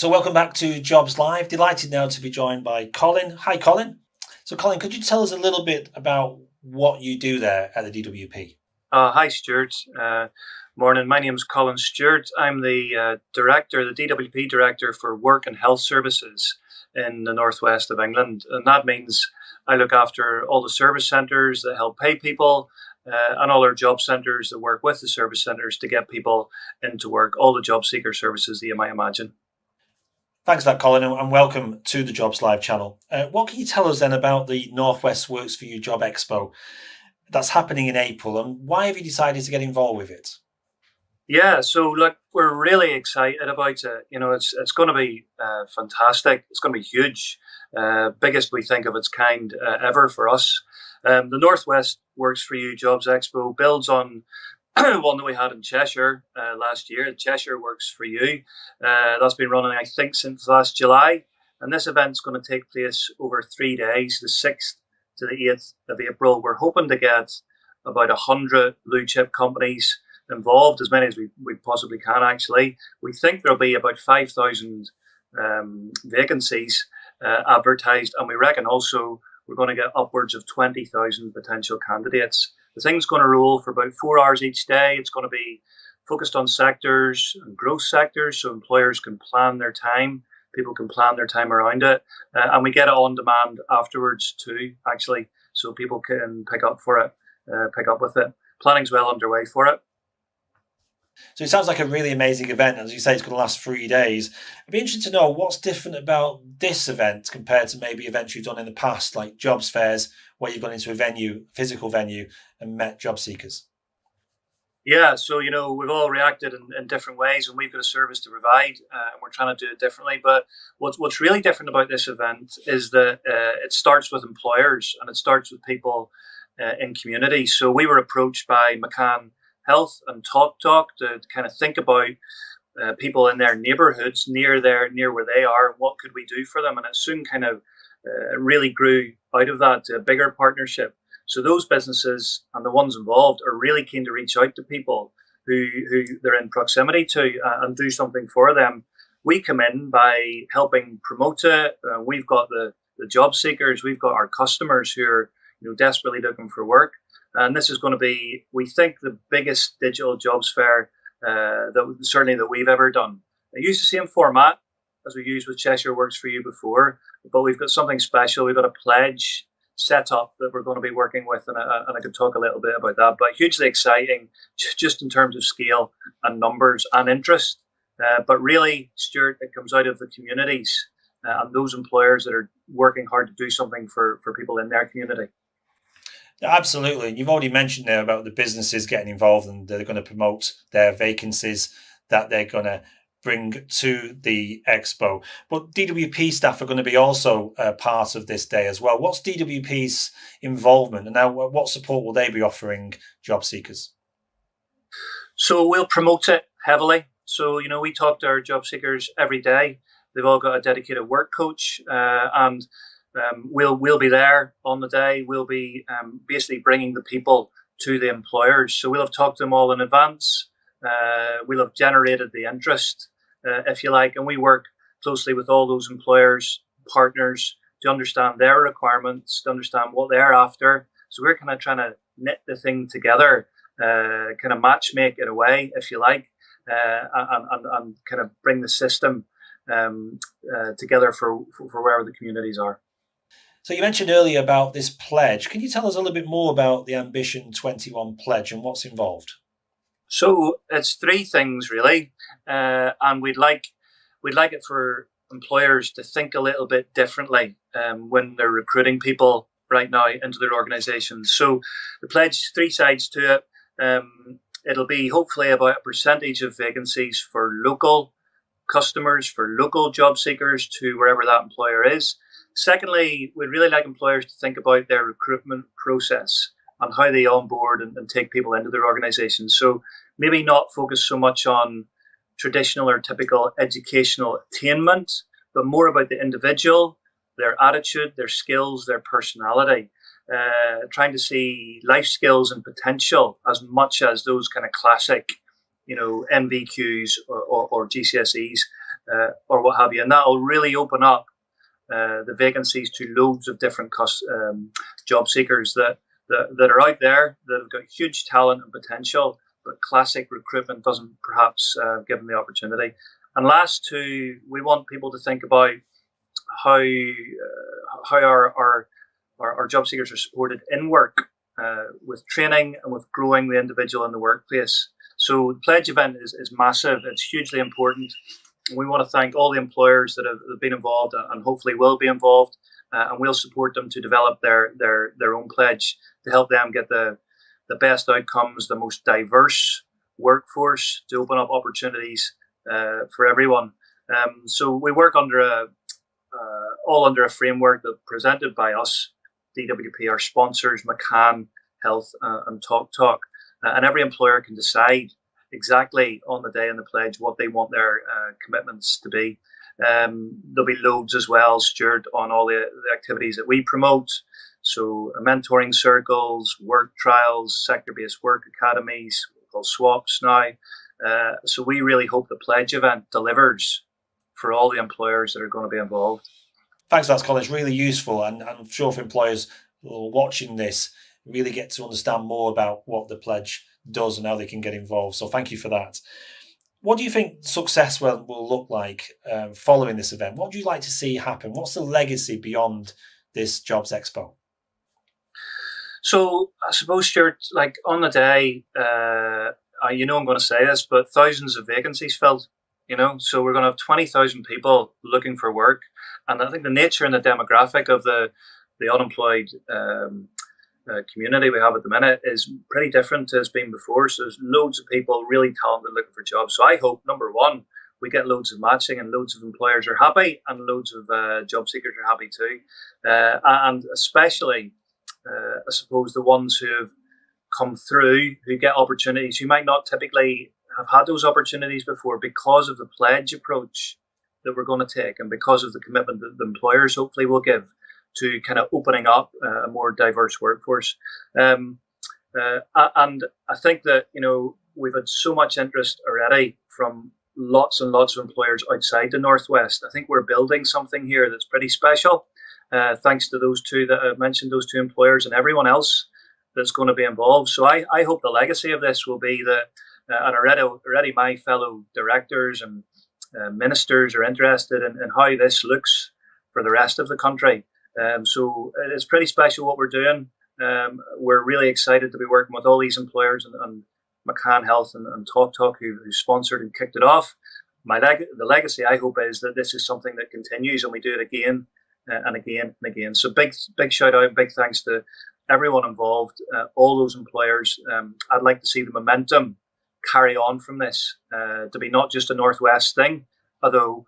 So welcome back to Jobs Live. Delighted now to be joined by Colin. Hi, Colin. So Colin, could you tell us a little bit about what you do there at the DWP? Hi, Stuart. Morning. My name is Colin Stewart. I'm the director, the DWP director for Work and Health Services in the northwest of England, and that means I look after all the service centres that help pay people, and all our job centres that work with the service centres to get people into work. All the job seeker services that you might imagine. Thanks for that, Colin, and welcome to the Jobs Live channel. What can you tell us then about the Northwest Works for You Job Expo that's happening in April, and why have you decided to get involved with it? Yeah, so look, we're really excited about it. It's going to be fantastic. It's going to be huge, biggest we think of its kind ever for us. The Northwest Works for You Jobs Expo builds on one that we had in Cheshire last year. Cheshire Works for You. That's been running, I think, since last July. And this event's going to take place over 3 days, the 6th to the 8th of April. We're hoping to get about 100 blue chip companies involved, as many as we possibly can, actually. We think there'll be about 5,000 vacancies advertised, and we reckon also we're going to get upwards of 20,000 potential candidates. The thing's going to roll for about 4 hours each day. It's going to be focused on sectors and growth sectors, so employers can plan their time. People can plan their time around it. And we get it on demand afterwards too, actually, so people can pick up with it. Planning's well underway for it. So it sounds like a really amazing event. As you say, it's going to last 3 days. I'd be interested to know what's different about this event compared to maybe events you've done in the past, like jobs fairs, where you've gone into a venue, physical venue, and met job seekers. Yeah, so we've all reacted in different ways, and we've got a service to provide, and we're trying to do it differently. But what's really different about this event is that it starts with employers, and it starts with people in communities. So we were approached by McCann Health and Talk to kind of think about people in their neighbourhoods near where they are, and what could we do for them. And it soon kind of really grew out of that to a bigger partnership. So those businesses and the ones involved are really keen to reach out to people who they're in proximity to and do something for them. We come in by helping promote it. We've got the job seekers, we've got our customers who are desperately looking for work. And this is going to be, we think, the biggest digital jobs fair that we've ever done. I use the same format as we used with Cheshire Works for You before, but we've got something special. We've got a pledge set up that we're going to be working with, and I could talk a little bit about that. But hugely exciting, just in terms of scale and numbers and interest. But really, Stuart, it comes out of the communities and those employers that are working hard to do something for people in their community. Absolutely. And you've already mentioned there about the businesses getting involved, and they're going to promote their vacancies that they're going to bring to the expo. But DWP staff are going to be also part of this day as well. What's DWP's involvement, and now what support will they be offering job seekers? So we'll promote it heavily. So, we talk to our job seekers every day. They've all got a dedicated work coach, and we'll be there on the day. We'll be basically bringing the people to the employers. So we'll have talked to them all in advance. We'll have generated the interest, if you like, and we work closely with all those employers, partners, to understand their requirements, to understand what they're after. So we're kind of trying to knit the thing together, kind of match make it away, if you like, and kind of bring the system together for wherever the communities are. So you mentioned earlier about this pledge. Can you tell us a little bit more about the Ambition 21 pledge and what's involved? So it's 3 things really, and we'd like it for employers to think a little bit differently when they're recruiting people right now into their organisations. So the pledge, 3 sides to it. It'll be hopefully about a percentage of vacancies for local customers, for local job seekers to wherever that employer is. Secondly, we'd really like employers to think about their recruitment process and how they onboard and take people into their organisations. So maybe not focus so much on traditional or typical educational attainment, but more about the individual, their attitude, their skills, their personality. Trying to see life skills and potential as much as those kind of classic, NVQs or GCSEs. or what have you, and that will really open up the vacancies to loads of different job seekers that are out there that have got huge talent and potential, but classic recruitment doesn't perhaps give them the opportunity. And last two, we want people to think about how our job seekers are supported in work with training and with growing the individual in the workplace. So the pledge event is massive. It's hugely important. We want to thank all the employers that have been involved and hopefully will be involved, and we'll support them to develop their own pledge to help them get the best outcomes, the most diverse workforce, to open up opportunities for everyone. So we work under all under a framework that presented by us, DWP, our sponsors, McCann Health and TalkTalk, and every employer can decide exactly on the day in the pledge what they want their commitments to be. There'll be loads as well, Stuart, on all the activities that we promote. So mentoring circles, work trials, sector-based work academies, called swaps now. So we really hope the pledge event delivers for all the employers that are going to be involved. Thanks for that, Colin. It's really useful, and I'm sure if employers who are watching this really get to understand more about what the pledge does and how they can get involved. So thank you for that. What do you think success will look like following this event? What would you like to see happen? What's the legacy beyond this Jobs Expo? So I suppose, Stuart, like on the day, I'm going to say this, but thousands of vacancies filled, so we're going to have 20,000 people looking for work. And I think the nature and the demographic of the unemployed community we have at the minute is pretty different to it's been before. So there's loads of people really talented looking for jobs. So I hope, number one, we get loads of matching and loads of employers are happy and loads of job seekers are happy too. And especially, I suppose, the ones who have come through, who get opportunities, who might not typically have had those opportunities before because of the pledge approach that we're going to take and because of the commitment that the employers hopefully will give to kind of opening up a more diverse workforce. And I think that, we've had so much interest already from lots and lots of employers outside the Northwest. I think we're building something here that's pretty special, thanks to those two that I mentioned, those two employers and everyone else that's going to be involved. So I hope the legacy of this will be that, and already my fellow directors and ministers are interested in how this looks for the rest of the country. So it's pretty special what we're doing. We're really excited to be working with all these employers and McCann Health and TalkTalk who sponsored and kicked it off. The legacy, I hope, is that this is something that continues and we do it again and again and again. So big shout out, big thanks to everyone involved, all those employers. I'd like to see the momentum carry on from this to be not just a Northwest thing, although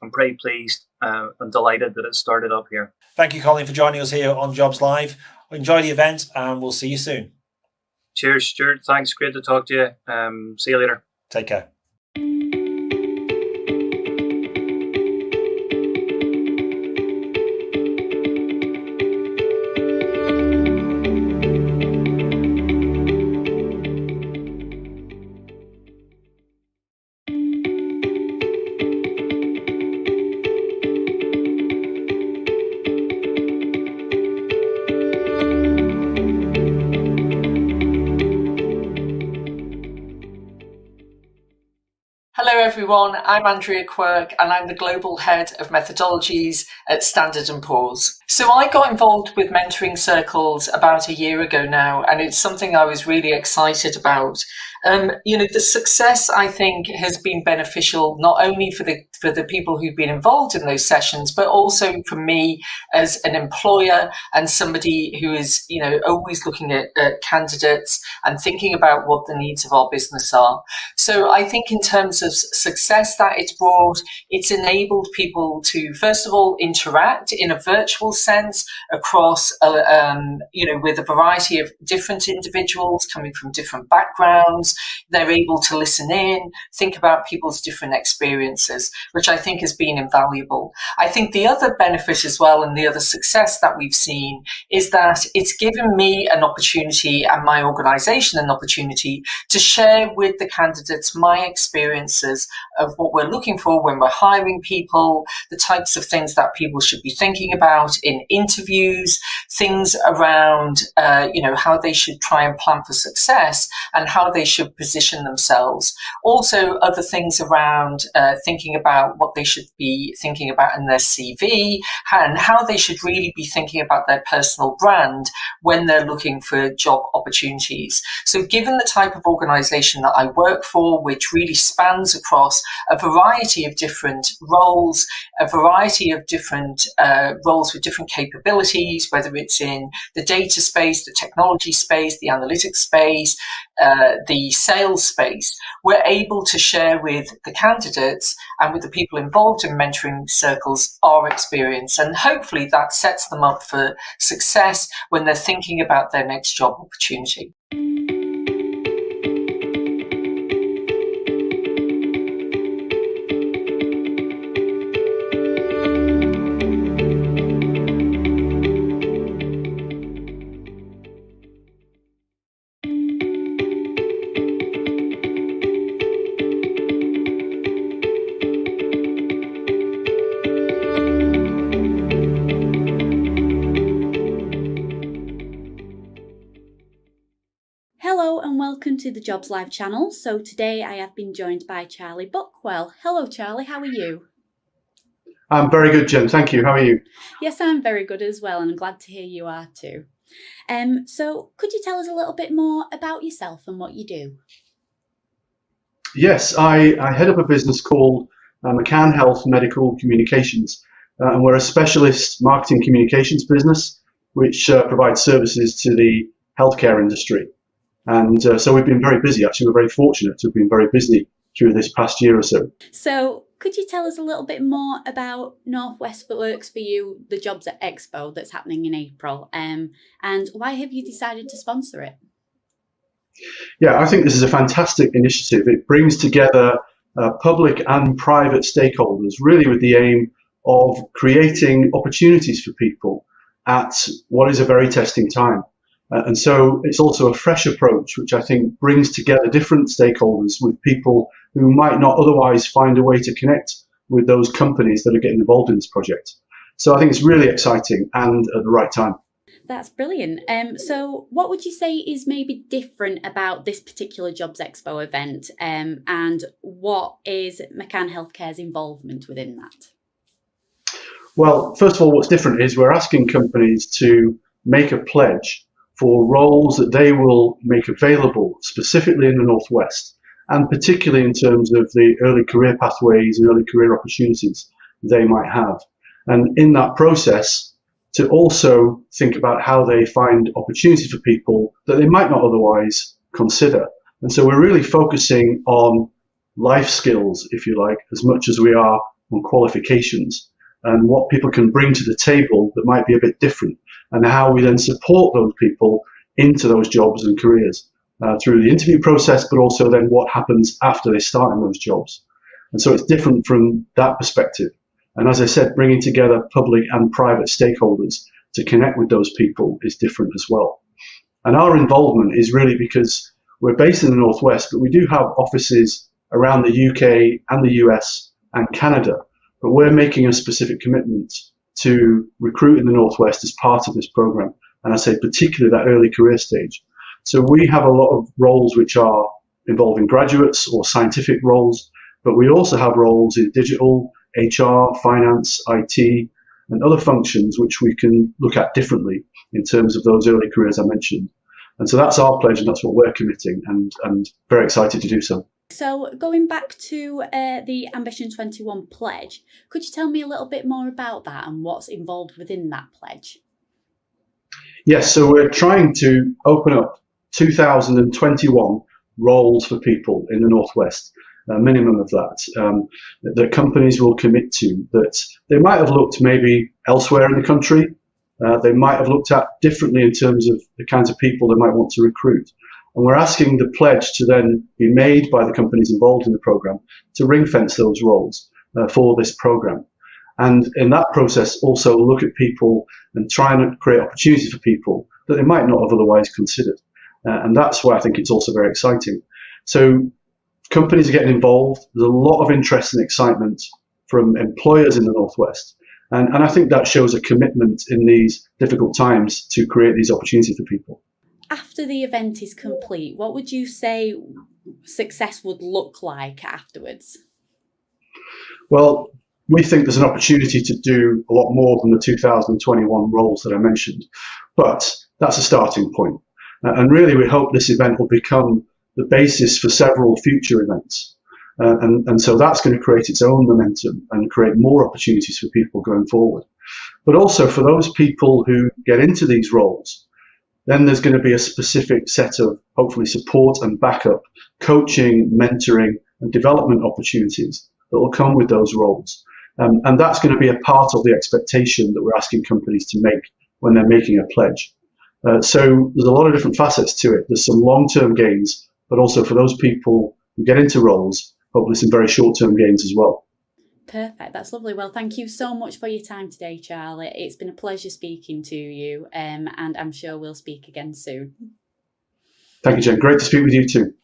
I'm pretty pleased and delighted that it started up here. Thank you, Colin, for joining us here on Jobs Live. Enjoy the event and we'll see you soon. Cheers, Stuart. Thanks. Great to talk to you. See you later. Take care. Hello everyone, I'm Andrea Quirk and I'm the Global Head of Methodologies at Standard & Poor's. So I got involved with mentoring circles about a year ago now, and it's something I was really excited about. The success, I think, has been beneficial not only for the people who've been involved in those sessions, but also for me as an employer and somebody who is, always looking at candidates and thinking about what the needs of our business are. So I think in terms of success that it's brought, it's enabled people to, first of all, interact in a virtual sense across, with a variety of different individuals coming from different backgrounds, They're able to listen in, think about people's different experiences, which I think has been invaluable. I think the other benefit as well, and the other success that we've seen, is that it's given me an opportunity and my organisation an opportunity to share with the candidates my experiences of what we're looking for when we're hiring people, the types of things that people should be thinking about in interviews, things around how they should try and plan for success and how they should position themselves. Also, other things around thinking about what they should be thinking about in their CV and how they should really be thinking about their personal brand when they're looking for job opportunities. So given the type of organisation that I work for, which really spans across a variety of different roles, a variety of different roles with different capabilities, whether it's in the data space, the technology space, the analytics space, the sales space, we're able to share with the candidates and with the people involved in mentoring circles our experience. And hopefully that sets them up for success when they're thinking about their next job opportunity. Hello and welcome to the Jobs Live channel. So today I have been joined by Charlie Buckwell. Hello Charlie, how are you? I'm very good, Jen. Thank you. How are you? Yes, I'm very good as well, and I'm glad to hear you are too. So could you tell us a little bit more about yourself and what you do? Yes, I head up a business called McCann Health Medical Communications, and we're a specialist marketing communications business which provides services to the healthcare industry. And so we've been very busy. Actually, we're very fortunate to have been very busy through this past year or so. So could you tell us a little bit more about Northwest Works for You, the Jobs at Expo that's happening in April, and why have you decided to sponsor it? Yeah, I think this is a fantastic initiative. It brings together public and private stakeholders, really with the aim of creating opportunities for people at what is a very testing time. And so it's also a fresh approach, which I think brings together different stakeholders with people who might not otherwise find a way to connect with those companies that are getting involved in this project. So I think it's really exciting and at the right time. That's brilliant. So what would you say is maybe different about this particular Jobs Expo event, and what is McCann Healthcare's involvement within that? Well, first of all, what's different is we're asking companies to make a pledge for roles that they will make available specifically in the Northwest, and particularly in terms of the early career pathways and early career opportunities they might have. And in that process, to also think about how they find opportunities for people that they might not otherwise consider. And so we're really focusing on life skills, if you like, as much as we are on qualifications and what people can bring to the table that might be a bit different, and how we then support those people into those jobs and careers through the interview process, but also then what happens after they start in those jobs. And so it's different from that perspective. And as I said, bringing together public and private stakeholders to connect with those people is different as well. And our involvement is really because we're based in the Northwest, but we do have offices around the UK and the US and Canada. But we're making a specific commitment to recruit in the Northwest as part of this program. And I say particularly that early career stage. So we have a lot of roles which are involving graduates or scientific roles, but we also have roles in digital, HR, finance, IT, and other functions which we can look at differently in terms of those early careers I mentioned. And so that's our pledge, and that's what we're committing, and very excited to do so. So going back to the Ambition 21 pledge, could you tell me a little bit more about that and what's involved within that pledge? Yes, so we're trying to open up 2021 roles for people in the Northwest, a minimum of that, that companies will commit to, that they might have looked maybe elsewhere in the country, they might have looked at differently in terms of the kinds of people they might want to recruit. And we're asking the pledge to then be made by the companies involved in the program to ring fence those roles for this program. And in that process, also look at people and try and create opportunities for people that they might not have otherwise considered. And that's why I think it's also very exciting. So companies are getting involved. There's a lot of interest and excitement from employers in the Northwest. And I think that shows a commitment in these difficult times to create these opportunities for people. After the event is complete, what would you say success would look like afterwards? Well, we think there's an opportunity to do a lot more than the 2021 roles that I mentioned, but that's a starting point. And really, we hope this event will become the basis for several future events. And so that's going to create its own momentum and create more opportunities for people going forward. But also for those people who get into these roles, then there's going to be a specific set of hopefully support and backup, coaching, mentoring, and development opportunities that will come with those roles. And that's going to be a part of the expectation that we're asking companies to make when they're making a pledge. So there's a lot of different facets to it. There's some long-term gains, but also for those people who get into roles, hopefully some very short-term gains as well. Perfect. That's lovely. Well, thank you so much for your time today, Charlie. It's been a pleasure speaking to you, and I'm sure we'll speak again soon. Thank you, Jen. Great to speak with you too.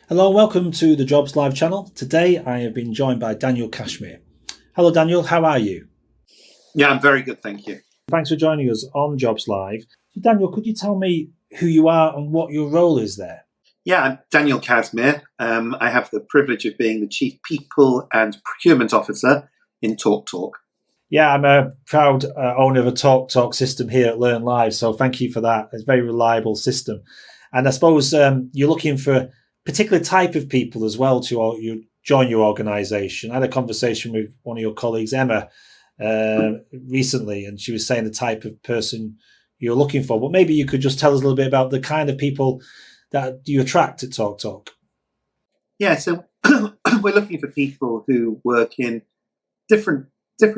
Hello and welcome to the Jobs Live channel. Today I have been joined by Daniel Cashmere. Hello Daniel, how are you? Yeah, I'm very good, thank you. Thanks for joining us on Jobs Live. So Daniel, could you tell me who you are and what your role is there? Yeah, I'm Daniel Cashmere. I have the privilege of being the Chief People and Procurement Officer in TalkTalk. Yeah, I'm a proud owner of a TalkTalk system here at Learn Live, so thank you for that. It's a very reliable system. And I suppose you're looking for particular type of people as well to you join your organisation. I had a conversation with one of your colleagues, Emma, recently, and she was saying the type of person you're looking for. But maybe you could just tell us a little bit about the kind of people that you attract at TalkTalk. Yeah, so we're looking for people who work in different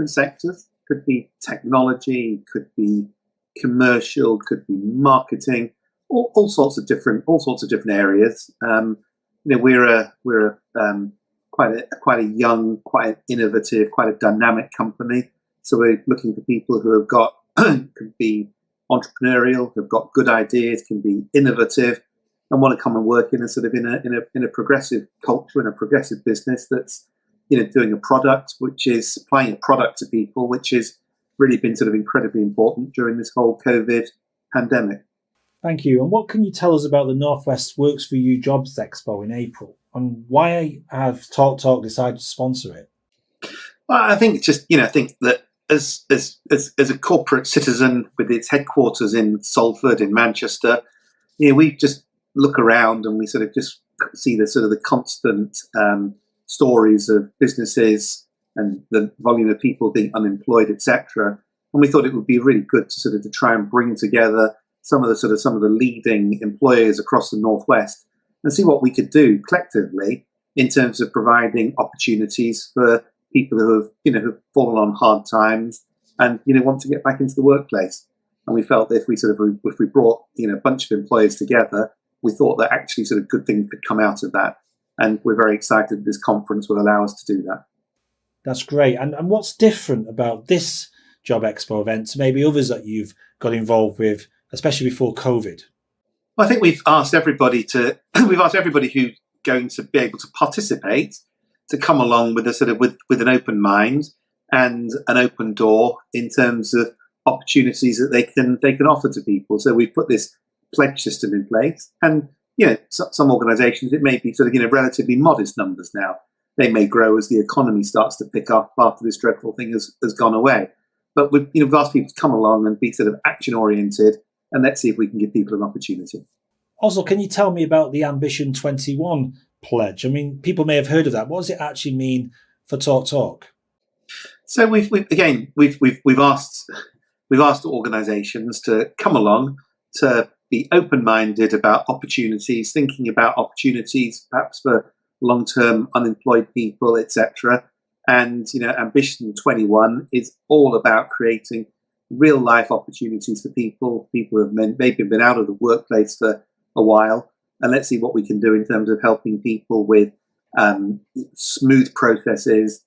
sectors. Could be technology, could be commercial, could be marketing. All sorts of different areas. We're quite a young, quite innovative, quite a dynamic company. So we're looking for people who have got can be entrepreneurial, who've got good ideas, can be innovative, and want to come and work in a progressive culture, in a progressive business that's doing a product, which is supplying a product to people, which has really been sort of incredibly important during this whole COVID pandemic. Thank you. And what can you tell us about the Northwest Works for You Jobs Expo in April? And why have TalkTalk decided to sponsor it? Well, I think it's just, I think that as a corporate citizen with its headquarters in Salford, in Manchester, we just look around and we sort of just see the constant stories of businesses and the volume of people being unemployed, etc. And we thought it would be really good to try and bring together some of the leading employers across the Northwest and see what we could do collectively in terms of providing opportunities for people who have fallen on hard times and want to get back into the workplace. And we felt that if we brought a bunch of employers together, we thought that actually good things could come out of that. And we're very excited that this conference will allow us to do that. That's great. And what's different about this Job Expo event to maybe others that you've got involved with, especially before COVID? Well, I think we've asked everybody who's going to be able to participate to come along with with an open mind and an open door in terms of opportunities that they can offer to people. So we've put this pledge system in place, and some organisations, it may be relatively modest numbers now. They may grow as the economy starts to pick up after this dreadful thing has gone away. But we've asked people to come along and be action oriented, and let's see if we can give people an opportunity. Also, can you tell me about the Ambition 21 pledge? I mean, people may have heard of that. What does it actually mean for Talk Talk? So we've asked organisations to come along, to be open-minded about opportunities, thinking about opportunities perhaps for long-term unemployed people, etc. And Ambition 21 is all about creating real-life opportunities for people who have maybe been out of the workplace for a while, and let's see what we can do in terms of helping people with smooth processes,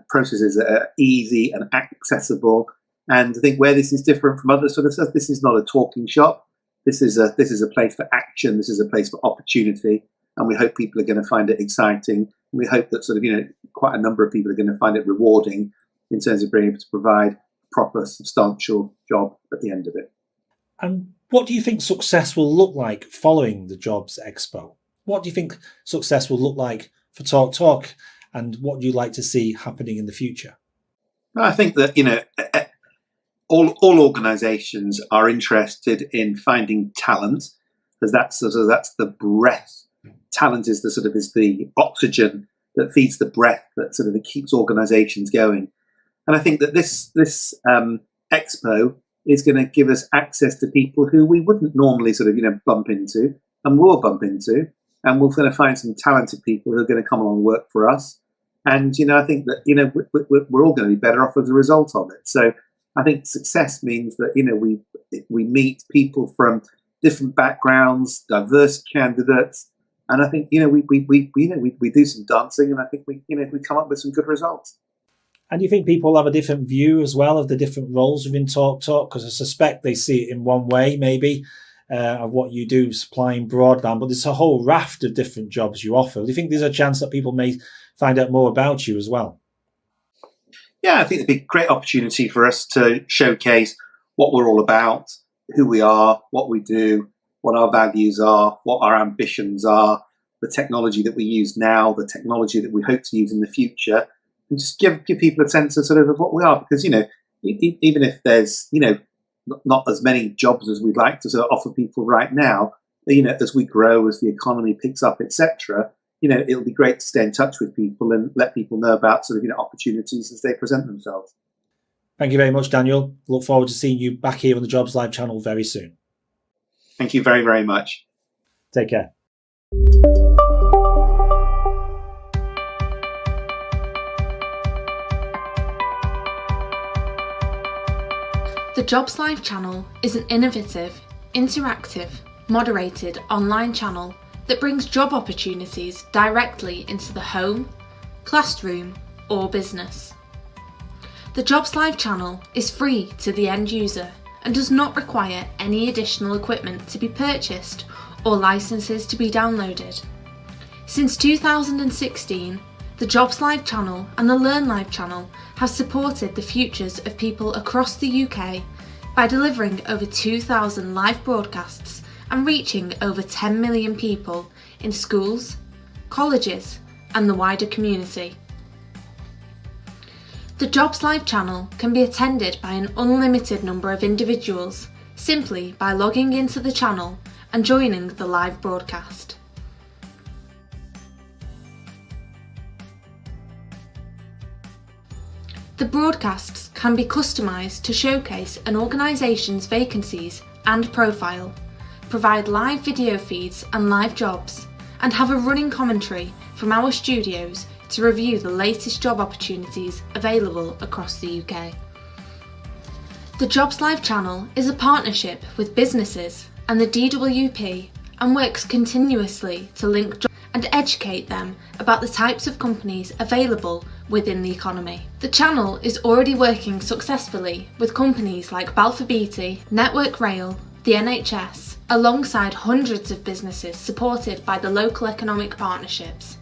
processes that are easy and accessible. And I think where this is different from other sort of stuff, this is not a talking shop. This is a place for action. This is a place for opportunity, and we hope people are going to find it exciting. We hope that quite a number of people are going to find it rewarding in terms of being able to provide a proper, substantial job at the end of it. And what do you think success will look like following the Jobs Expo? What do you think success will look like for Talk Talk, and what do you like to see happening in the future? I think that all organisations are interested in finding talent, because that's the breath. Talent is the oxygen that feeds the breath that keeps organisations going. And I think that this expo is going to give us access to people who we wouldn't normally bump into, and will bump into, and we're going to find some talented people who are going to come along and work for us. And I think that we're all going to be better off as a result of it. So I think success means that we meet people from different backgrounds, diverse candidates, and I think we do some dancing, and I think we come up with some good results. And do you think people have a different view as well of the different roles within Talk Talk? Because I suspect they see it in one way, maybe, of what you do, supplying broadband, but there's a whole raft of different jobs you offer. Do you think there's a chance that people may find out more about you as well? Yeah, I think it'd be a great opportunity for us to showcase what we're all about, who we are, what we do, what our values are, what our ambitions are, the technology that we use now, the technology that we hope to use in the future, and just give people a sense of what we are. Because even if there's not as many jobs as we'd like to offer people right now, as we grow, as the economy picks up, etc., it'll be great to stay in touch with people and let people know about opportunities as they present themselves. Thank you very much, Daniel. Look forward to seeing you back here on the Jobs Live channel very soon. Thank you very, very much. Take care. The Jobs Live channel is an innovative, interactive, moderated online channel that brings job opportunities directly into the home, classroom, or business. The Jobs Live channel is free to the end user and does not require any additional equipment to be purchased or licenses to be downloaded. Since 2016, the Jobs Live channel and the Learn Live channel have supported the futures of people across the UK by delivering over 2,000 live broadcasts and reaching over 10 million people in schools, colleges, and the wider community. The Jobs Live channel can be attended by an unlimited number of individuals simply by logging into the channel and joining the live broadcast. The broadcasts can be customised to showcase an organisation's vacancies and profile, provide live video feeds and live jobs, and have a running commentary from our studios to review the latest job opportunities available across the UK. The Jobs Live channel is a partnership with businesses and the DWP and works continuously to link jobs and educate them about the types of companies available within the economy. The channel is already working successfully with companies like Balfour Beatty, Network Rail, the NHS, alongside hundreds of businesses supported by the local economic partnerships.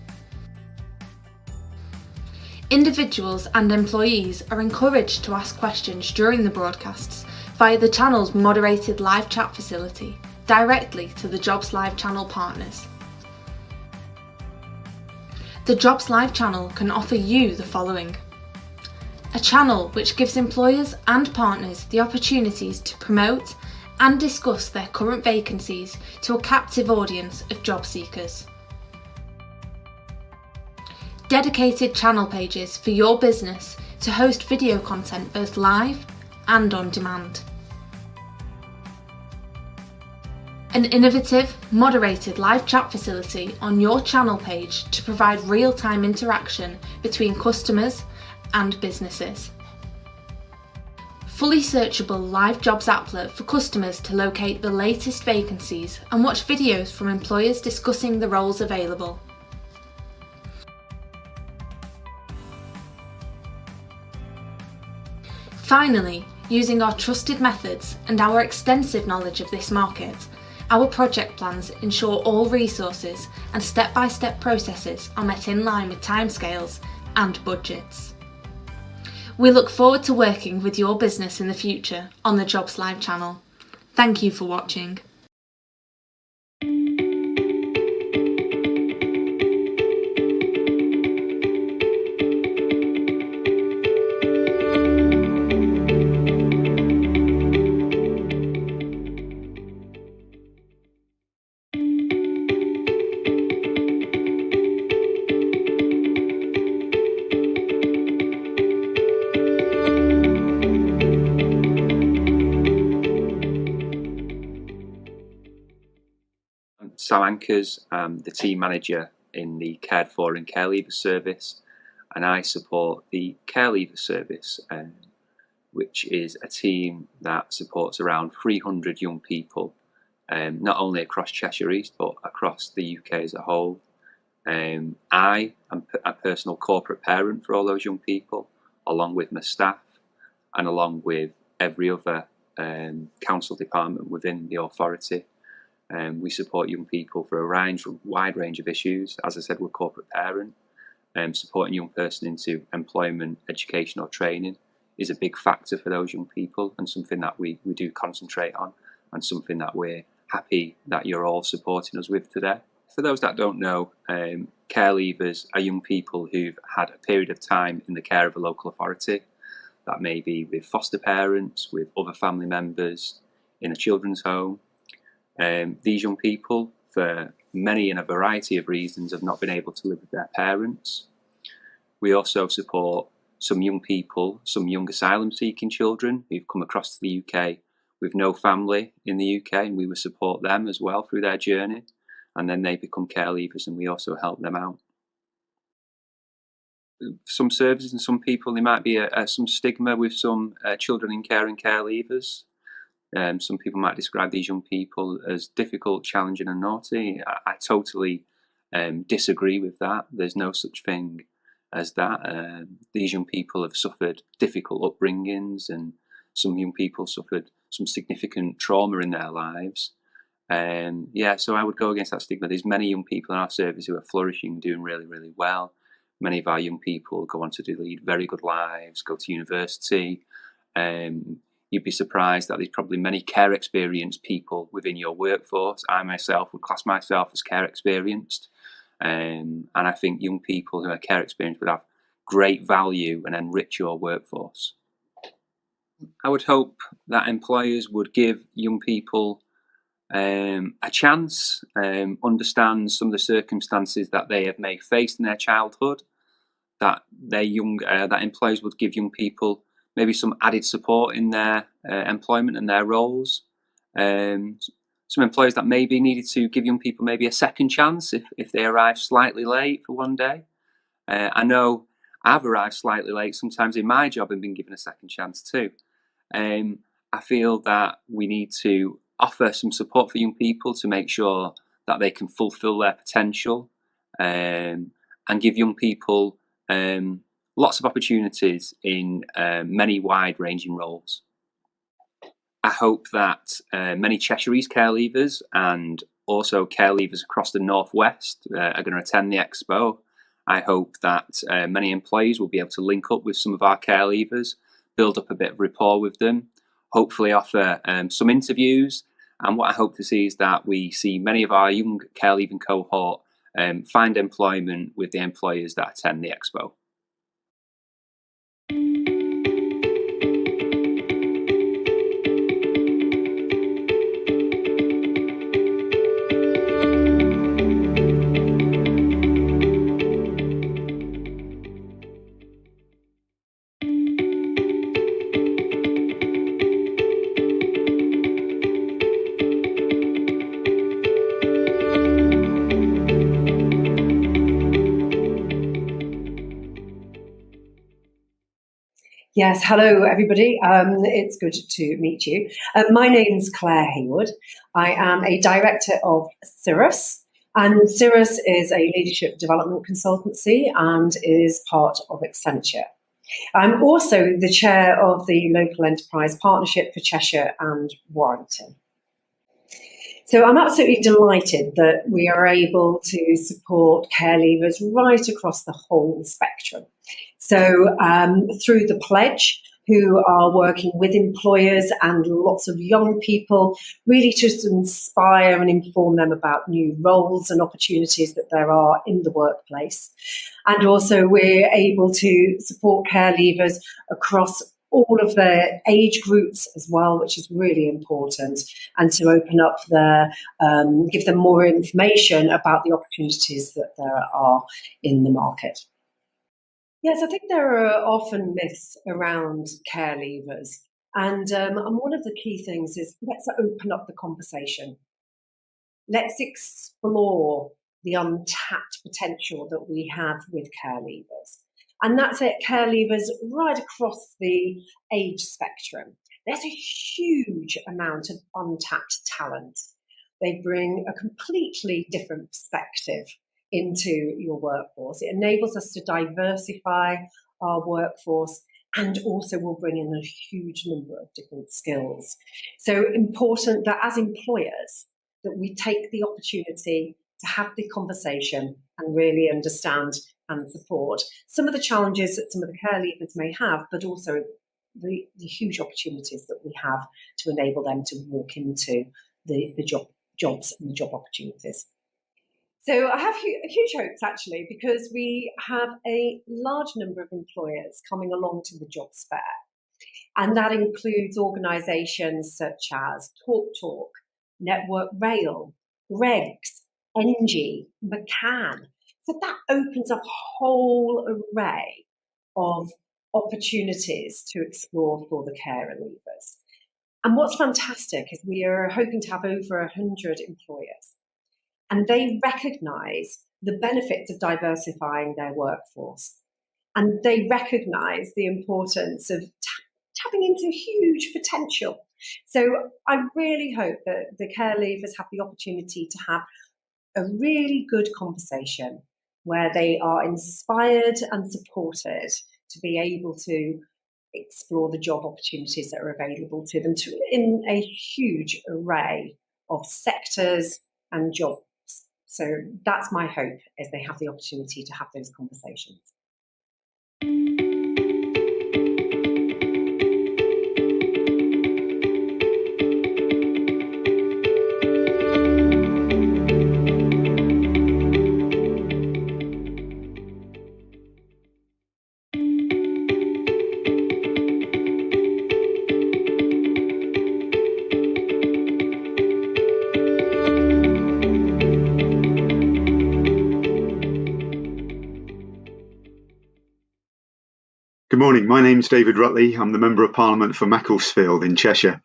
Individuals and employees are encouraged to ask questions during the broadcasts via the channel's moderated live chat facility directly to the Jobs Live channel partners. The Jobs Live channel can offer you the following: a channel which gives employers and partners the opportunities to promote, and discuss their current vacancies to a captive audience of job seekers. Dedicated channel pages for your business to host video content both live and on demand. An innovative, moderated live chat facility on your channel page to provide real-time interaction between customers and businesses. Fully searchable live jobs applet for customers to locate the latest vacancies and watch videos from employers discussing the roles available. Finally, using our trusted methods and our extensive knowledge of this market, our project plans ensure all resources and step-by-step processes are met in line with timescales and budgets. We look forward to working with your business in the future on the Jobs Live channel. Thank you for watching. Sam Ankers, I'm the team manager in the Cared For and Care Leavers service, and I support the Care Leavers service, which is a team that supports around 300 young people, not only across Cheshire East but across the UK as a whole. I am a personal corporate parent for all those young people, along with my staff and along with every other council department within the authority. We support young people for a wide range of issues. As I said, we're a corporate parent. Supporting a young person into employment, education or training is a big factor for those young people, and something that we do concentrate on, and something that we're happy that you're all supporting us with today. For those that don't know, care leavers are young people who've had a period of time in the care of a local authority. That may be with foster parents, with other family members, in a children's home. These young people, for many and a variety of reasons, have not been able to live with their parents. We also support some young people, some young asylum-seeking children who've come across to the UK with no family in the UK, and we will support them as well through their journey, and then they become care leavers and we also help them out. Some services and some people, there might be some stigma with some children in care and care leavers. Some people might describe these young people as difficult, challenging and naughty. I totally disagree with that. There's no such thing as that. These young people have suffered difficult upbringings, and some young people suffered some significant trauma in their lives. So I would go against that stigma. There's many young people in our service who are flourishing, doing really, really well. Many of our young people go on to lead very good lives, go to university. You'd be surprised that there's probably many care experienced people within your workforce. I myself would class myself as care experienced. And I think young people who are care experienced would have great value and enrich your workforce. I would hope that employers would give young people a chance, understand some of the circumstances that they have may faced in their childhood, that employers would give young people maybe some added support in their employment and their roles. Some employers that maybe needed to give young people maybe a second chance if they arrive slightly late for one day. I know I've arrived slightly late sometimes in my job and been given a second chance too. I feel that we need to offer some support for young people to make sure that they can fulfill their potential, and give young people lots of opportunities in many wide-ranging roles. I hope that many Cheshire East care leavers and also care leavers across the Northwest are going to attend the Expo. I hope that many employees will be able to link up with some of our care leavers, build up a bit of rapport with them, hopefully offer some interviews. And what I hope to see is that we see many of our young care leaving cohort find employment with the employers that attend the Expo. Yes, hello everybody. It's good to meet you. My name's Claire Haywood. I am a director of Cirrus, and Cirrus is a leadership development consultancy and is part of Accenture. I'm also the chair of the Local Enterprise Partnership for Cheshire and Warrington. So I'm absolutely delighted that we are able to support care leavers right across the whole spectrum. So through the Pledge, who are working with employers and lots of young people, really to inspire and inform them about new roles and opportunities that there are in the workplace. And also we're able to support care leavers across all of their age groups as well, which is really important, and to open up give them more information about the opportunities that there are in the market. Yes, I think there are often myths around care leavers, and one of the key things is let's open up the conversation. Let's explore the untapped potential that we have with care leavers. And that's it, care leavers right across the age spectrum. There's a huge amount of untapped talent. They bring a completely different perspective into your workforce. It enables us to diversify our workforce and also will bring in a huge number of different skills. So important that as employers, that we take the opportunity to have the conversation and really understand and support some of the challenges that some of the care leavers may have, but also the huge opportunities that we have to enable them to walk into the jobs and the job opportunities. So I have huge hopes, actually, because we have a large number of employers coming along to the jobs fair. And that includes organisations such as TalkTalk, Network Rail, Greggs, Engie, McCann. So that opens up a whole array of opportunities to explore for the carer leavers. And what's fantastic is we are hoping to have over 100 employers. And they recognise the benefits of diversifying their workforce. And they recognise the importance of tapping into huge potential. So I really hope that the care leavers have the opportunity to have a really good conversation where they are inspired and supported to be able to explore the job opportunities that are available to them in a huge array of sectors and jobs. So that's my hope, is they have the opportunity to have those conversations. Good morning, my name's David Rutley. I'm the Member of Parliament for Macclesfield in Cheshire.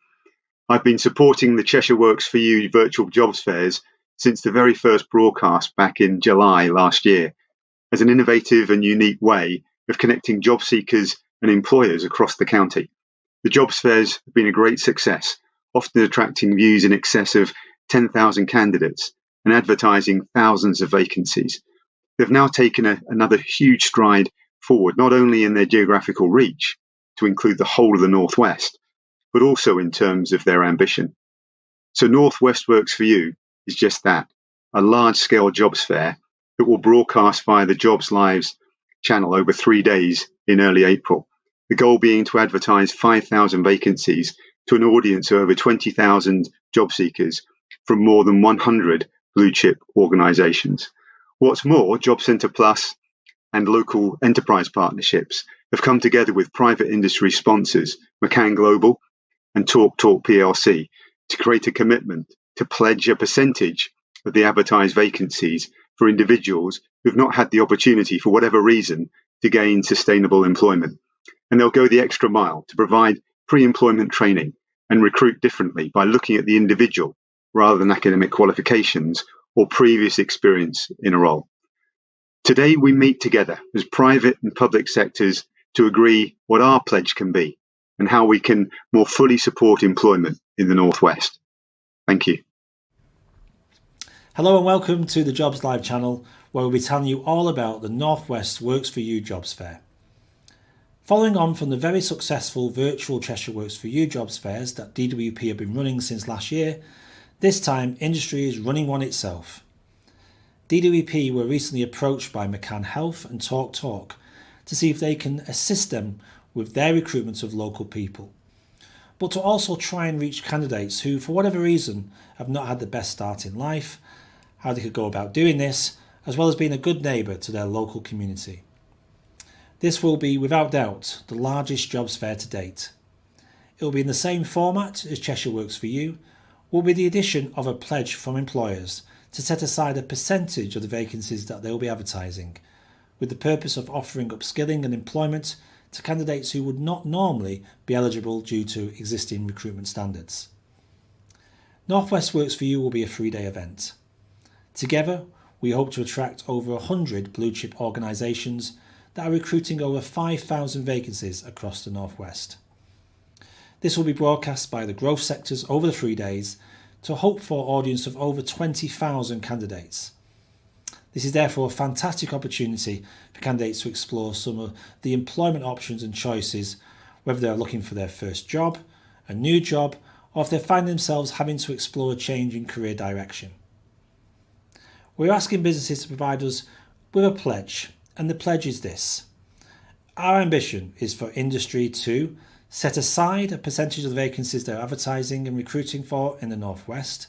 I've been supporting the Cheshire Works for You virtual jobs fairs since the very first broadcast back in July last year, as an innovative and unique way of connecting job seekers and employers across the county. The jobs fairs have been a great success, often attracting views in excess of 10,000 candidates and advertising thousands of vacancies. They've now taken another huge stride forward, not only in their geographical reach to include the whole of the Northwest, but also in terms of their ambition. So Northwest Works for You is just that, a large-scale jobs fair that will broadcast via the Jobs Lives channel over 3 days in early April. The goal being to advertise 5,000 vacancies to an audience of over 20,000 job seekers from more than 100 blue-chip organisations. What's more, Job Centre Plus and local enterprise partnerships have come together with private industry sponsors, McCann Global and TalkTalk PLC, to create a commitment to pledge a percentage of the advertised vacancies for individuals who've not had the opportunity, for whatever reason, to gain sustainable employment. And they'll go the extra mile to provide pre-employment training and recruit differently by looking at the individual rather than academic qualifications or previous experience in a role. Today, we meet together as private and public sectors to agree what our pledge can be and how we can more fully support employment in the North West. Thank you. Hello and welcome to the Jobs Live channel, where we'll be telling you all about the North West Works for You Jobs Fair. Following on from the very successful virtual Cheshire Works for You jobs fairs that DWP have been running since last year, this time industry is running one itself. DWP were recently approached by McCann Health and Talk to see if they can assist them with their recruitment of local people, but to also try and reach candidates who, for whatever reason, have not had the best start in life, how they could go about doing this, as well as being a good neighbour to their local community. This will be, without doubt, the largest jobs fair to date. It will be in the same format as Cheshire Works for You, will be the addition of a pledge from employers to set aside a percentage of the vacancies that they will be advertising, with the purpose of offering upskilling and employment to candidates who would not normally be eligible due to existing recruitment standards. North West Works for You will be a 3-day event. Together, we hope to attract over 100 blue chip organisations that are recruiting over 5,000 vacancies across the North West. This will be broadcast by the growth sectors over the 3 days to a hoped-for audience of over 20,000 candidates. This is therefore a fantastic opportunity for candidates to explore some of the employment options and choices, whether they are looking for their first job, a new job, or if they find themselves having to explore a change in career direction. We're asking businesses to provide us with a pledge, and the pledge is this. Our ambition is for industry to set aside a percentage of the vacancies they're advertising and recruiting for in the North West,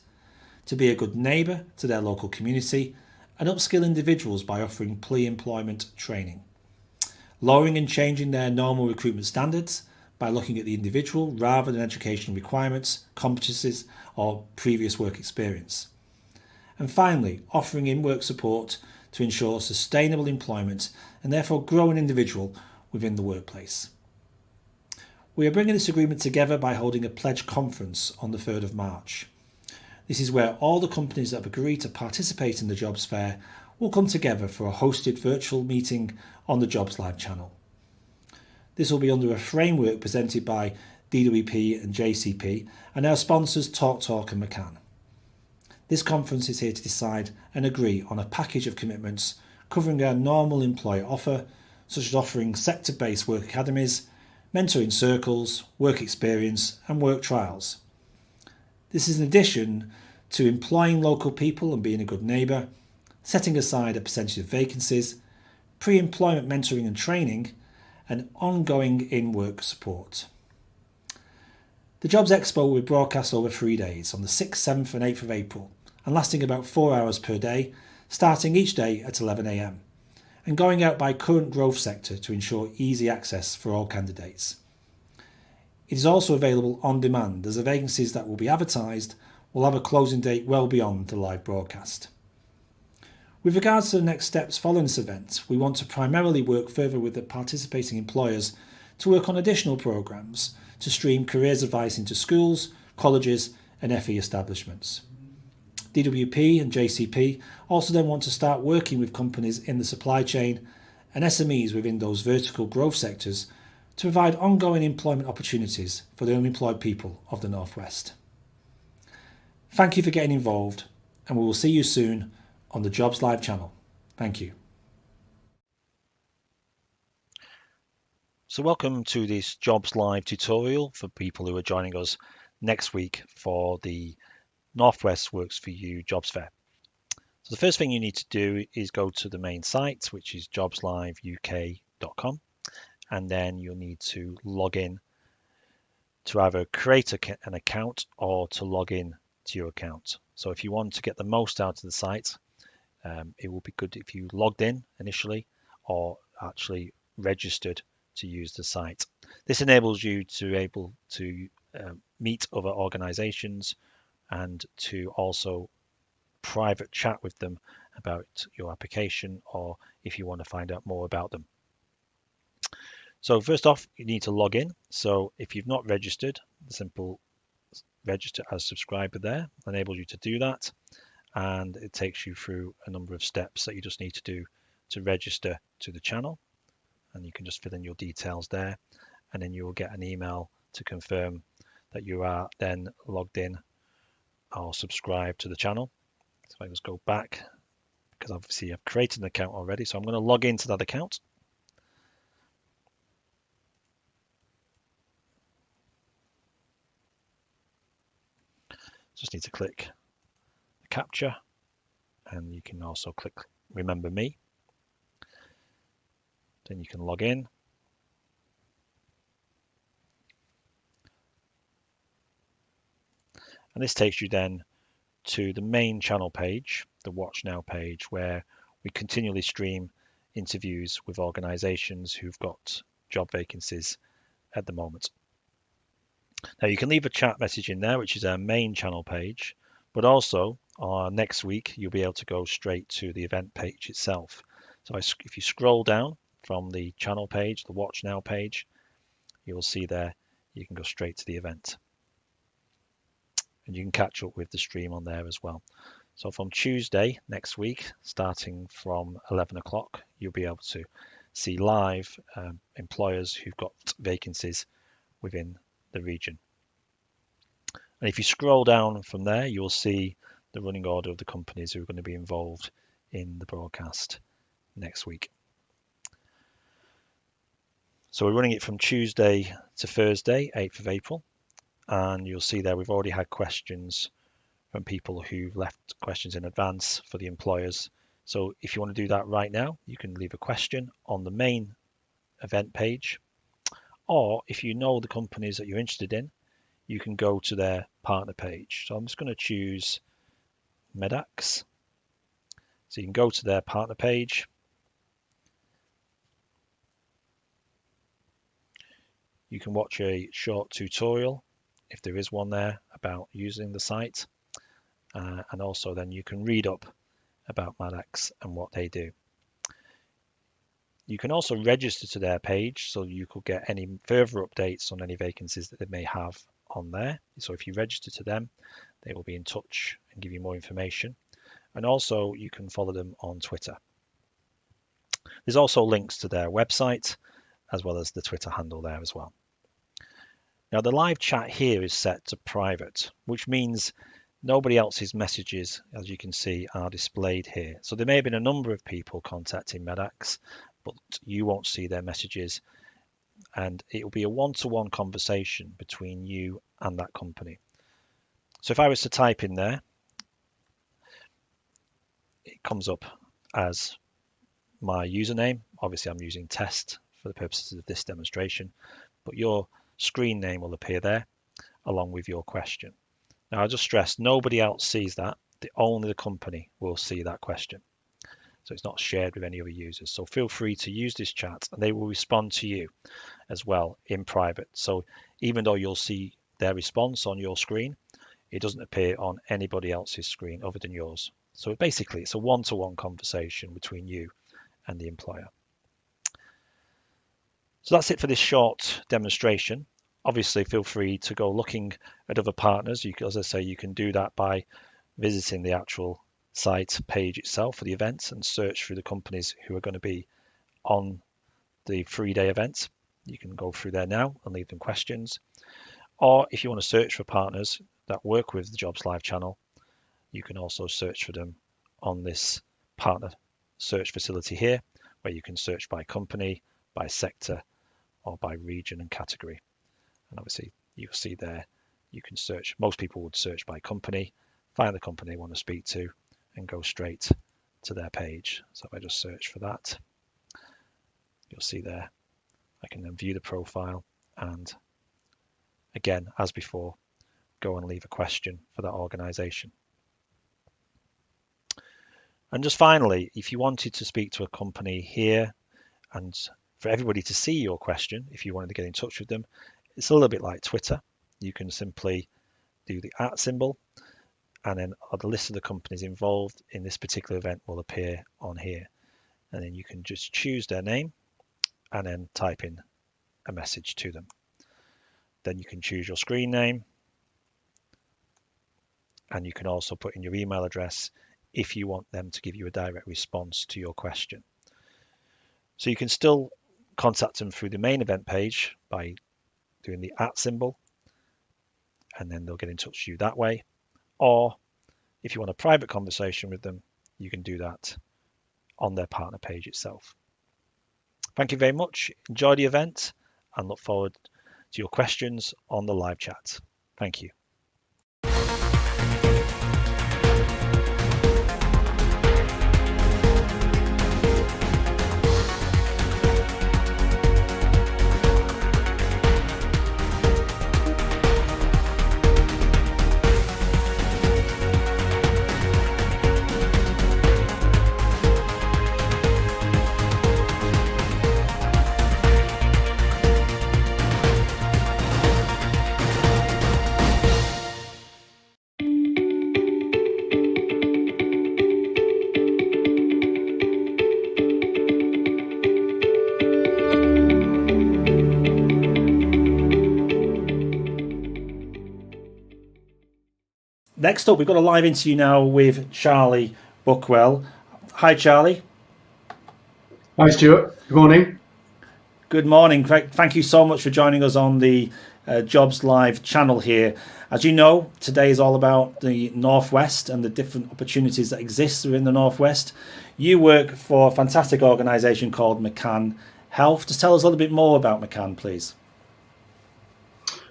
to be a good neighbour to their local community, and upskill individuals by offering pre-employment training, lowering and changing their normal recruitment standards by looking at the individual rather than educational requirements, competencies or previous work experience. And finally, offering in-work support to ensure sustainable employment and therefore grow an individual within the workplace. We are bringing this agreement together by holding a pledge conference on the 3rd of March. This is where all the companies that have agreed to participate in the Jobs Fair will come together for a hosted virtual meeting on the Jobs Live channel. This will be under a framework presented by DWP and JCP and our sponsors Talk and McCann. This conference is here to decide and agree on a package of commitments covering our normal employer offer, such as offering sector-based work academies, mentoring circles, work experience and work trials. This is in addition to employing local people and being a good neighbour, setting aside a percentage of vacancies, pre-employment mentoring and training, and ongoing in-work support. The Jobs Expo will be broadcast over 3 days on the 6th, 7th and 8th of April and lasting about 4 hours per day, starting each day at 11 a.m. and going out by current growth sector to ensure easy access for all candidates. It is also available on demand as the vacancies that will be advertised will have a closing date well beyond the live broadcast. With regards to the next steps following this event, we want to primarily work further with the participating employers to work on additional programmes to stream careers advice into schools, colleges and FE establishments. DWP and JCP also then want to start working with companies in the supply chain and SMEs within those vertical growth sectors to provide ongoing employment opportunities for the unemployed people of the North West. Thank you for getting involved, and we will see you soon on the Jobs Live channel. Thank you. So welcome to this Jobs Live tutorial for people who are joining us next week for the North West Works for You Jobs Fair. So the first thing you need to do is go to the main site, which is jobsliveuk.com. And then you'll need to log in to either create an account or to log in to your account. So if you want to get the most out of the site, it will be good if you logged in initially or actually registered to use the site. This enables you to able to meet other organizations and to also private chat with them about your application or if you want to find out more about them. So first off, you need to log in. So if you've not registered, the simple register as subscriber there enables you to do that. And it takes you through a number of steps that you just need to do to register to the channel. and you can just fill in your details there, and then you will get an email to confirm that you are then logged in or subscribed to the channel. So I just go back, because obviously I've created an account already, so I'm going to log into that account. Just need to click the capture, and you can also click remember me. Then you can log in. And this takes you then to the main channel page, the Watch Now page, where we continually stream interviews with organisations who've got job vacancies at the moment. Now you can leave a chat message in there, which is our main channel page, but also next week you'll be able to go straight to the event page itself. So if you scroll down from the channel page, the Watch Now page, you will see there you can go straight to the event. And you can catch up with the stream on there as well. So from Tuesday next week, starting from 11 o'clock, you'll be able to see live employers who've got vacancies within the region. And if you scroll down from there, you'll see the running order of the companies who are going to be involved in the broadcast next week. So we're running it from Tuesday to Thursday, 8th of April. And you'll see there we've already had questions from people who've left questions in advance for the employers. So if you want to do that right now, you can leave a question on the main event page. Or if you know the companies that you're interested in, you can go to their partner page. So I'm just going to choose Medax. So you can go to their partner page. You can watch a short tutorial, if there is one there, about using the site. And also then you can read up about Medax and what they do. You can also register to their page, so you could get any further updates on any vacancies that they may have on there. So if you register to them, they will be in touch and give you more information. And also you can follow them on Twitter. There's also links to their website as well as the Twitter handle there as well. Now the live chat here is set to private, which means nobody else's messages, as you can see, are displayed here. So there may have been a number of people contacting Medax, but you won't see their messages, and it will be a one-to-one conversation between you and that company. So if I was to type in there, it comes up as my username. Obviously I'm using test for the purposes of this demonstration, but your screen name will appear there along with your question. Now I'll just stress, nobody else sees that. Only the company will see that question. So it's not shared with any other users. So feel free to use this chat and they will respond to you as well in private. So even though you'll see their response on your screen, it doesn't appear on anybody else's screen other than yours. So basically it's a one-to-one conversation between you and the employer. So that's it for this short demonstration. Obviously, feel free to go looking at other partners. As I say, you can do that by visiting the actual site page itself for the event and search through the companies who are going to be on the 3-day event. You can go through there now and leave them questions. Or if you want to search for partners that work with the Jobs Live channel, you can also search for them on this partner search facility here, where you can search by company, by sector, or by region and category. And obviously you'll see there, you can search, most people would search by company, find the company they want to speak to and go straight to their page. So if I just search for that, you'll see there, I can then view the profile and again, as before, go and leave a question for that organization. And just finally, if you wanted to speak to a company here and for everybody to see your question, if you wanted to get in touch with them, it's a little bit like Twitter. You can simply do the @ symbol and then the list of the companies involved in this particular event will appear on here. And then you can just choose their name and then type in a message to them. Then you can choose your screen name and you can also put in your email address if you want them to give you a direct response to your question. So you can still contact them through the main event page by doing the @ symbol, and then they'll get in touch with you that way. Or if you want a private conversation with them, you can do that on their partner page itself. Thank you very much. Enjoy the event and look forward to your questions on the live chat. Thank you. Next up, we've got a live interview now with Charlie Buckwell. Hi, Charlie. Hi, Stuart. Good morning. Good morning. Thank you so much for joining us on the Jobs Live channel here. As you know, today is all about the Northwest and the different opportunities that exist within the Northwest. You work for a fantastic organisation called McCann Health. Just tell us a little bit more about McCann, please.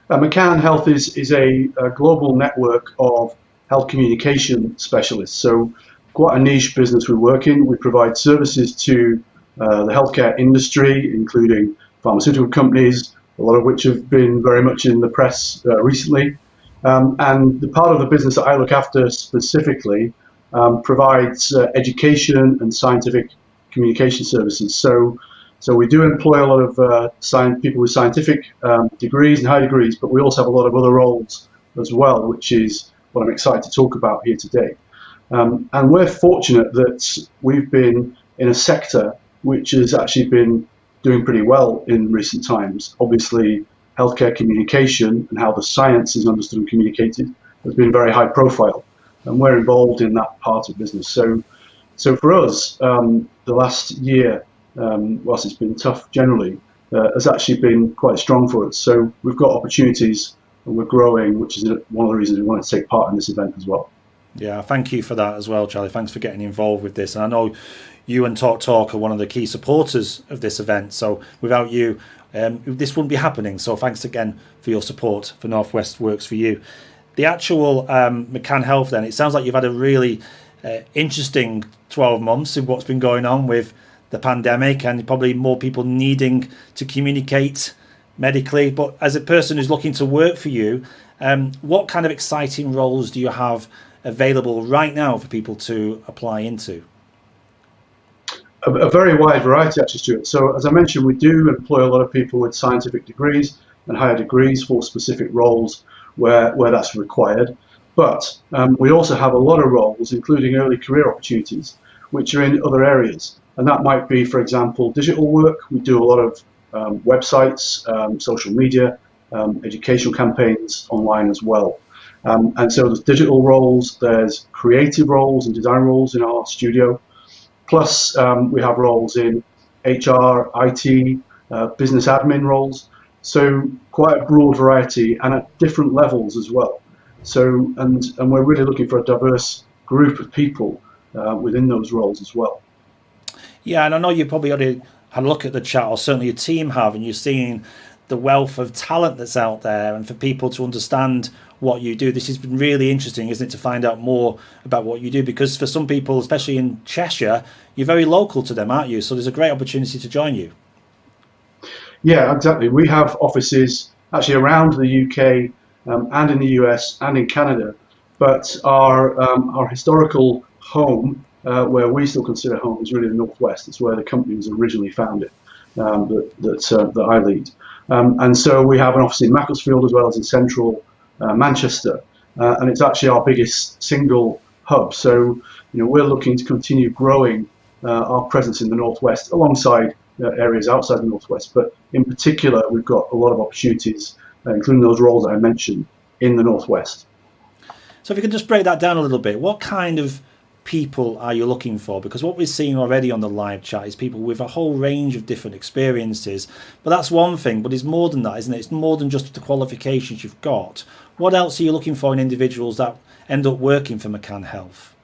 McCann Health is a global network of health communication specialists. So quite a niche business we work in. We provide services to the healthcare industry, including pharmaceutical companies, a lot of which have been very much in the press recently. And the part of the business that I look after specifically provides education and scientific communication services. So we do employ a lot of people with scientific degrees and high degrees, but we also have a lot of other roles as well, which is what I'm excited to talk about here today. And we're fortunate that we've been in a sector which has actually been doing pretty well in recent times. Obviously, healthcare communication and how the science is understood and communicated has been very high profile, and we're involved in that part of business. So for us, the last year, whilst it's been tough generally, has actually been quite strong for us. So we've got opportunities and we're growing, which is one of the reasons we wanted to take part in this event as well. Yeah, thank you for that as well, Charlie. Thanks for getting involved with this. And I know you and Talk are one of the key supporters of this event. So without you, this wouldn't be happening. So thanks again for your support for Northwest Works for You. The actual McCann Health then, it sounds like you've had a really interesting 12 months of what's been going on with the pandemic and probably more people needing to communicate medically. But as a person who's looking to work for you, what kind of exciting roles do you have available right now for people to apply into? A very wide variety, actually, Stuart. So as I mentioned, we do employ a lot of people with scientific degrees and higher degrees for specific roles where that's required. But we also have a lot of roles, including early career opportunities, which are in other areas. And that might be, for example, digital work. We do a lot of websites, social media, educational campaigns online as well. And so there's digital roles, there's creative roles and design roles in our studio. Plus, we have roles in HR, IT, business admin roles. So quite a broad variety and at different levels as well. So, and we're really looking for a diverse group of people within those roles as well. Yeah, and I know you probably already had a look at the chat, or certainly your team have, and you're seeing the wealth of talent that's out there, and for people to understand what you do. This has been really interesting, isn't it, to find out more about what you do, because for some people, especially in Cheshire, you're very local to them, aren't you? So there's a great opportunity to join you. Yeah, exactly. We have offices actually around the UK and in the US and in Canada, but our historical home, where we still consider home, is really the Northwest. It's where the company was originally founded, that I lead. And so we have an office in Macclesfield as well as in central Manchester, and it's actually our biggest single hub. So, we're looking to continue growing our presence in the Northwest alongside areas outside the Northwest. But in particular, we've got a lot of opportunities, including those roles that I mentioned, in the Northwest. So if you could just break that down a little bit, what kind of people are you looking for? Because what we're seeing already on the live chat is people with a whole range of different experiences. But that's one thing, but it's more than that, isn't it? It's more than just the qualifications you've got. What else are you looking for in individuals that end up working for McCann Health?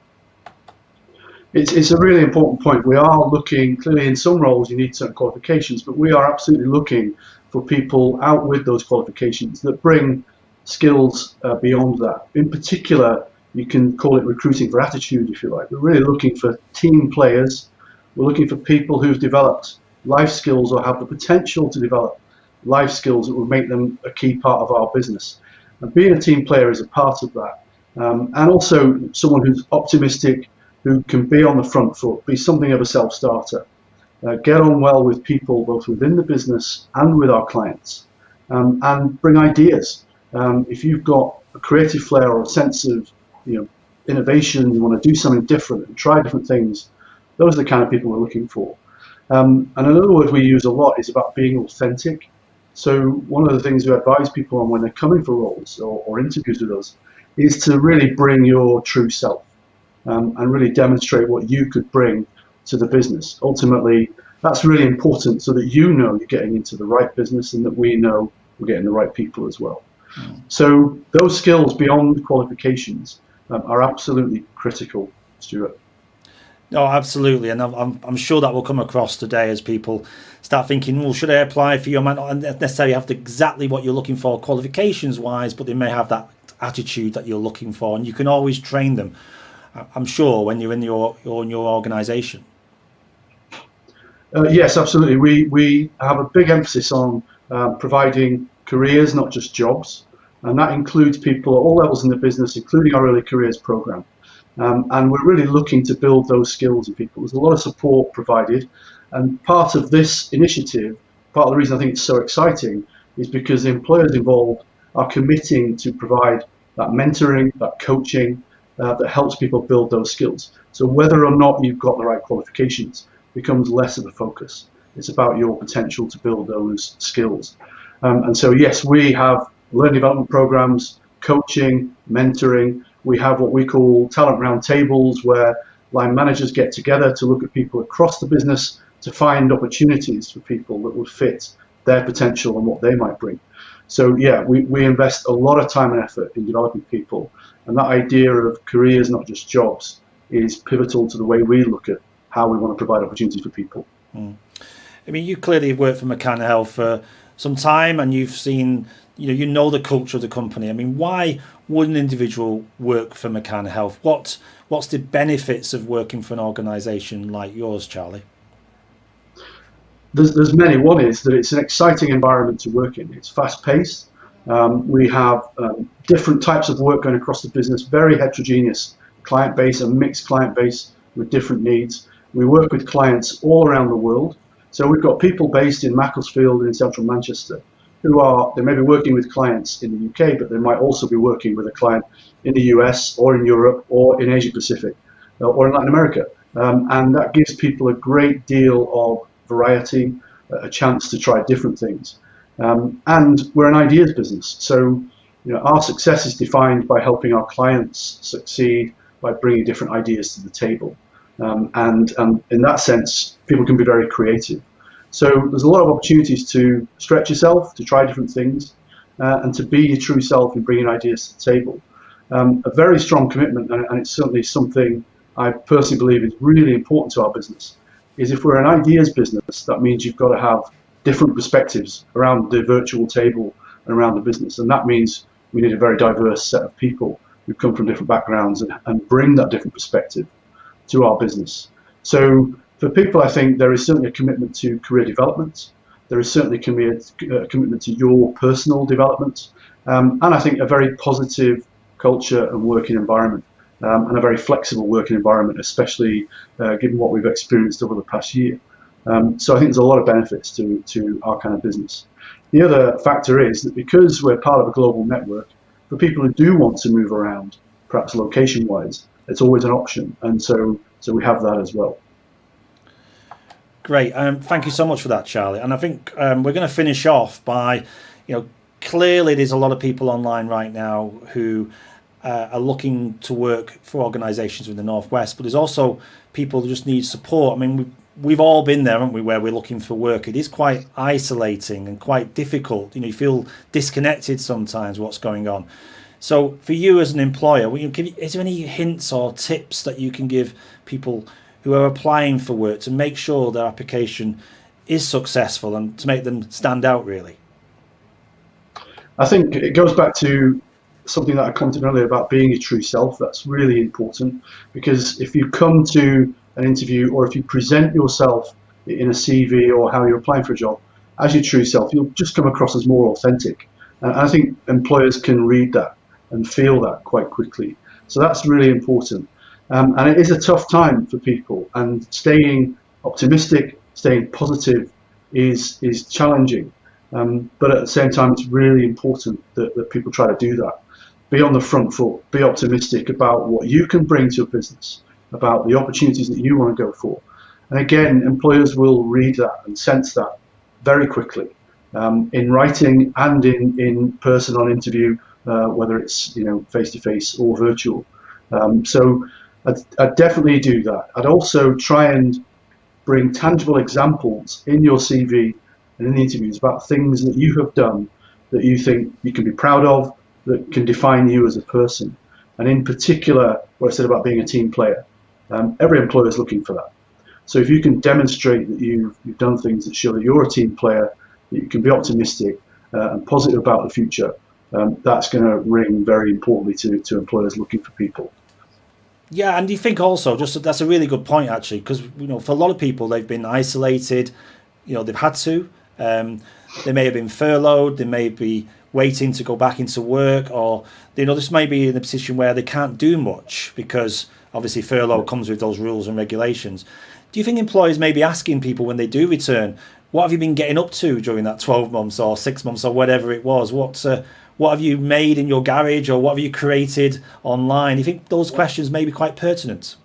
It's a really important point. We are looking, clearly in some roles you need certain qualifications, but we are absolutely looking for people out with those qualifications that bring skills beyond that. In particular, you can call it recruiting for attitude, if you like. We're really looking for team players. We're looking for people who've developed life skills or have the potential to develop life skills that will make them a key part of our business. And being a team player is a part of that. And also someone who's optimistic, who can be on the front foot, be something of a self-starter, get on well with people both within the business and with our clients, and bring ideas. If you've got a creative flair or a sense of innovation, you want to do something different and try different things, those are the kind of people we're looking for. And another word we use a lot is about being authentic. So one of the things we advise people on when they're coming for roles or interviews with us is to really bring your true self. And really demonstrate what you could bring to the business. Ultimately, that's really important so that you know you're getting into the right business and that we know we're getting the right people as well. So those skills beyond qualifications are absolutely critical, Stuart. No, absolutely, and I'm sure that will come across today as people start thinking, well, should I apply for you? I might not necessarily have exactly what you're looking for qualifications-wise, but they may have that attitude that you're looking for, and you can always train them, I'm sure, when you're in your organisation. Yes, absolutely. We have a big emphasis on providing careers, not just jobs, and that includes people at all levels in the business, including our early careers program. And we're really looking to build those skills in people. There's a lot of support provided, and part of this initiative, part of the reason I think it's so exciting, is because the employers involved are committing to provide that mentoring, that coaching, that helps people build those skills. So whether or not you've got the right qualifications becomes less of a focus. It's about your potential to build those skills. And so yes, we have learning development programs, coaching, mentoring. We have what we call talent roundtables, where line managers get together to look at people across the business to find opportunities for people that would fit their potential and what they might bring. So yeah, we invest a lot of time and effort in developing people. And that idea of careers, not just jobs, is pivotal to the way we look at how we want to provide opportunities for people. I mean, you clearly have worked for McCann Health for some time, and you've seen, you know the culture of the company. I mean, why would an individual work for McCann Health? What's the benefits of working for an organisation like yours, Charlie? There's many. One is that it's an exciting environment to work in. It's fast-paced. We have different types of work going across the business, very heterogeneous client base, a mixed client base with different needs. We work with clients all around the world. So we've got people based in Macclesfield and in central Manchester they may be working with clients in the UK, but they might also be working with a client in the US or in Europe or in Asia Pacific or in Latin America. And that gives people a great deal of variety, a chance to try different things. And we're an ideas business. So our success is defined by helping our clients succeed by bringing different ideas to the table. And in that sense, people can be very creative. So there's a lot of opportunities to stretch yourself, to try different things, and to be your true self and bringing ideas to the table. A very strong commitment, and it's certainly something I personally believe is really important to our business, is if we're an ideas business, that means you've got to have different perspectives around the virtual table and around the business. And that means we need a very diverse set of people who come from different backgrounds and bring that different perspective to our business. So for people, I think there is certainly a commitment to career development. There is certainly a commitment to your personal development. And I think a very positive culture and working environment, and a very flexible working environment, especially given what we've experienced over the past year. So I think there's a lot of benefits to our kind of business. The other factor is that because we're part of a global network, for people who do want to move around, perhaps location-wise, it's always an option. And so we have that as well. Great. Thank you so much for that, Charlie. And I think we're going to finish off by, clearly there's a lot of people online right now who are looking to work for organisations in the Northwest, but there's also people who just need support. I mean, we've all been there, haven't we, where we're looking for work. It is quite isolating and quite difficult. You feel disconnected sometimes what's going on. So for you as an employer, is there any hints or tips that you can give people who are applying for work to make sure their application is successful and to make them stand out, really? I think it goes back to something that I commented earlier about being your true self. That's really important, because if you come to an interview or if you present yourself in a CV or how you're applying for a job as your true self, you'll just come across as more authentic. And I think employers can read that and feel that quite quickly. So that's really important. And it is a tough time for people, and staying optimistic, staying positive is challenging. But at the same time, it's really important that people try to do that. Be on the front foot, be optimistic about what you can bring to a business, about the opportunities that you want to go for. And again, employers will read that and sense that very quickly, in writing and in person on interview, whether it's face-to-face or virtual. So I'd definitely do that. I'd also try and bring tangible examples in your CV and in the interviews about things that you have done that you think you can be proud of, that can define you as a person. And in particular, what I said about being a team player, every employer is looking for that. So if you can demonstrate that you've done things that show that you're a team player, that you can be optimistic and positive about the future, that's going to ring very importantly to employers looking for people. Yeah, and do you think also, that's a really good point actually, because for a lot of people, they've been isolated. They've had to. They may have been furloughed. They may be waiting to go back into work, or this may be in a position where they can't do much because obviously furlough comes with those rules and regulations. Do you think employers may be asking people when they do return, what have you been getting up to during that 12 months or 6 months or whatever it was? What have you made in your garage, or what have you created online? Do you think those questions may be quite pertinent?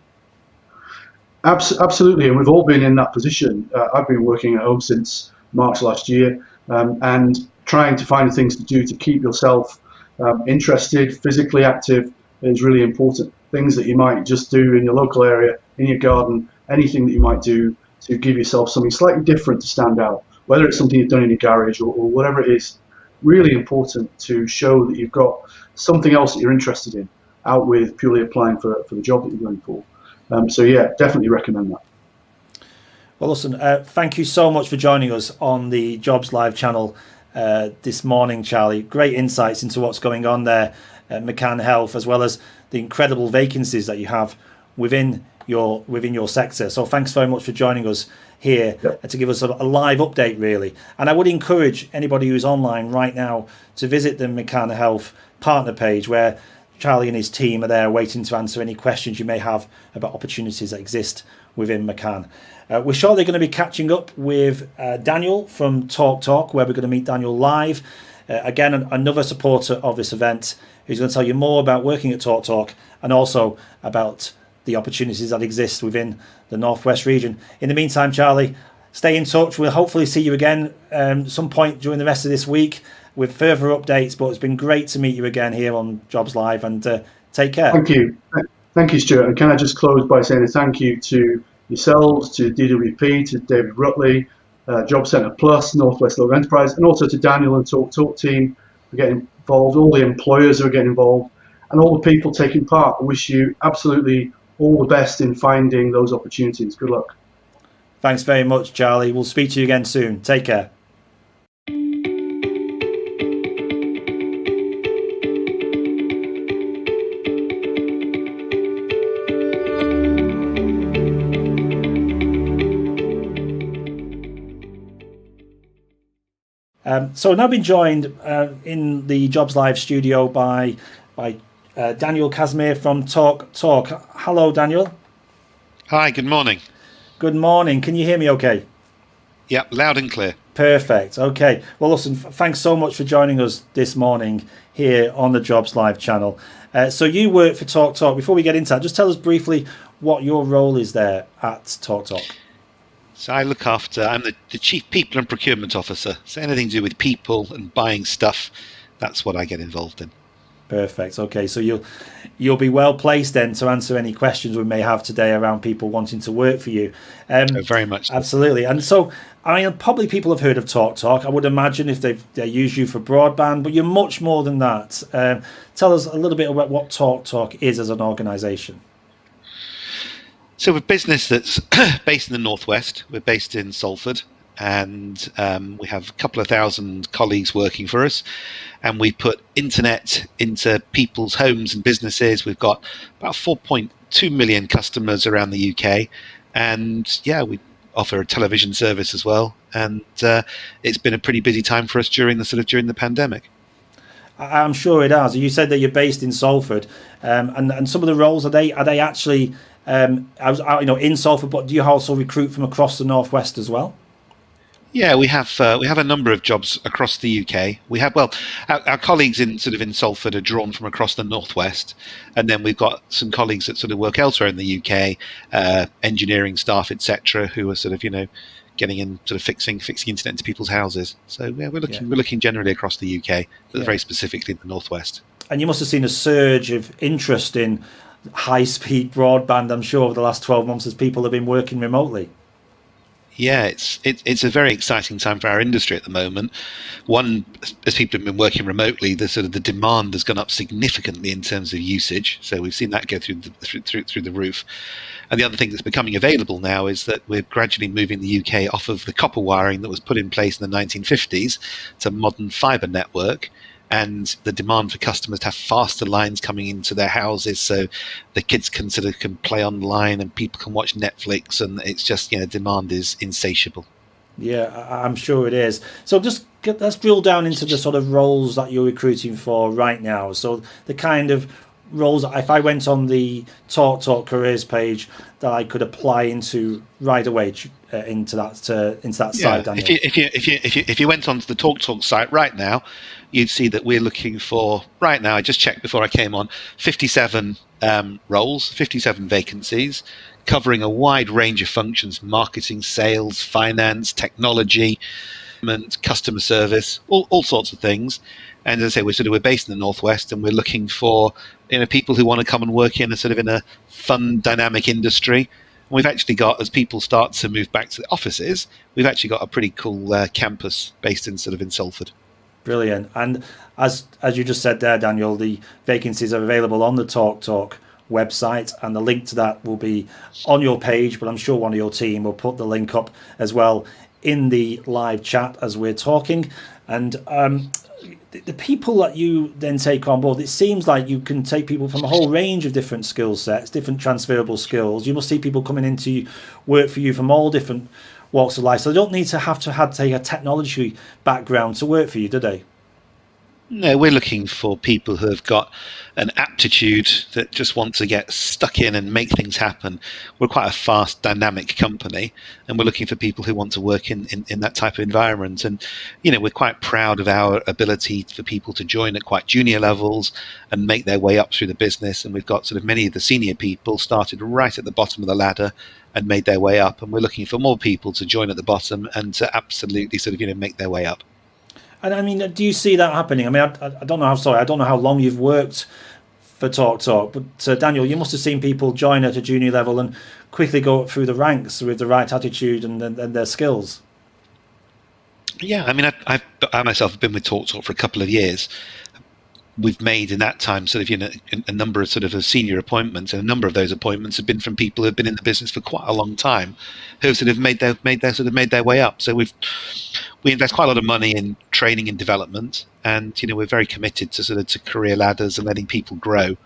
Absolutely, and we've all been in that position. I've been working at home since March last year, and trying to find things to do to keep yourself interested, physically active is really important. Things that you might just do in your local area, in your garden, anything that you might do to give yourself something slightly different to stand out, whether it's something you've done in your garage or whatever it is. Really important to show that you've got something else that you're interested in, out with purely applying for the job that you're going for. So yeah, definitely recommend that. Well, listen, thank you so much for joining us on the Jobs Live channel this morning, Charlie. Great insights into what's going on there at McCann Health, as well as the incredible vacancies that you have within your sector. So thanks very much for joining us here to give us a live update, really. And I would encourage anybody who's online right now to visit the McCann Health partner page, where Charlie and his team are there waiting to answer any questions you may have about opportunities that exist within McCann. We're shortly going to be catching up with Daniel from TalkTalk, where we're going to meet Daniel live. Again, another supporter of this event, who's going to tell you more about working at TalkTalk and also about the opportunities that exist within the Northwest region. In the meantime, Charlie, stay in touch. We'll hopefully see you again some point during the rest of this week with further updates. But it's been great to meet you again here on Jobs Live, and take care. Thank you, Stuart. And can I just close by saying a thank you to yourselves, to DWP, to David Rutley, Job Centre Plus, Northwest Local Enterprise, and also to Daniel and TalkTalk team for getting involved, all the employers who are getting involved, and all the people taking part. I wish you absolutely all the best in finding those opportunities. Good luck. Thanks very much, Charlie. We'll speak to you again soon. Take care. So I've now been joined in the Jobs Live studio by Daniel Casimir from TalkTalk. Hello, Daniel. Hi, good morning. Good morning. Can you hear me okay? Yeah, loud and clear. Perfect. Okay. Well, listen, thanks so much for joining us this morning here on the Jobs Live channel. So you work for TalkTalk. Before we get into that, just tell us briefly what your role is there at TalkTalk. So I'm the Chief People and Procurement Officer. So anything to do with people and buying stuff, that's what I get involved in. Perfect. Okay, so you'll be well placed then to answer any questions we may have today around people wanting to work for you. Very much so. Absolutely. And so, I mean, probably people have heard of TalkTalk. I would imagine if they use you for broadband, but you're much more than that. Tell us a little bit about what TalkTalk is as an organisation. So we're a business that's based in the Northwest. We're based in Salford, and we have a couple of thousand colleagues working for us, and we put internet into people's homes and businesses. We've got about 4.2 million customers around the UK, and we offer a television service as well, and it's been a pretty busy time for us during the pandemic. I'm sure it has. You said that you're based in Salford, and some of the roles are they actually in Salford, but do you also recruit from across the Northwest as well? Yeah, we have a number of jobs across the UK. We have our colleagues in Salford are drawn from across the Northwest, and then we've got some colleagues that sort of work elsewhere in the UK, engineering staff, etc., who are getting in fixing internet into people's houses. So we're looking generally across the UK, but very specifically in the Northwest. And you must have seen a surge of interest in high-speed broadband, I'm sure, over the last 12 months as people have been working remotely. Yeah, it's a very exciting time for our industry at the moment. One, as people have been working remotely, the demand has gone up significantly in terms of usage. So we've seen that go through the roof. And the other thing that's becoming available now is that we're gradually moving the UK off of the copper wiring that was put in place in the 1950s to modern fibre network. And the demand for customers to have faster lines coming into their houses, so the kids can play online and people can watch Netflix, and it's just demand is insatiable. Yeah, I'm sure it is. So let's drill down into the sort of roles that you're recruiting for right now. So the kind of roles, if I went on the TalkTalk careers page, that I could apply into right away into that site. Daniel. If you went onto the TalkTalk site right now, you'd see that we're looking for, right now, I just checked before I came on, 57 roles, 57 vacancies, covering a wide range of functions: marketing, sales, finance, technology, customer service, all sorts of things. And as I say, we're based in the Northwest, and we're looking for people who want to come and work in a fun, dynamic industry. And we've actually got, as people start to move back to the offices, we've actually got a pretty cool campus based in Salford. Brilliant. And as you just said there, Daniel, the vacancies are available on the TalkTalk website, and the link to that will be on your page, but I'm sure one of your team will put the link up as well in the live chat as we're talking. And the people that you then take on board, it seems like you can take people from a whole range of different skill sets, different transferable skills. You must see people coming into work for you from all different walks of life, so they don't need to have take a technology background to work for you, do they? No, we're looking for people who have got an aptitude that just want to get stuck in and make things happen. We're quite a fast, dynamic company, and we're looking for people who want to work in that type of environment. And, we're quite proud of our ability for people to join at quite junior levels and make their way up through the business. And we've got many of the senior people started right at the bottom of the ladder and made their way up. And we're looking for more people to join at the bottom and to absolutely make their way up. And I mean, do you see that happening? I mean, I don't know how long you've worked for TalkTalk, but Daniel, you must have seen people join at a junior level and quickly go up through the ranks with the right attitude and their skills. Yeah, I mean, I myself have been with TalkTalk for a couple of years. We've made in that time a number of senior appointments, and a number of those appointments have been from people who've been in the business for quite a long time, who have made their way up. So we invest quite a lot of money in training and development, and we're very committed to career ladders and letting people grow,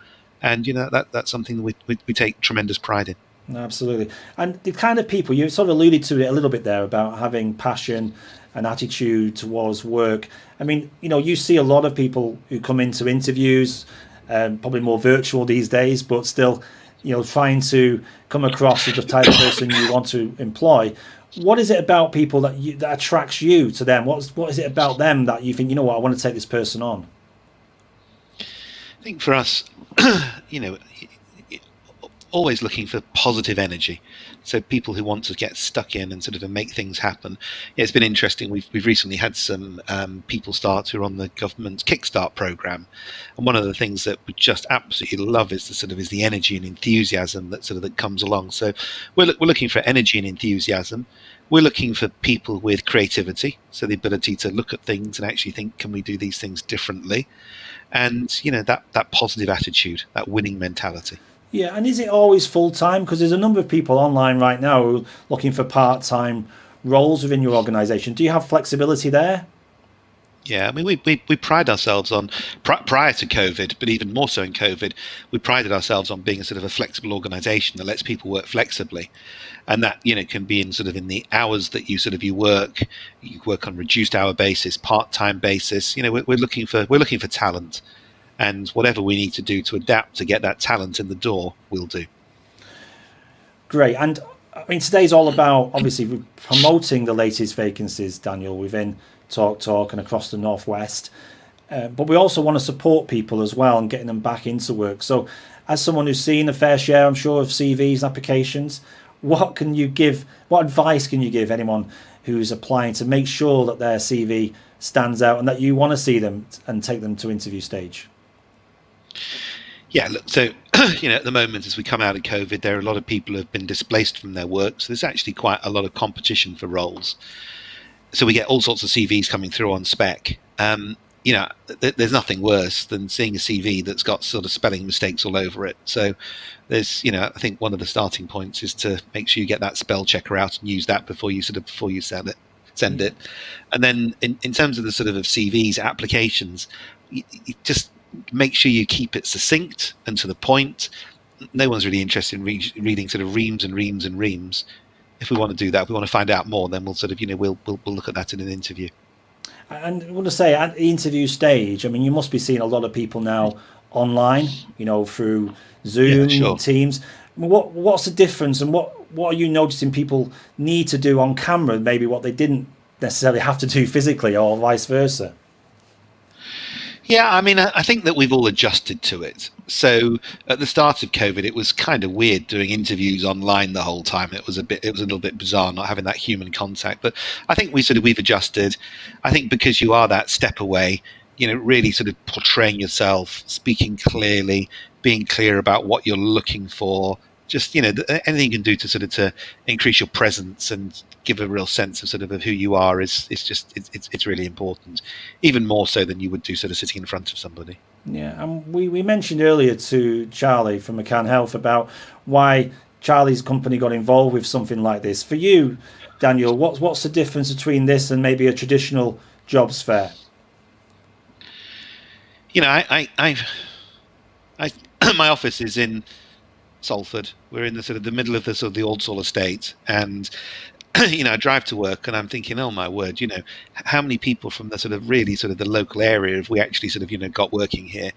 and that's something that we take tremendous pride in. Absolutely. And the kind of people, you sort of alluded to it a little bit there about having passion and attitude towards work. I mean, you see a lot of people who come into interviews, probably more virtual these days, but still, trying to come across as the type of person you want to employ. What is it about people that attracts you to them? What is it about them that you think, I want to take this person on? I think for us, always looking for positive energy. So people who want to get stuck in and sort of make things happen. Yeah, it's been interesting. We've recently had some people start who are on the government's Kickstart program, and one of the things that we just absolutely love is the energy and enthusiasm that comes along. So we're looking for energy and enthusiasm. We're looking for people with creativity, so the ability to look at things and actually think, can we do these things differently? And that positive attitude, that winning mentality. Yeah, and is it always full-time? Because there's a number of people online right now who are looking for part-time roles within your organisation. Do you have flexibility there? Yeah, I mean, we pride ourselves on, prior to COVID, but even more so in COVID, we prided ourselves on being a sort of a flexible organisation that lets people work flexibly. And that, can be in the hours that you work on reduced hour basis, part-time basis. We're looking for talent. And whatever we need to do to adapt to get that talent in the door, we'll do. Great. And I mean, today's all about obviously promoting the latest vacancies, Daniel, within TalkTalk and across the Northwest. But we also want to support people as well and getting them back into work. So as someone who's seen a fair share, I'm sure, of CVs and applications, what advice can you give anyone who's applying to make sure that their CV stands out and that you want to see them and take them to interview stage? Yeah, look, so, at the moment, as we come out of COVID, there are a lot of people who have been displaced from their work. So there's actually quite a lot of competition for roles. So we get all sorts of CVs coming through on spec. There's nothing worse than seeing a CV that's got sort of spelling mistakes all over it. So there's, I think one of the starting points is to make sure you get that spell checker out and use that before you send it. And then in terms of the sort of CVs, applications, you just make sure you keep it succinct and to the point. No one's really interested in reading sort of reams and reams and reams. If we want to do that, if we want to find out more, then we'll we'll look at that in an interview. And I want to say, at the interview stage, I mean, you must be seeing a lot of people now online, through Zoom, sure. Teams. I mean, what's the difference, and what are you noticing people need to do on camera, maybe what they didn't necessarily have to do physically, or vice versa? Yeah, I mean, I think that we've all adjusted to it. So at the start of COVID, it was kind of weird doing interviews online the whole time. It was a little bit bizarre not having that human contact. But I think we've adjusted. I think because you are that step away, really sort of portraying yourself, speaking clearly, being clear about what you're looking for. Just anything you can do to increase your presence and give a real sense of who you are is it's really important, even more so than you would do sitting in front of somebody. Yeah, and we mentioned earlier to Charlie from McCann Health about why Charlie's company got involved with something like this. For you, Daniel, what's the difference between this and maybe a traditional jobs fair? I my office is in Salford. We're in the middle of the Aldsall estate, and I drive to work and I'm thinking, oh my word, how many people from the really the local area have we actually got working here?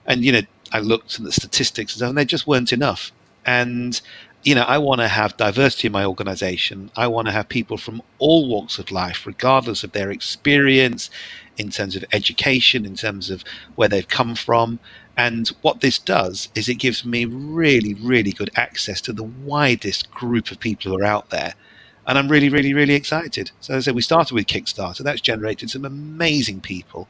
And I looked at the statistics and there just weren't enough. And I want to have diversity in my organization. I want to have people from all walks of life, regardless of their experience, in terms of education, in terms of where they've come from. And what this does is it gives me really, really good access to the widest group of people who are out there. And I'm really, really, really excited. So as I said, we started with Kickstarter. That's generated some amazing people.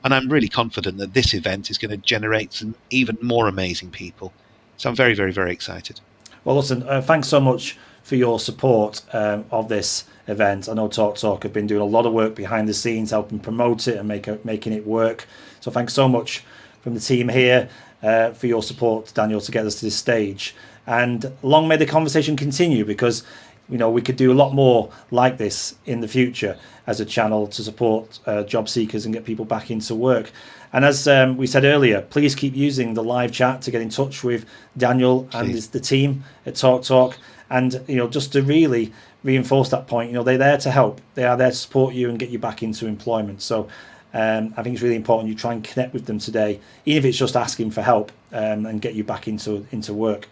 And I'm really confident that this event is going to generate some even more amazing people. So I'm very, very, very excited. Well, listen, thanks so much for your support of this event. I know TalkTalk have been doing a lot of work behind the scenes, helping promote it and making it work. So thanks so much from the team here for your support, Daniel, to get us to this stage. And long may the conversation continue, because we could do a lot more like this in the future as a channel to support job seekers and get people back into work. And as we said earlier, please keep using the live chat to get in touch with Daniel and the team at TalkTalk. And just to really reinforce that point, they're there to help. They are there to support you and get you back into employment. So I think it's really important you try and connect with them today, even if it's just asking for help and get you back into work.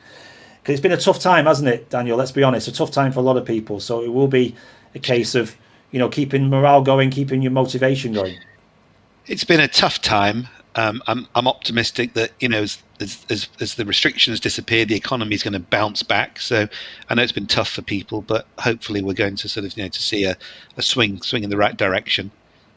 Because it's been a tough time, hasn't it, Daniel? Let's be honest, a tough time for a lot of people. So it will be a case of, keeping morale going, keeping your motivation going. It's been a tough time. I'm optimistic that, you know, as the restrictions disappear, the economy is going to bounce back. So I know it's been tough for people, but hopefully we're going to sort of, you know, to see a swing in the right direction.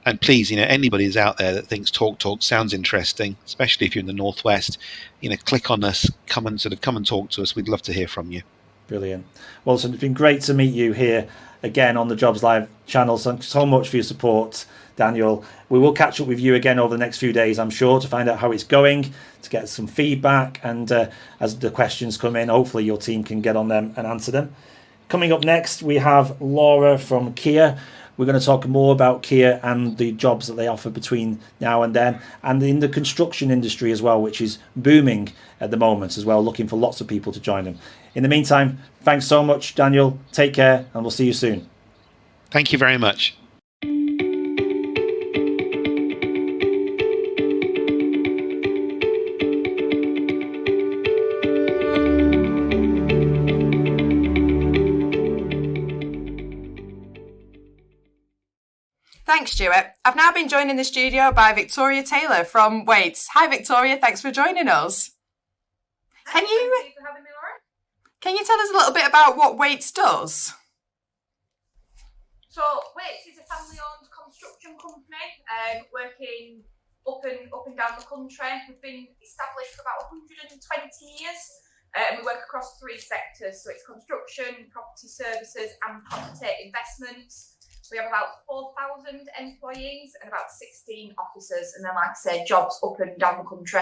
And please, you know, anybody who's out there that thinks TalkTalk sounds interesting, especially if you're in the Northwest, you know, click on us, come and talk to us. We'd love to hear from you. Brilliant. Well, so it's been great to meet you here again on the Jobs Live channel. So much for your support, Daniel. We will catch up with you again over the next few days, I'm sure, to find out how it's going, to get some feedback, and as the questions come in, hopefully your team can get on them and answer them. Coming up next, we have Laura from Kia. We're going to talk more about Kia and the jobs that they offer between now and then, and in the construction industry as well, which is booming at the moment as well, looking for lots of people to join them. In the meantime, thanks so much, Daniel. Take care, and we'll see you soon. Thank you very much. Thanks, Stuart. I've now been joined in the studio by Victoria Taylor from Waits. Hi, Victoria. Thanks for joining us. Thank you for having me, Laura. Can you tell us a little bit about what Waits does? So Waits is a family-owned construction company working up and down the country. We've been established for about 120 years. We work across 3 sectors, so it's construction, property services and property investments. We have about 4,000 employees and about 16 officers, and then, like I said, jobs up and down the country.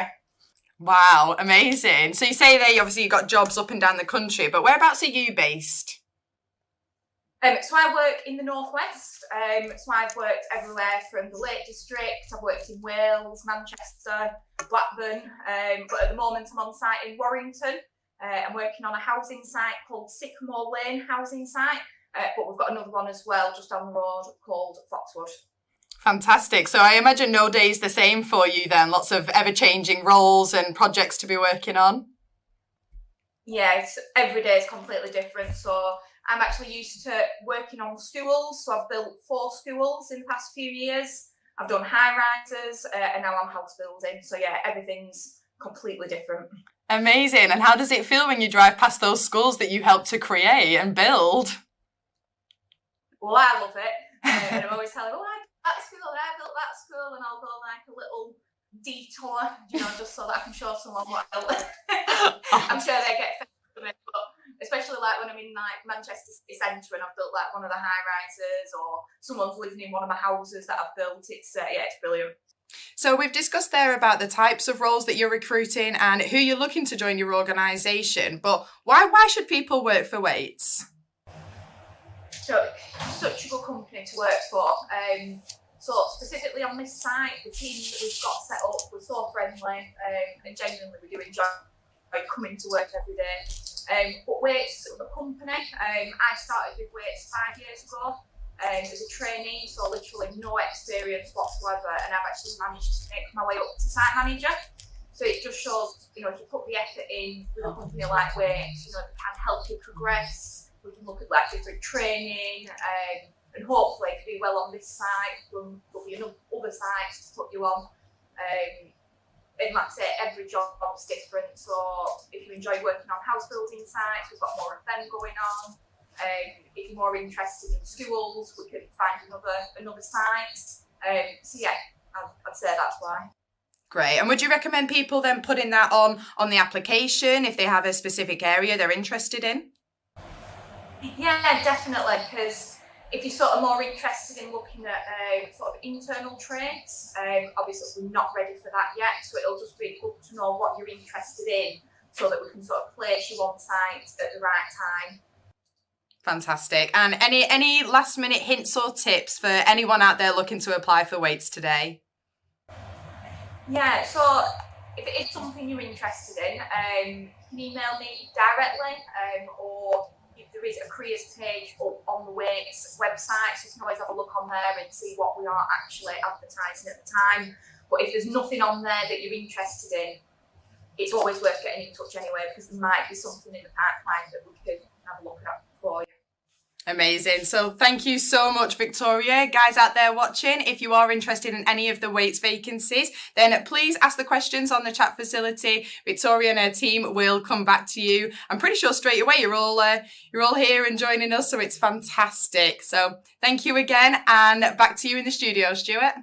Wow, amazing. So you say there, obviously you've got jobs up and down the country, but whereabouts are you based? So I work in the Northwest. So I've worked everywhere from the Lake District. I've worked in Wales, Manchester, Blackburn. But at the moment I'm on site in Warrington. I'm working on a housing site called Sycamore Lane housing site. But we've got another one as well just down the road called Foxwood. Fantastic. So I imagine no day is the same for you then. Lots of ever-changing roles and projects to be working on. Yeah, every day is completely different. So I'm actually used to working on schools. So I've built 4 schools in the past few years. I've done high-rises and now I'm house building. So yeah, everything's completely different. Amazing. And how does it feel when you drive past those schools that you helped to create and build? Well, I love it. And I'm always telling, I built that school and I built that school, and I'll go like a little detour, you know, just so that I can show someone what I built. I'm sure they get fed from it, but especially like when I'm in like Manchester City Centre and I've built like one of the high rises, or someone's living in one of my houses that I've built. It's it's brilliant. So we've discussed there about the types of roles that you're recruiting and who you're looking to join your organisation, but why should people work for Waits? So such a good company to work for. So specifically on this site, the team that we've got set up, we're so friendly, and genuinely we do enjoy coming to work every day. But Waits, the company, I started with Waits 5 years ago as a trainee, so literally no experience whatsoever, and I've actually managed to make my way up to site manager. So it just shows, you know, if you put the effort in with a company like Waits, you know, it can help you progress. We can look at like different training, and hopefully if you do well on this site, there'll be other sites to put you on. And like I say, every job is different. So if you enjoy working on house building sites, we've got more of them going on. If you're more interested in schools, we can find another site. So yeah, I'd say that's why. Great. And would you recommend people then putting that on the application if they have a specific area they're interested in? Yeah, definitely, because if you're sort of more interested in looking at sort of internal traits, obviously we're not ready for that yet, so it'll just be good to know what you're interested in so that we can sort of place you on site at the right time. Fantastic. And any last minute hints or tips for anyone out there looking to apply for Waits today? Yeah, so if it is something you're interested in, you can email me directly, or there is a careers page up on the Waits website, so you can always have a look on there and see what we are actually advertising at the time. But if there's nothing on there that you're interested in, it's always worth getting in touch anyway, because there might be something in the pipeline that we could have a look at for you. Amazing. So thank you so much, Victoria. Guys out there watching, if you are interested in any of the Waits vacancies, then please ask the questions on the chat facility. Victoria and her team will come back to you. I'm pretty sure straight away you're all here and joining us, so it's fantastic. So thank you again, and back to you in the studio, Stuart.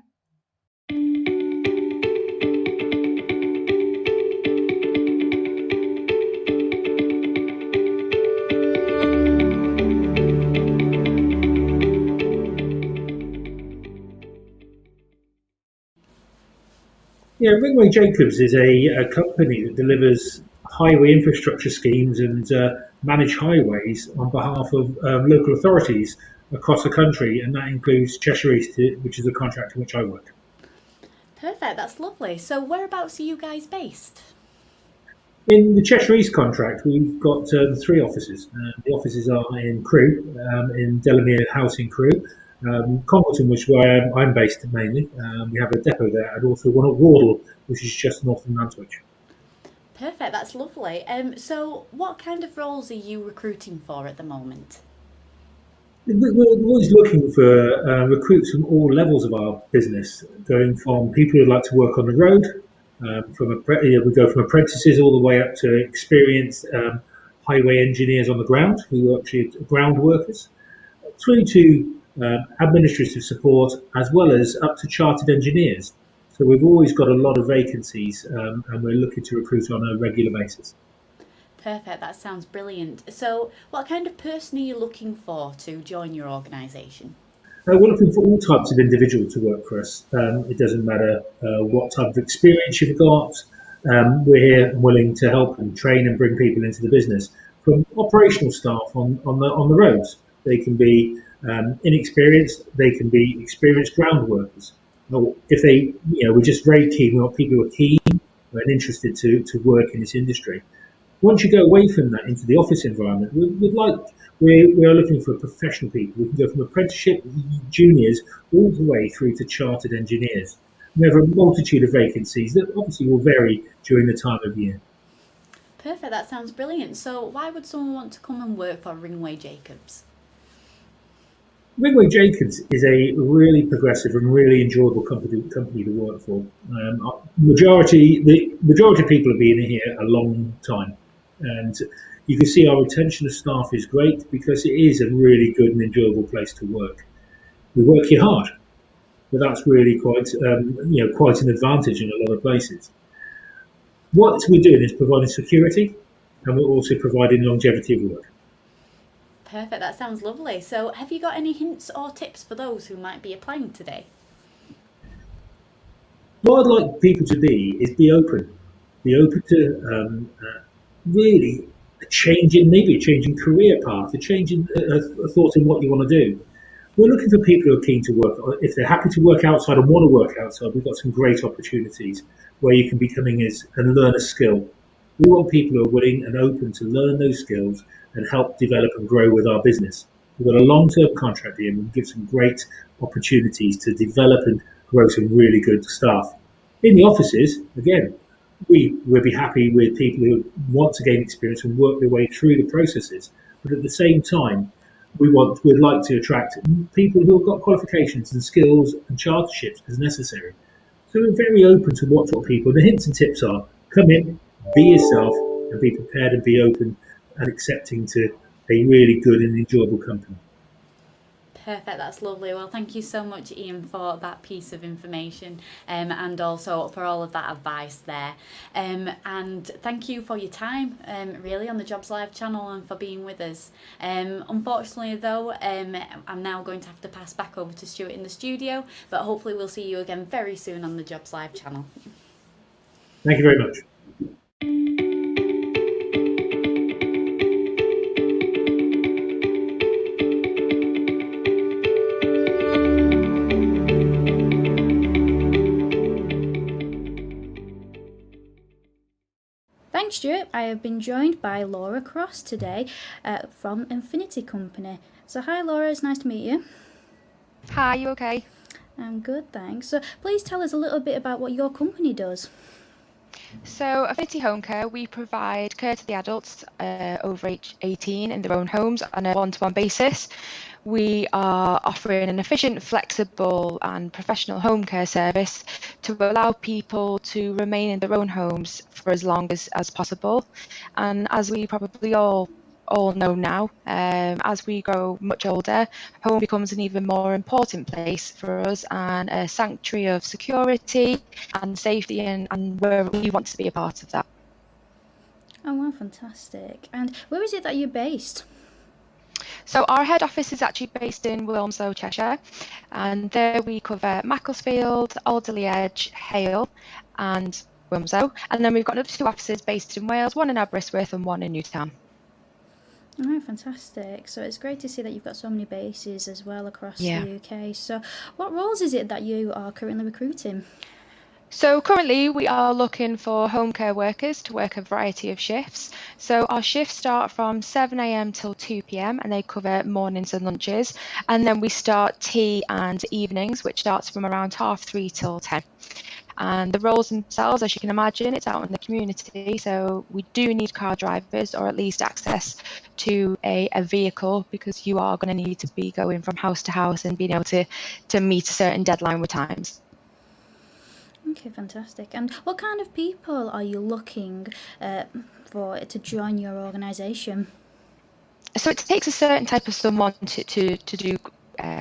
Yeah, Ringway Jacobs is a company that delivers highway infrastructure schemes and manage highways on behalf of local authorities across the country, and that includes Cheshire East, which is the contract in which I work. Perfect, that's lovely. So whereabouts are you guys based? In the Cheshire East contract, we've got 3 offices. The offices are in Crewe, in Delamere House in Crewe, Congleton, which is where I'm based mainly. We have a depot there, and also one at Wardle, which is just north of Nantwich. Perfect, that's lovely. So what kind of roles are you recruiting for at the moment? We're always looking for recruits from all levels of our business, going from people who'd like to work on the road, we go from apprentices all the way up to experienced highway engineers on the ground, who are actually ground workers, through to administrative support, as well as up to chartered engineers. So we've always got a lot of vacancies, and we're looking to recruit on a regular basis. Perfect, that sounds brilliant. So what kind of person are you looking for to join your organisation? We're looking for all types of individuals to work for us. It doesn't matter what type of experience you've got. We're here and willing to help and train and bring people into the business. From operational staff on the roads, they can be inexperienced, they can be experienced ground workers. If they, we're just very keen. We want people who are keen and interested to work in this industry. Once you go away from that into the office environment, we are looking for professional people. We can go from apprenticeship, juniors, all the way through to chartered engineers. We have a multitude of vacancies that obviously will vary during the time of year. Perfect, that sounds brilliant. So why would someone want to come and work for Ringway Jacobs? Ringway Jacobs is a really progressive and really enjoyable company to work for. The majority of people have been here a long time, and you can see our retention of staff is great because it is a really good and enjoyable place to work. We work here hard, but that's really quite an advantage in a lot of places. What we're doing is providing security, and we're also providing longevity of work. Perfect, that sounds lovely. So have you got any hints or tips for those who might be applying today? What I'd like people to be is be open to really a changing career path, a changing thought in what you want to do. We're looking for people who are keen to work. If they're happy to work outside and want to work outside, we've got some great opportunities where you can be coming in and learn a skill. We want people who are willing and open to learn those skills and help develop and grow with our business. We've got a long-term contract here, and we give some great opportunities to develop and grow some really good staff. In the offices, again, we'll be happy with people who want to gain experience and work their way through the processes. But at the same time, we'd like to attract people who have got qualifications and skills and charterships as necessary. So we're very open to what sort of people. The hints and tips are: come in, be yourself, and be prepared and be open and accepting to a really good and enjoyable company. Perfect, that's lovely. Well, thank you so much, Ian, for that piece of information, and also for all of that advice there. And thank you for your time, really, on the Jobs Live channel and for being with us. Unfortunately, though, I'm now going to have to pass back over to Stuart in the studio, but hopefully we'll see you again very soon on the Jobs Live channel. Thank you very much. Thanks, Stuart. I have been joined by Laura Cross today from Infinity Company. So hi Laura, it's nice to meet you. Hi, you okay? I'm good, thanks. So please tell us a little bit about what your company does. So, Affinity Home Care, we provide care to the adults over age 18 in their own homes on a one-to-one basis. We are offering an efficient, flexible and professional home care service to allow people to remain in their own homes for as long as possible. And as we probably all know now, as we grow much older, home becomes an even more important place for us and a sanctuary of security and safety, and where we want to be a part of that. Oh wow, fantastic. And where is it that you're based? So our head office is actually based in Wilmslow, Cheshire, and there we cover Macclesfield, Alderley Edge, Hale and Wilmslow, and then we've got another 2 offices based in Wales, one in Aberystwyth and one in Newtown. Oh, fantastic. So it's great to see that you've got so many bases as well across the UK. So what roles is it that you are currently recruiting? So currently we are looking for home care workers to work a variety of shifts. So our shifts start from 7 a.m. till 2 p.m. and they cover mornings and lunches. And then we start tea and evenings, which starts from around 3:30 till 10. And the roles themselves, as you can imagine, it's out in the community. So we do need car drivers or at least access to a vehicle, because you are going to need to be going from house to house and being able to meet a certain deadline with times. Okay, fantastic. And what kind of people are you looking for to join your organisation? So it takes a certain type of someone to do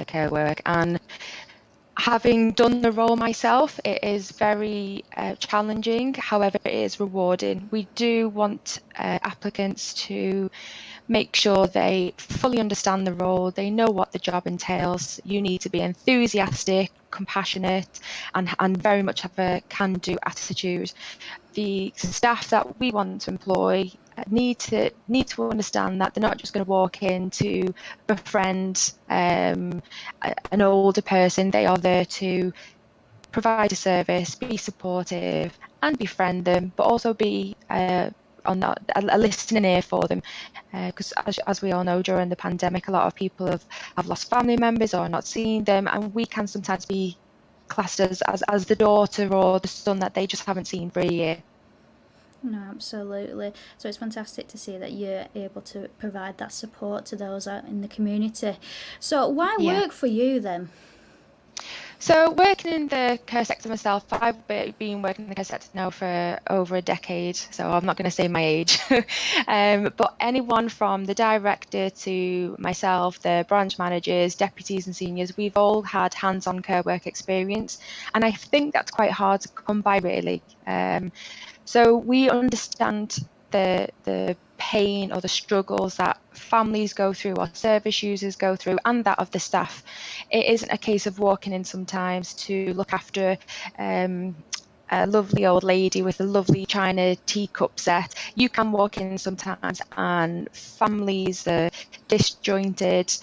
care work, and having done the role myself, it is very challenging. However, it is rewarding. We do want applicants to make sure they fully understand the role, they know what the job entails. You need to be enthusiastic, compassionate, and very much have a can-do attitude. The staff that we want to employ need to understand that they're not just going to walk in to befriend an older person. They are there to provide a service, be supportive and befriend them, but also be on a listening ear for them, because as we all know, during the pandemic, a lot of people have lost family members or not seen them, and we can sometimes be classed as the daughter or the son that they just haven't seen for a year. No, absolutely. So it's fantastic to see that you're able to provide that support to those out in the community. So why work for you then? So working in the care sector myself, I've been working in the care sector now for over a decade, so I'm not going to say my age. But anyone from the director to myself, the branch managers, deputies and seniors, we've all had hands-on care work experience, and I think that's quite hard to come by, really. So we understand the pain or the struggles that families go through or service users go through, and that of the staff. It isn't a case of walking in sometimes to look after a lovely old lady with a lovely china teacup set. You can walk in sometimes and families are disjointed,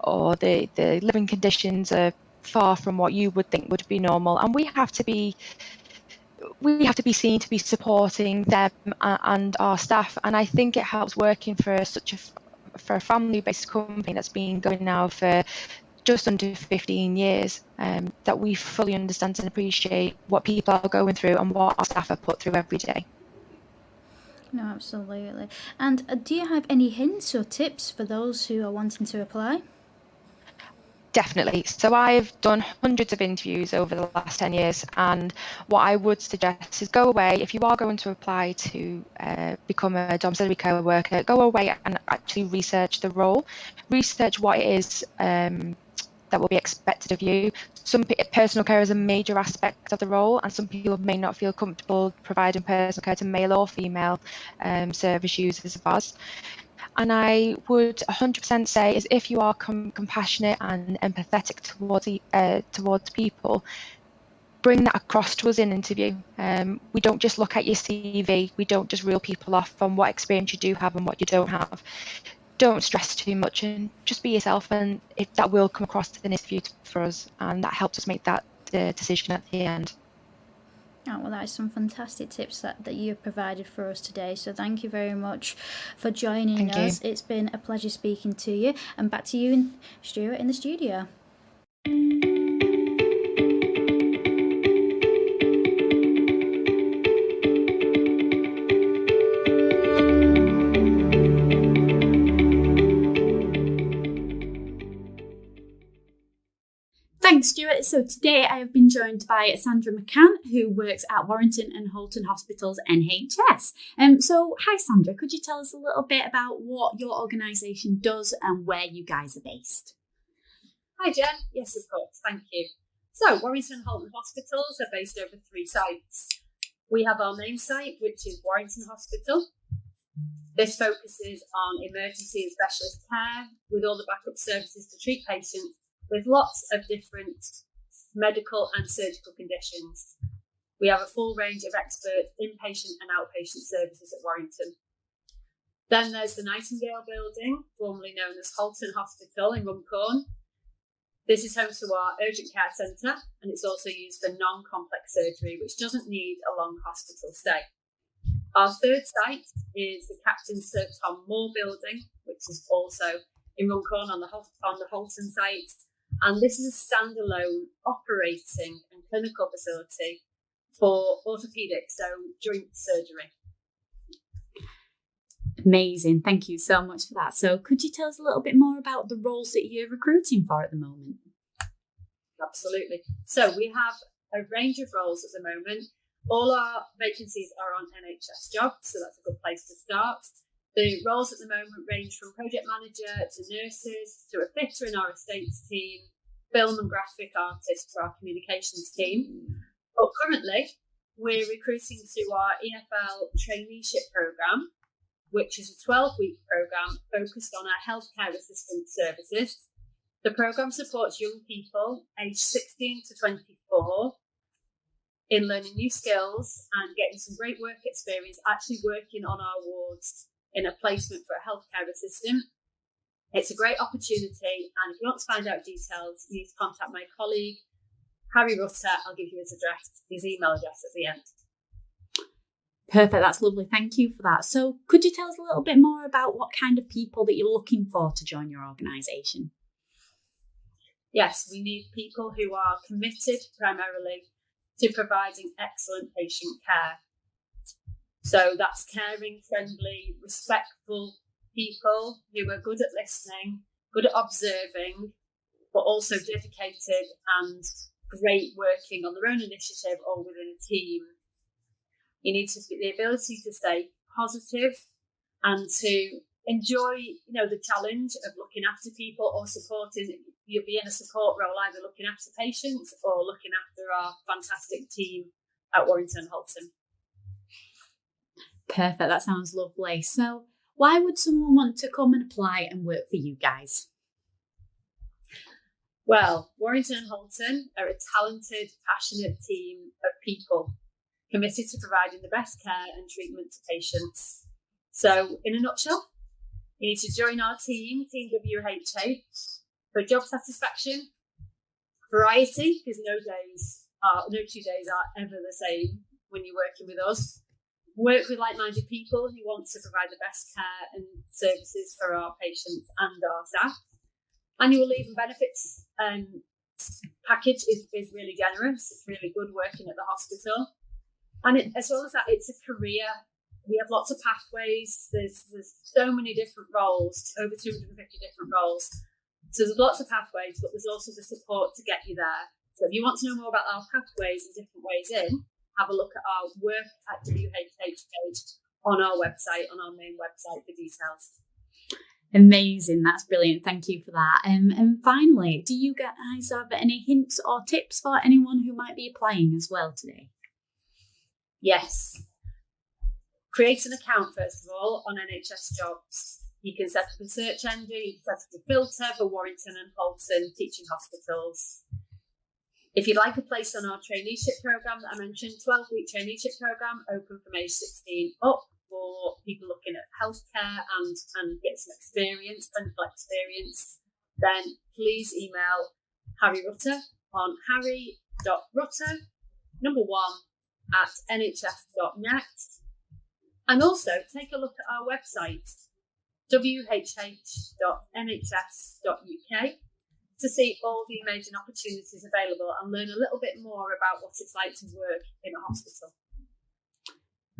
or the living conditions are far from what you would think would be normal, and we have to be seen to be supporting them and our staff. And I think it helps working for a family-based company that's been going now for just under 15 years, that we fully understand and appreciate what people are going through and what our staff are put through every day. No, absolutely. And do you have any hints or tips for those who are wanting to apply? Definitely. So I've done hundreds of interviews over the last 10 years, and what I would suggest is go away, if you are going to apply to become a domiciliary care worker, go away and actually research the role, research what it is that will be expected of you. Personal care is a major aspect of the role, and some people may not feel comfortable providing personal care to male or female service users of ours. And I would 100% say is if you are compassionate and empathetic towards people, bring that across to us in an interview. We don't just look at your CV. We don't just reel people off from what experience you do have and what you don't have. Don't stress too much and just be yourself, and if that will come across in an interview for us, and that helps us make that decision at the end. Oh, well, that is some fantastic tips that you have provided for us today. So thank you very much for joining us. It's been a pleasure speaking to you. And back to you, Stuart, in the studio. Thanks, Stuart. So today I have been joined by Sandra McCann, who works at Warrington and Halton Hospitals NHS. So hi Sandra, could you tell us a little bit about what your organisation does and where you guys are based? Hi Jen, yes of course, thank you. So Warrington and Halton Hospitals are based over 3 sites. We have our main site, which is Warrington Hospital. This focuses on emergency and specialist care with all the backup services to treat patients with lots of different medical and surgical conditions. We have a full range of expert inpatient and outpatient services at Warrington. Then there's the Nightingale building, formerly known as Halton Hospital in Runcorn. This is home to our urgent care centre, and it's also used for non-complex surgery, which doesn't need a long hospital stay. Our third site is the Captain Sir Tom Moore building, which is also in Runcorn on the Halton site. And this is a standalone operating and clinical facility for orthopaedics, so joint surgery. Amazing. Thank you so much for that. So could you tell us a little bit more about the roles that you're recruiting for at the moment? Absolutely. So we have a range of roles at the moment. All our vacancies are on NHS jobs, so that's a good place to start. The roles at the moment range from project manager to nurses to a fitter in our estates team, film and graphic artist for our communications team. But currently, we're recruiting to our EFL traineeship programme, which is a 12-week programme focused on our healthcare assistant services. The programme supports young people aged 16 to 24 in learning new skills and getting some great work experience, actually working on our wards in a placement for a healthcare assistant. It's a great opportunity, and if you want to find out details, you need to contact my colleague, Harry Rutter. I'll give you his email address at the end. Perfect, that's lovely. Thank you for that. So could you tell us a little bit more about what kind of people that you're looking for to join your organisation? Yes, we need people who are committed primarily to providing excellent patient care. So that's caring, friendly, respectful people who are good at listening, good at observing, but also dedicated and great working on their own initiative or within a team. You need to the ability to stay positive and to enjoy, the challenge of looking after people or supporting. You'll be in a support role, either looking after patients or looking after our fantastic team at Warrington Halton. Perfect, that sounds lovely. So why would someone want to come and apply and work for you guys? Well, Warrington and Halton are a talented, passionate team of people committed to providing the best care and treatment to patients. So, in a nutshell, you need to join our team WHH, for job satisfaction, variety, because no 2 days are ever the same when you're working with us. Work with like-minded people who want to provide the best care and services for our patients and our staff. Annual leave and benefits package is really generous. It's really good working at the hospital. And as well as that, it's a career. We have lots of pathways. There's so many different roles, over 250 different roles. So there's lots of pathways, but there's also the support to get you there. So if you want to know more about our pathways and different ways in, have a look at our Work at WHH page on our website, on our main website for details. Amazing, that's brilliant. Thank you for that. And finally, do you guys have any hints or tips for anyone who might be applying as well today? Yes. Create an account, first of all, on NHS Jobs. You can set up a search engine, you can set up a filter for Warrington and Halton teaching hospitals. If you'd like a place on our traineeship programme that I mentioned, 12-week traineeship programme, open from age 16 up for people looking at healthcare and get some experience, clinical experience, then please email Harry Rutter on harry.rutter1@nhs.net. And also take a look at our website, whh.nhs.uk, to see all the amazing opportunities available and learn a little bit more about what it's like to work in a hospital.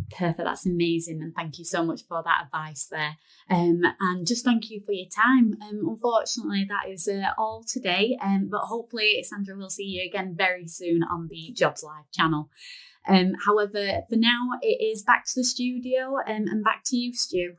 Perfect, that's amazing, and thank you so much for that advice there. And just thank you for your time. Unfortunately, that is all today, but hopefully, Sandra, will see you again very soon on the Jobs Live channel. However, for now, it is back to the studio and back to you, Stu.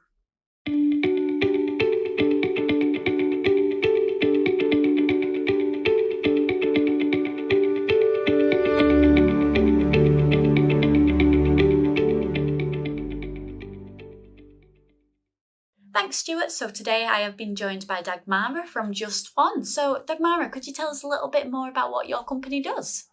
Thanks, Stuart. So today I have been joined by Dagmara from Just One. So Dagmara, could you tell us a little bit more about what your company does?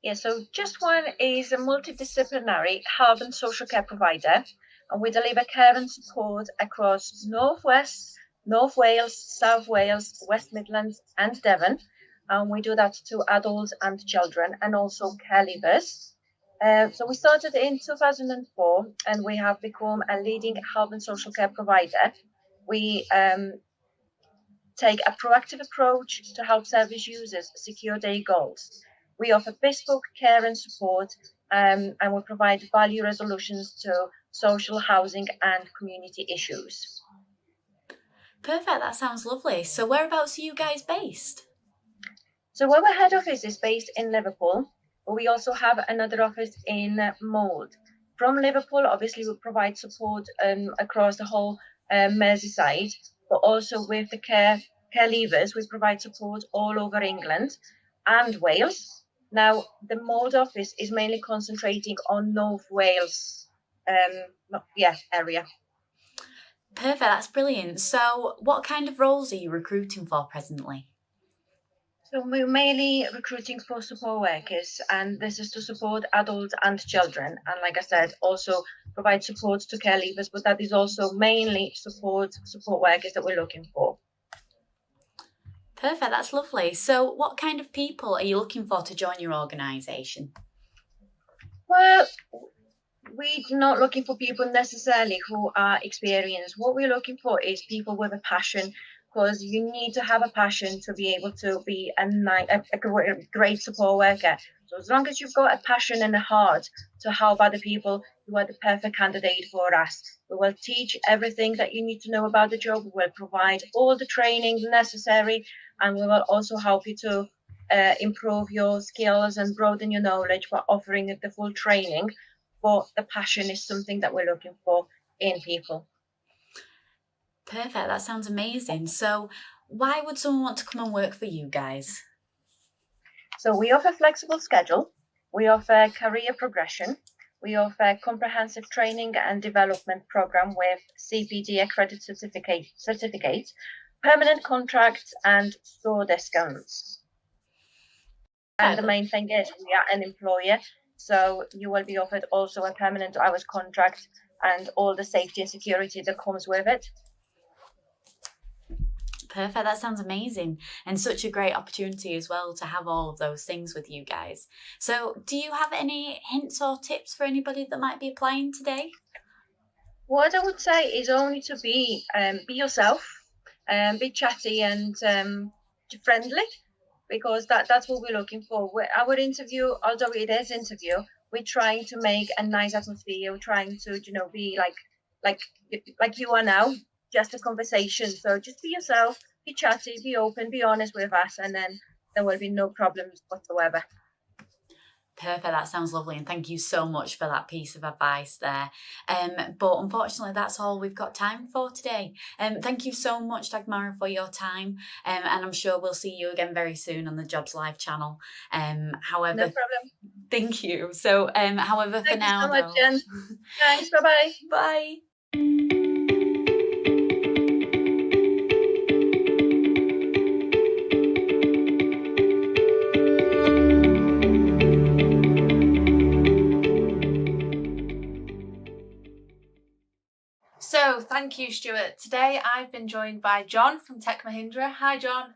Yeah, so Just One is a multidisciplinary health and social care provider, and we deliver care and support across North West, North Wales, South Wales, West Midlands and Devon. And we do that to adults and children and also care leavers. So we started in 2004 and we have become a leading health and social care provider. We take a proactive approach to help service users secure their goals. We offer bespoke care and support, and we provide value resolutions to social, housing and community issues. Perfect, that sounds lovely. So whereabouts are you guys based? So our head office is based in Liverpool, but we also have another office in Mold. From Liverpool, obviously, we provide support across the whole Merseyside, but also with the care leavers, we provide support all over England and Wales. Now, the Mold office is mainly concentrating on North Wales area. Perfect, that's brilliant. So what kind of roles are you recruiting for presently? So we're mainly recruiting for support workers, and this is to support adults and children. And like I said, also provide support to care leavers, but that is also mainly support workers that we're looking for. Perfect, that's lovely. So what kind of people are you looking for to join your organisation? Well, we're not looking for people necessarily who are experienced. What we're looking for is people with a passion, because you need to have a passion to be able to be a great support worker. So as long as you've got a passion and a heart to help other people, you are the perfect candidate for us. We will teach everything that you need to know about the job. We will provide all the training necessary, and we will also help you to improve your skills and broaden your knowledge by offering the full training. But the passion is something that we're looking for in people. Perfect, that sounds amazing. So why would someone want to come and work for you guys? So we offer flexible schedule, we offer career progression, we offer comprehensive training and development program with CPD accredited certificates, permanent contracts and store discounts. And the main thing is we are an employer, so you will be offered also a permanent hours contract and all the safety and security that comes with it. Perfect, that sounds amazing, and such a great opportunity as well to have all of those things with you guys. So do you have any hints or tips for anybody that might be applying today? What I would say is only to be yourself, be chatty and friendly, because that's what we're looking for. Our interview, although it is interview, we're trying to make a nice atmosphere. We're trying to be like you are now, just a conversation. So just be yourself, be chatty, be open, be honest with us, and then there will be no problems whatsoever. Perfect, that sounds lovely, and thank you so much for that piece of advice there. But unfortunately, that's all we've got time for today. Thank you so much, Dagmara, for your time, and I'm sure we'll see you again very soon on the Jobs Live channel. However, no problem. Thank you. So, however, Thank for now, you so much, Jen. Thanks. Bye-bye. Bye. So, thank you, Stuart. Today I've been joined by John from Tech Mahindra. Hi, John.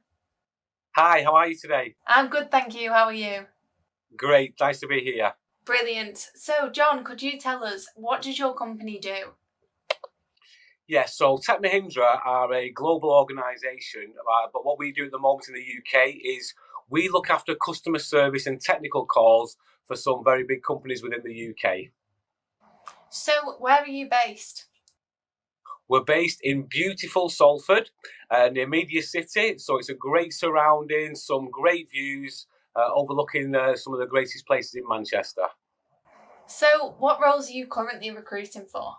Hi, how are you today? I'm good, thank you. How are you? Great, nice to be here. Brilliant. So, John, could you tell us, what does your company do? Yes, so Tech Mahindra are a global organisation, but what we do at the moment in the UK is we look after customer service and technical calls for some very big companies within the UK. So, where are you based? We're based in beautiful Salford, near Media City, so it's a great surrounding, some great views, overlooking some of the greatest places in Manchester. So, what roles are you currently recruiting for?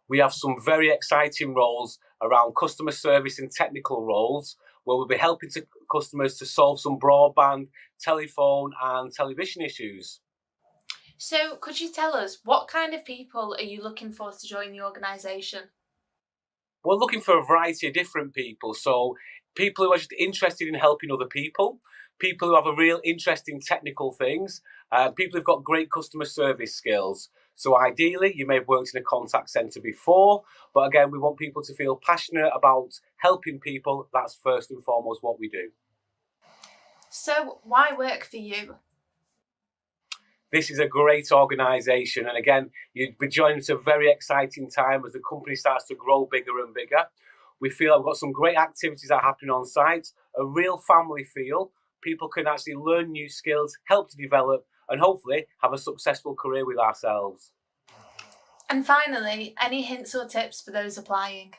We have some very exciting roles around customer service and technical roles, where we'll be helping customers to solve some broadband, telephone and television issues. So, could you tell us what kind of people are you looking for to join the organisation? We're looking for a variety of different people. So people who are just interested in helping other people who have a real interest in technical things, people who've got great customer service skills. So ideally, you may have worked in a contact centre before, but again, we want people to feel passionate about helping people. That's first and foremost what we do. So, why work for you? This is a great organisation, and again, you'd be joining us at a very exciting time as the company starts to grow bigger and bigger. We feel we've got some great activities that are happening on site, a real family feel. People can actually learn new skills, help to develop, and hopefully have a successful career with ourselves. And finally, any hints or tips for those applying?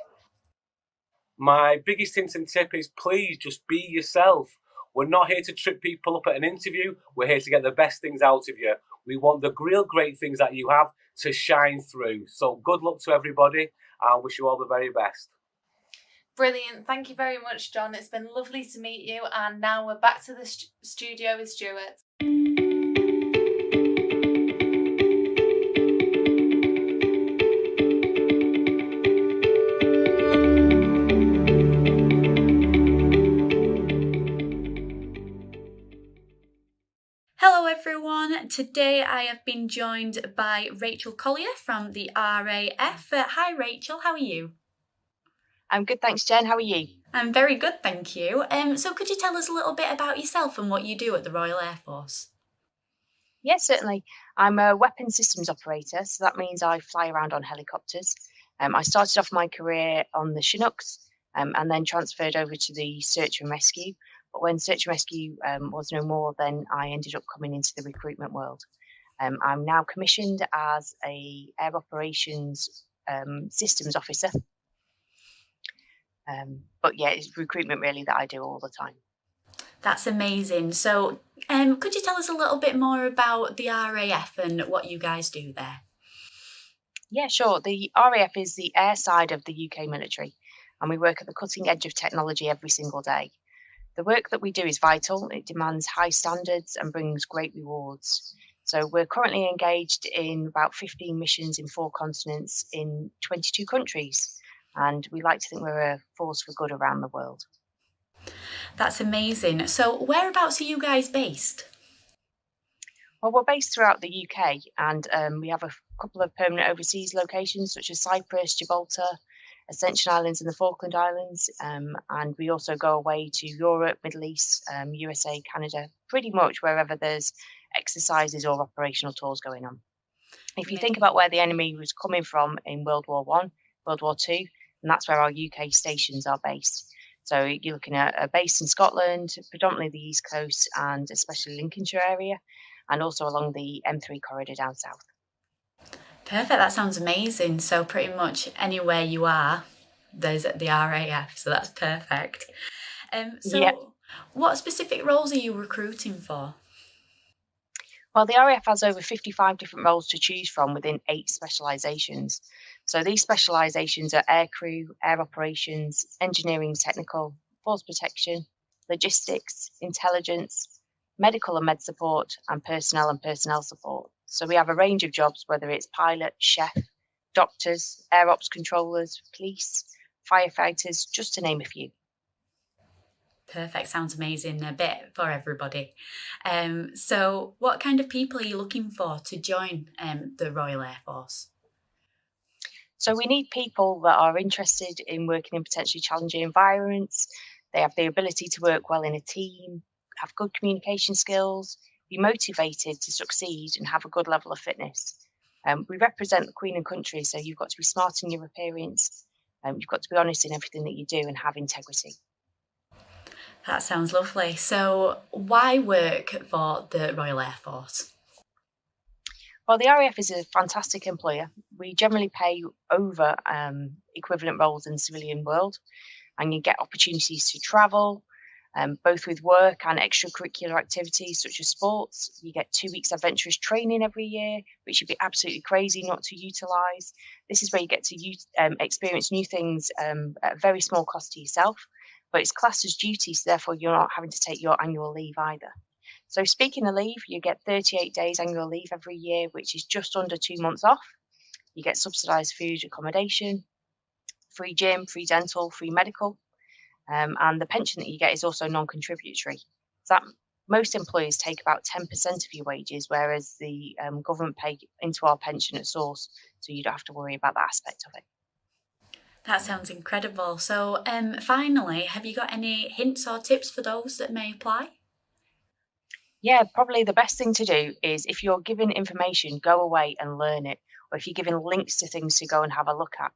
My biggest hint and tip is please just be yourself. We're not here to trip people up at an interview. We're here to get the best things out of you. We want the real great things that you have to shine through. So good luck to everybody. I wish you all the very best. Brilliant. Thank you very much, John. It's been lovely to meet you. And now we're back to the studio with Stuart. Hello everyone, today I have been joined by Rachel Collier from the RAF. Hi Rachel, how are you? I'm good, thanks Jen, how are you? I'm very good, thank you. So could you tell us a little bit about yourself and what you do at the Royal Air Force? Yes, certainly. I'm a weapons systems operator, so that means I fly around on helicopters. I started off my career on the Chinooks and then transferred over to the search and rescue. But when search and rescue was no more, then I ended up coming into the recruitment world. I'm now commissioned as a air operations systems officer. But yeah, it's recruitment really that I do all the time. That's amazing. So could you tell us a little bit more about the RAF and what you guys do there? Yeah, sure. The RAF is the air side of the UK military, and we work at the cutting edge of technology every single day. The work that we do is vital. It demands high standards and brings great rewards. So we're currently engaged in about 15 missions in 4 continents in 22 countries. And we like to think we're a force for good around the world. That's amazing. So whereabouts are you guys based? Well, we're based throughout the UK, and we have a couple of permanent overseas locations such as Cyprus, Gibraltar, Ascension Islands and the Falkland Islands, and we also go away to Europe, Middle East, USA, Canada, pretty much wherever there's exercises or operational tours going on. If you think about where the enemy was coming from in World War I, World War II, and that's where our UK stations are based. So you're looking at a base in Scotland, predominantly the East Coast and especially Lincolnshire area, and also along the M3 corridor down south. Perfect, that sounds amazing. So pretty much anywhere you are, there's the RAF, so that's perfect. What specific roles are you recruiting for? Well, the RAF has over 55 different roles to choose from within 8 specialisations. So these specialisations are aircrew, air operations, engineering technical, force protection, logistics, intelligence, medical and med support, and personnel support. So we have a range of jobs, whether it's pilot, chef, doctors, air ops controllers, police, firefighters, just to name a few. Perfect, sounds amazing, a bit for everybody. So what kind of people are you looking for to join the Royal Air Force? So we need people that are interested in working in potentially challenging environments. They have the ability to work well in a team, have good communication skills, be motivated to succeed and have a good level of fitness. We represent the Queen and country, so you've got to be smart in your appearance, you've got to be honest in everything that you do and have integrity. That sounds lovely. So why work for the Royal Air Force? Well, the RAF is a fantastic employer. We generally pay over equivalent roles in the civilian world, and you get opportunities to travel, both with work and extracurricular activities such as sports. You get 2 weeks adventurous training every year, which would be absolutely crazy not to utilise. This is where you get to experience new things at a very small cost to yourself, but it's classed as duty, so therefore you're not having to take your annual leave either. So speaking of leave, you get 38 days annual leave every year, which is just under 2 months off. You get subsidised food, accommodation, free gym, free dental, free medical. And the pension that you get is also non-contributory. So that most employers take about 10% of your wages, whereas the government pay into our pension at source, so you don't have to worry about that aspect of it. That sounds incredible. So finally, have you got any hints or tips for those that may apply? Yeah, probably the best thing to do is if you're given information, go away and learn it. Or if you're given links to things to go and have a look at.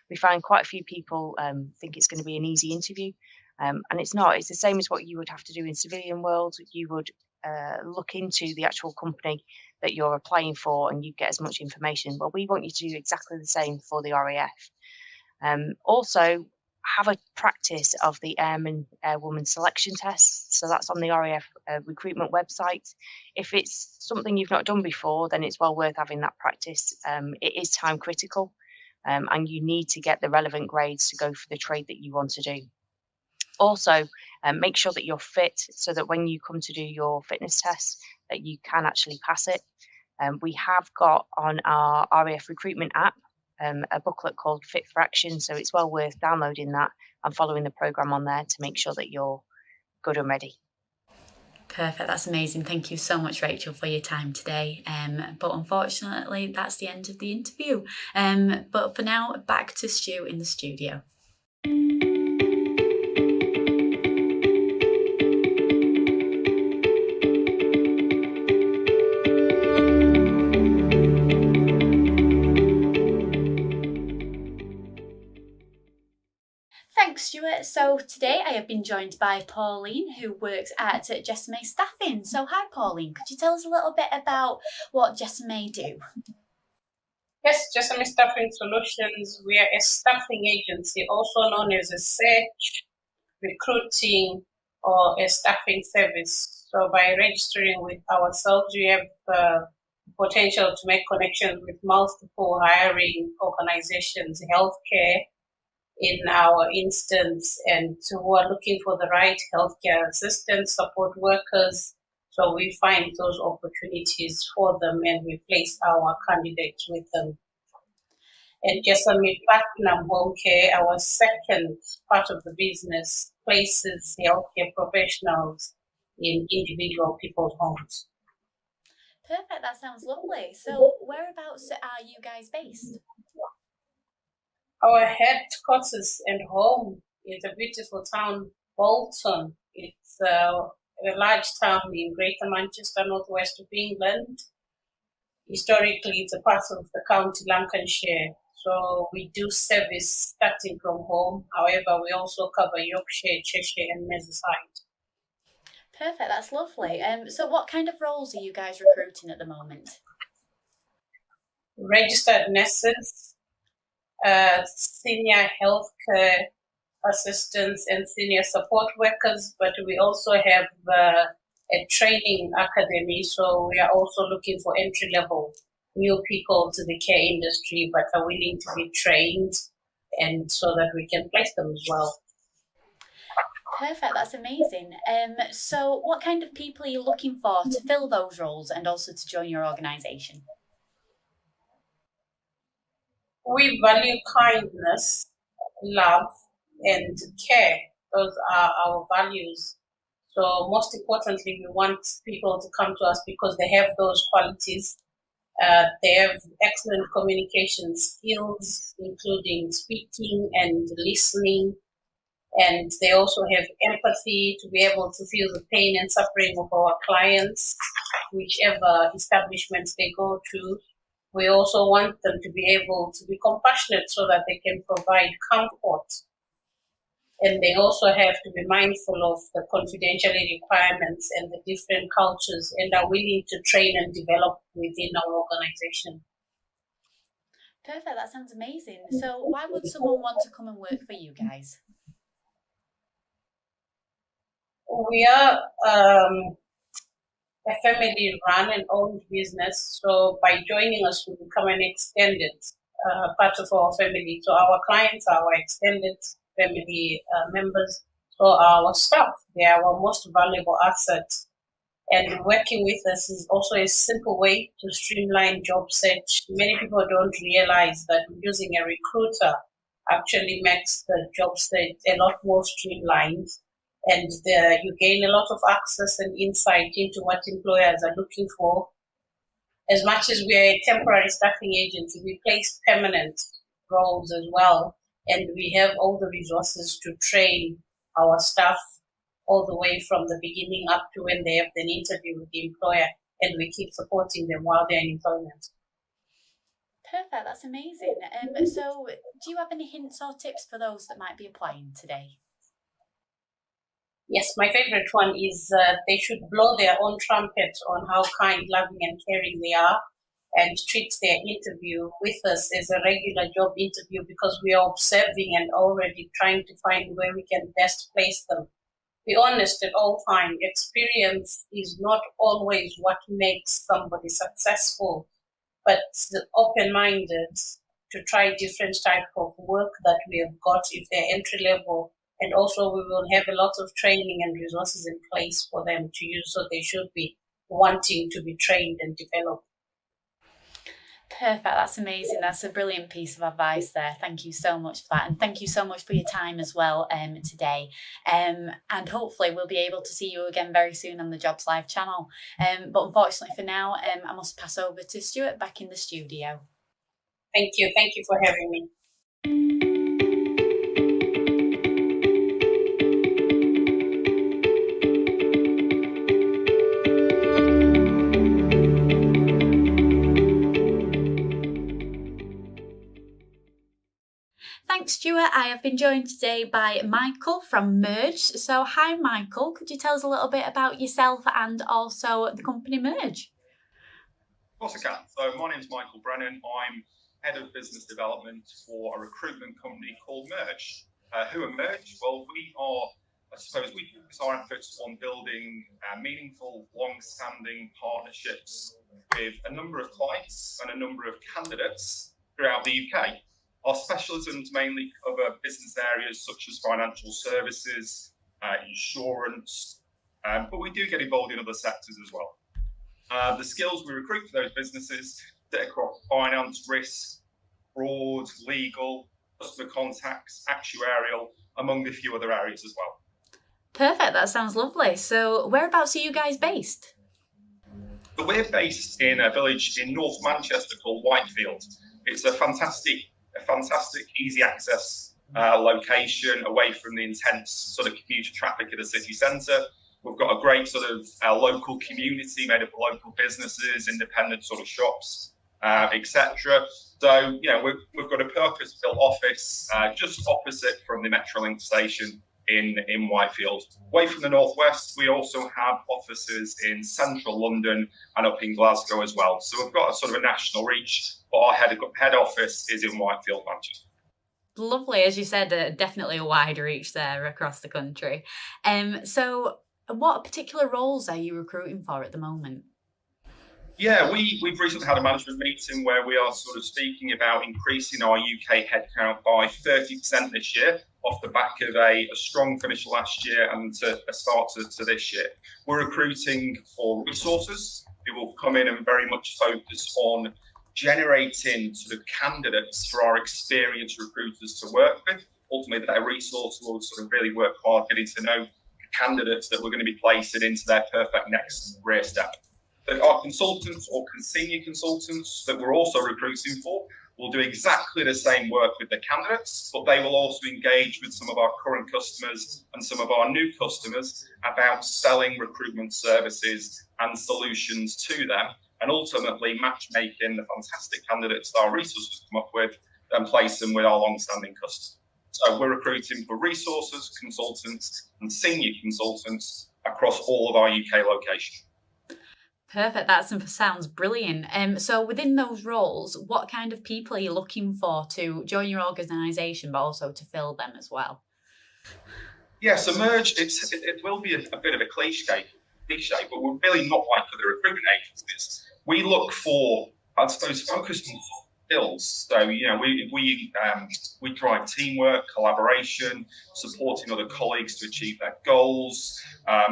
We find quite a few people think it's going to be an easy interview, and it's not. It's the same as what you would have to do in civilian world. You would look into the actual company that you're applying for, and you get as much information. Well, we want you to do exactly the same for the RAF. Also, have a practice of the Airman Airwoman selection test. So that's on the RAF recruitment website. If it's something you've not done before, then it's well worth having that practice. It is time critical. And you need to get the relevant grades to go for the trade that you want to do. Also, make sure that you're fit so that when you come to do your fitness test, that you can actually pass it. We have got on our RAF recruitment app a booklet called Fit for Action, so it's well worth downloading that and following the programme on there to make sure that you're good and ready. Perfect, that's amazing. Thank you so much, Rachel, for your time today. But unfortunately, that's the end of the interview. But for now, back to Stu in the studio. Thanks, Stuart. So today I have been joined by Pauline, who works at Jessame Staffing. So hi, Pauline. Could you tell us a little bit about what Jessame do? Yes, Jessame Staffing Solutions. We are a staffing agency, also known as a search, recruiting, or a staffing service. So by registering with ourselves, we have the potential to make connections with multiple hiring organizations, healthcare, in our instance, and who are looking for the right healthcare assistants, support workers. So we find those opportunities for them and we place our candidates with them. And Jessame Platinum Home Care, our second part of the business, places healthcare professionals in individual people's homes. Perfect, that sounds lovely. So whereabouts are you guys based? Our headquarters and home is a beautiful town, Bolton. It's a large town in Greater Manchester, northwest of England. Historically, it's a part of the county Lancashire. So we do service starting from home. However, we also cover Yorkshire, Cheshire, and Merseyside. Perfect, that's lovely. So what kind of roles are you guys recruiting at the moment? Registered nurses, senior healthcare assistants and senior support workers, but we also have a training academy, so we are also looking for entry-level new people to the care industry but are willing to be trained, and so that we can place them as well. Perfect, that's amazing. So what kind of people are you looking for to fill those roles and also to join your organisation? We value kindness, love, and care. Those are our values. So most importantly, we want people to come to us because they have those qualities. They have excellent communication skills, including speaking and listening. And they also have empathy to be able to feel the pain and suffering of our clients, whichever establishments they go to. We also want them to be able to be compassionate so that they can provide comfort. And they also have to be mindful of the confidentiality requirements and the different cultures, and are willing to train and develop within our organization. Perfect, that sounds amazing. So why would someone want to come and work for you guys? We are a family-run and owned business, so by joining us, we become an extended part of our family. So our clients are our extended family members. So our staff, they are our most valuable asset. And working with us is also a simple way to streamline job search. Many people don't realize that using a recruiter actually makes the job search a lot more streamlined. And you gain a lot of access and insight into what employers are looking for. As much as we are a temporary staffing agency, we place permanent roles as well. And we have all the resources to train our staff all the way from the beginning up to when they have an interview with the employer, and we keep supporting them while they're in employment. Perfect, that's amazing. So do you have any hints or tips for those that might be applying today? Yes, my favorite one is they should blow their own trumpet on how kind, loving, and caring they are, and treat their interview with us as a regular job interview, because we are observing and already trying to find where we can best place them. Be honest at all times. Experience is not always what makes somebody successful, but open-minded to try different type of work that we have got if they're entry level. And also we will have a lot of training and resources in place for them to use, so they should be wanting to be trained and developed. Perfect, that's amazing. That's a brilliant piece of advice there. Thank you so much for that, and thank you so much for your time as well today. And hopefully we'll be able to see you again very soon on the Jobs Live channel. But unfortunately for now, I must pass over to Stuart back in the studio. Thank you for having me. Thanks, Stuart. I have been joined today by Michael from Merge. So hi, Michael. Could you tell us a little bit about yourself and also the company Merge? Of course I can. So my name's Michael Brennan. I'm Head of Business Development for a recruitment company called Merge. Who are Merge? Well, we focus our efforts on building meaningful, long-standing partnerships with a number of clients and a number of candidates throughout the UK. Our specialisms mainly cover business areas such as financial services, insurance, but we do get involved in other sectors as well. The skills we recruit for those businesses sit across finance, risk, fraud, legal, customer contacts, actuarial, among a few other areas as well. Perfect, that sounds lovely. So whereabouts are you guys based? So we're based in a village in North Manchester called Whitefield. It's a fantastic, easy access location away from the intense sort of commuter traffic of the city centre. We've got a great sort of local community made up of local businesses, independent sort of shops, etc. So, you know, we've got a purpose-built office just opposite from the Metrolink station in Whitefield. Away from the northwest, we also have offices in central London and up in Glasgow as well. So we've got a sort of a national reach, but our head office is in Whitefield, Manchester. Lovely, as you said, definitely a wide reach there across the country. So what particular roles are you recruiting for at the moment? Yeah, we've recently had a management meeting where we are sort of speaking about increasing our UK headcount by 30% this year, off the back of a strong finish last year and a start to this year. We're recruiting for resources who will come in and very much focus on generating sort of candidates for our experienced recruiters to work with. Ultimately, that resource will sort of really work hard getting to know candidates that we're going to be placing into their perfect next career step. But our consultants or senior consultants that we're also recruiting for will do exactly the same work with the candidates, but they will also engage with some of our current customers and some of our new customers about selling recruitment services and solutions to them, and ultimately matchmaking the fantastic candidates that our resources come up with and place them with our long-standing customers. So we're recruiting for resources, consultants, and senior consultants across all of our UK locations. Perfect. That sounds brilliant. So within those roles, what kind of people are you looking for to join your organisation, but also to fill them as well? Yeah, so Merge, it will be a bit of a cliche, but we're really not like other recruitment agencies. We look for, I suppose, focused on skills. So, we drive teamwork, collaboration, supporting other colleagues to achieve their goals.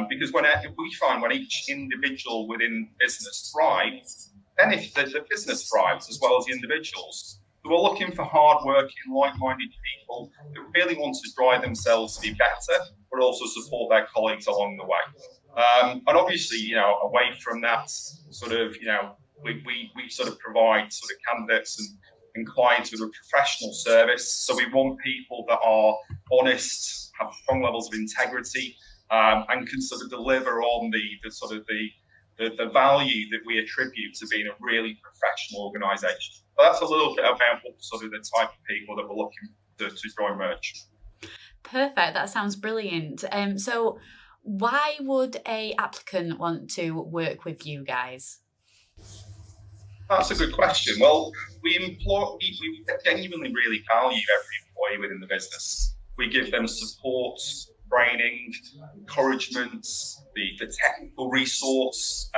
Because we find when each individual within business thrives, then if the business thrives as well as the individuals. So we're looking for hard-working, like-minded people that really want to drive themselves to be better, but also support their colleagues along the way. And obviously, away from that sort of, we sort of provide sort of candidates and clients with a professional service. So we want people that are honest, have strong levels of integrity, and can sort of deliver on the value that we attribute to being a really professional organisation. So that's a little bit about what sort of the type of people that we're looking to join Merge. Perfect. That sounds brilliant. So why would a applicant want to work with you guys? That's a good question. Well, we genuinely really value every employee within the business. We give them support, training, encouragement, the technical resource,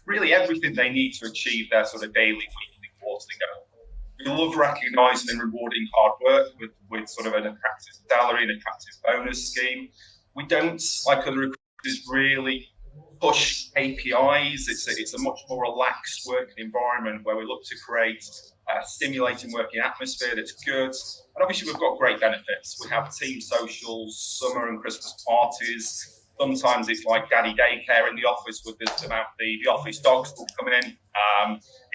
really everything they need to achieve their sort of daily, weekly, quarterly goal. We love recognising and rewarding hard work with sort of an attractive salary and attractive bonus scheme. We don't, like other recruiters, really push KPIs. It's a much more relaxed working environment where we look to create a stimulating working atmosphere that's good. And obviously we've got great benefits. We have team socials, summer and Christmas parties. Sometimes it's like daddy daycare in the office with the office dogs coming in.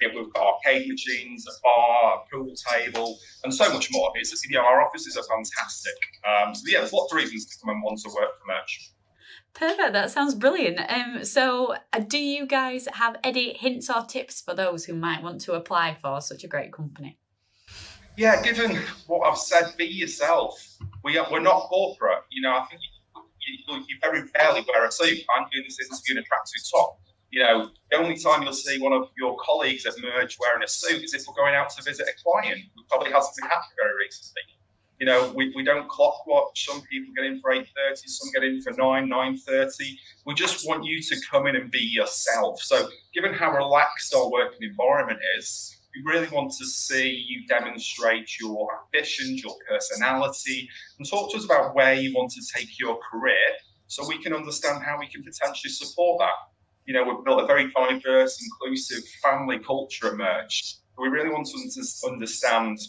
We've got arcade machines, a bar, a pool table, and so much more. Our offices are fantastic. There's lots of reasons to come and want to work for Merge. Perfect. That sounds brilliant. So do you guys have any hints or tips for those who might want to apply for such a great company? Yeah, given what I've said, be yourself. We're not corporate. I think you very rarely wear a suit. I'm doing this interview in a tracksuit top. The only time you'll see one of your colleagues at Merge wearing a suit is if we're going out to visit a client who probably hasn't been happy very recently. We don't clock watch. Some people get in for 8:30, some get in for 9:30. We just want you to come in and be yourself. So given how relaxed our working environment is, we really want to see you demonstrate your ambitions, your personality, and talk to us about where you want to take your career so we can understand how we can potentially support that. We've built a very diverse, inclusive family culture at Merge. We really want to understand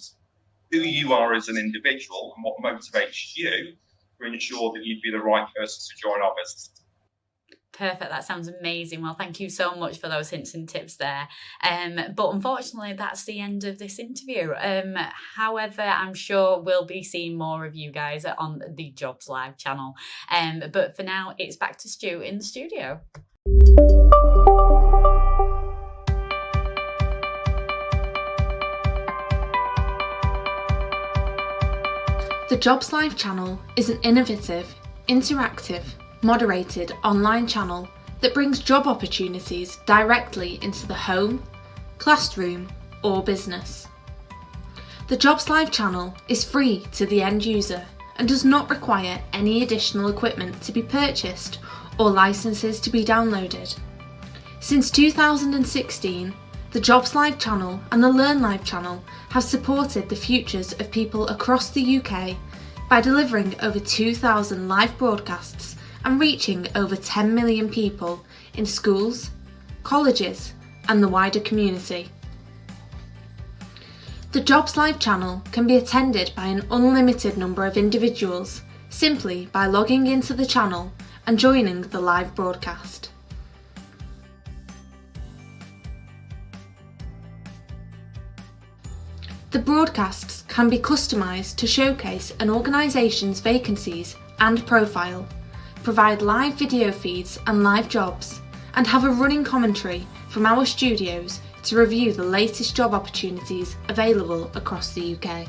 who you are as an individual and what motivates you to ensure that you'd be the right person to join our business. Perfect. That sounds amazing. Well, thank you so much for those hints and tips there. But unfortunately, that's the end of this interview. However, I'm sure we'll be seeing more of you guys on the Jobs Live channel. But for now, it's back to Stu in the studio. The Jobs Live channel is an innovative, interactive, moderated online channel that brings job opportunities directly into the home, classroom, or business. The Jobs Live channel is free to the end user and does not require any additional equipment to be purchased or licenses to be downloaded. Since 2016, the Jobs Live channel and the Learn Live channel have supported the futures of people across the UK by delivering over 2,000 live broadcasts and reaching over 10 million people in schools, colleges, and the wider community. The Jobs Live channel can be attended by an unlimited number of individuals simply by logging into the channel and joining the live broadcast. The broadcasts can be customised to showcase an organisation's vacancies and profile, provide live video feeds and live jobs, and have a running commentary from our studios to review the latest job opportunities available across the UK.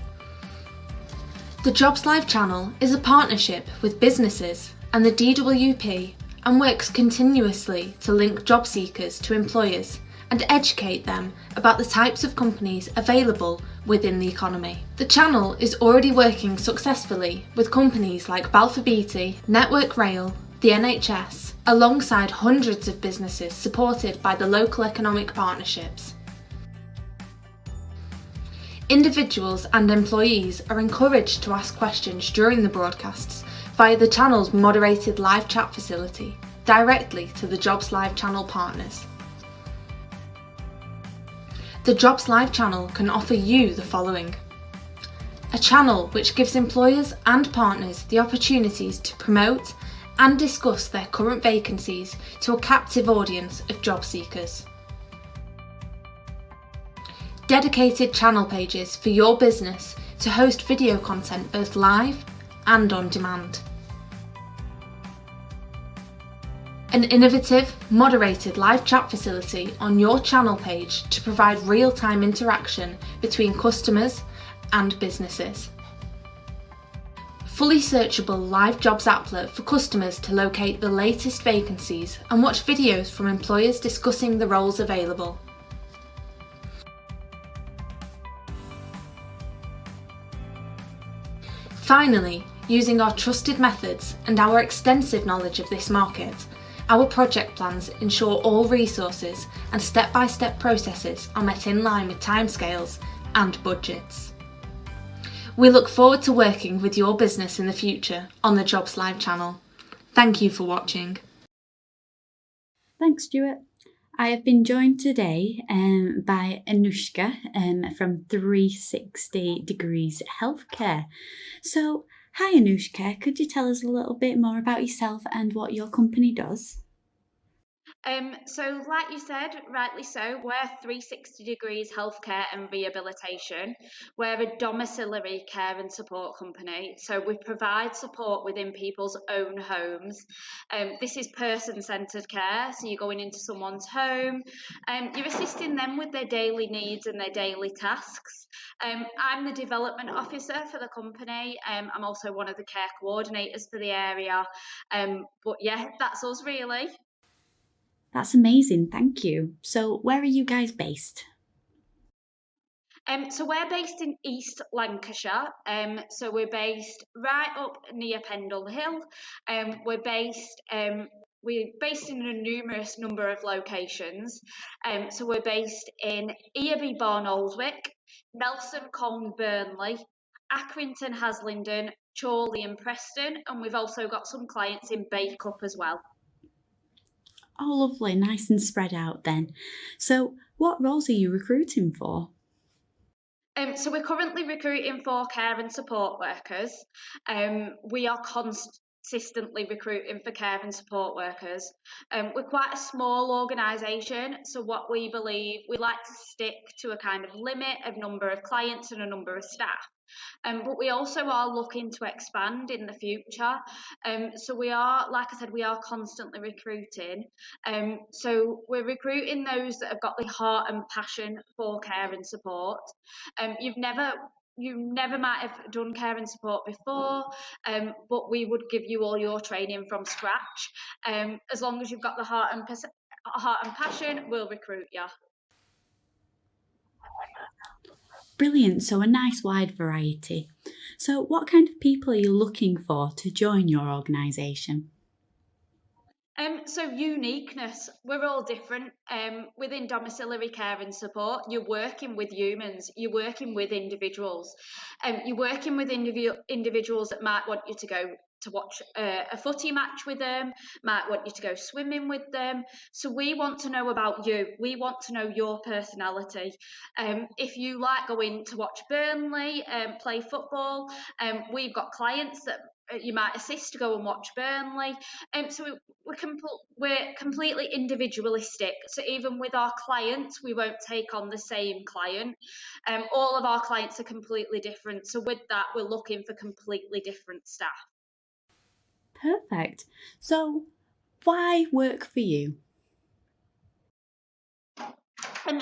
The Jobs Live channel is a partnership with businesses and the DWP and works continuously to link job seekers to employers and educate them about the types of companies available within the economy. The channel is already working successfully with companies like Balfour Beatty, Network Rail, the NHS, alongside hundreds of businesses supported by the local economic partnerships. Individuals and employees are encouraged to ask questions during the broadcasts via the channel's moderated live chat facility, directly to the Jobs Live channel partners. The Jobs Live channel can offer you the following: a channel which gives employers and partners the opportunities to promote and discuss their current vacancies to a captive audience of job seekers. Dedicated channel pages for your business to host video content both live and on demand. An innovative, moderated live chat facility on your channel page to provide real-time interaction between customers and businesses. Fully searchable live jobs applet for customers to locate the latest vacancies and watch videos from employers discussing the roles available. Finally, using our trusted methods and our extensive knowledge of this market, our project plans ensure all resources and step-by-step processes are met in line with timescales and budgets. We look forward to working with your business in the future on the Jobs Live channel. Thank you for watching. Thanks, Stuart. I have been joined today by Anushka from 360 Degrees Healthcare. So, hi Anushka, could you tell us a little bit more about yourself and what your company does? So like you said, rightly so, we're 360 Degrees Healthcare and Rehabilitation. We're a domiciliary care and support company, so we provide support within people's own homes. This is person-centred care, so you're going into someone's home, you're assisting them with their daily needs and their daily tasks. I'm the development officer for the company. I'm also one of the care coordinators for the area. But yeah, that's us really. That's amazing, thank you. So where are you guys based? So we're based in East Lancashire. So we're based right up near Pendle Hill. We're based in a numerous number of locations. So we're based in Earby, Bourne, Aldwick, Nelson, Colne, Burnley, Accrington, Haslingden, Chorley and Preston, and we've also got some clients in Bacup as well. Oh, lovely, nice and spread out then. So what roles are you recruiting for? So we're currently recruiting for care and support workers. We are consistently recruiting for care and support workers. We're quite a small organisation, so what we believe, we like to stick to a kind of limit of number of clients and a number of staff. But we also are looking to expand in the future. So we are, like I said, we are constantly recruiting. So we're recruiting those that have got the heart and passion for care and support. You never might have done care and support before, but we would give you all your training from scratch. As long as you've got the heart and passion, we'll recruit you. Brilliant, so a nice wide variety. So what kind of people are you looking for to join your organisation? So uniqueness, we're all different. Within domiciliary care and support, you're working with humans, you're working with individuals. You're working with individuals that might want you to go to watch a footy match with them, might want you to go swimming with them. So we want to know about you. We want to know your personality. If you like going to watch Burnley play football, we've got clients that you might assist to go and watch Burnley. So we're completely individualistic. So even with our clients, we won't take on the same client. All of our clients are completely different. So with that, we're looking for completely different staff. Perfect. So why work for you?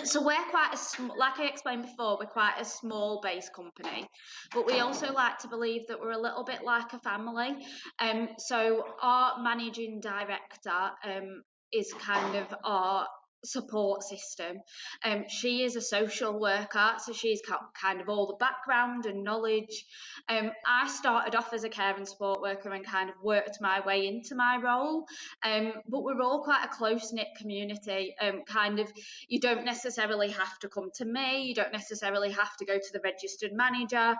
So we're quite like I explained before, we're quite a small base company, but we also like to believe that we're a little bit like a family. So our managing director is kind of our support system. She is a social worker, so she's got kind of all the background and knowledge. I started off as a care and support worker and kind of worked my way into my role. But we're all quite a close-knit community. Kind of, you don't necessarily have to come to me, you don't necessarily have to go to the registered manager.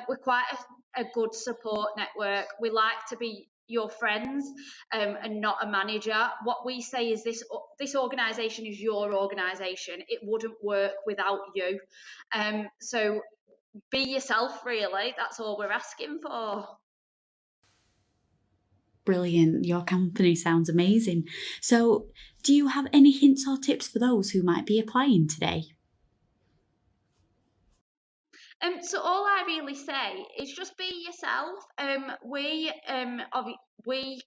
We're quite a good support network. We like to be your friends and not a manager. What we say is this organisation is your organisation. It wouldn't work without you. So be yourself, really. That's all we're asking for. Brilliant. Your company sounds amazing. So do you have any hints or tips for those who might be applying today? So all I really say is just be yourself. We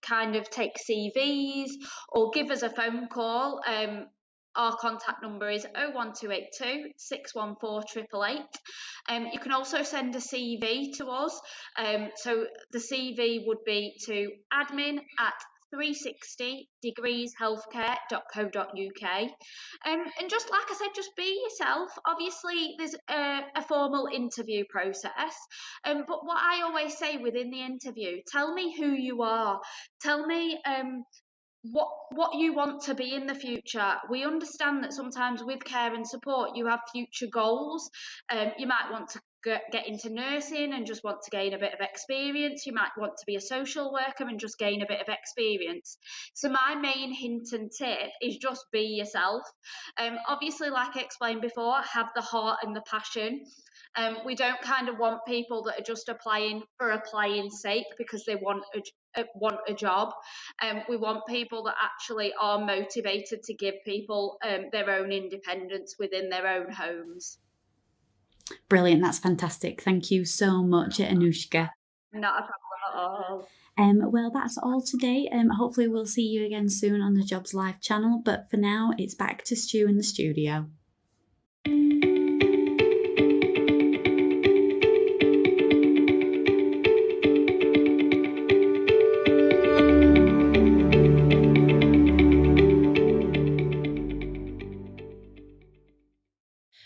kind of take CVs or give us a phone call. Our contact number is 01282 614 888. You can also send a CV to us. So the CV would be to admin@360degreeshealthcare.co.uk. And just like I said, just be yourself. Obviously, there's a formal interview process. But what I always say within the interview, tell me who you are. Tell me what you want to be in the future. We understand that sometimes with care and support, you have future goals. You might want to get into nursing and just want to gain a bit of experience. You might want to be a social worker and just gain a bit of experience. So my main hint and tip is just be yourself. Obviously, like I explained before, have the heart and the passion. We don't kind of want people that are just applying for applying's sake because they want a job. We want people that actually are motivated to give people their own independence within their own homes. Brilliant, that's fantastic. Thank you so much, Anushka. Not a problem at all. Well, that's all today. Hopefully we'll see you again soon on the Jobs Live channel, but for now it's back to Stu in the studio.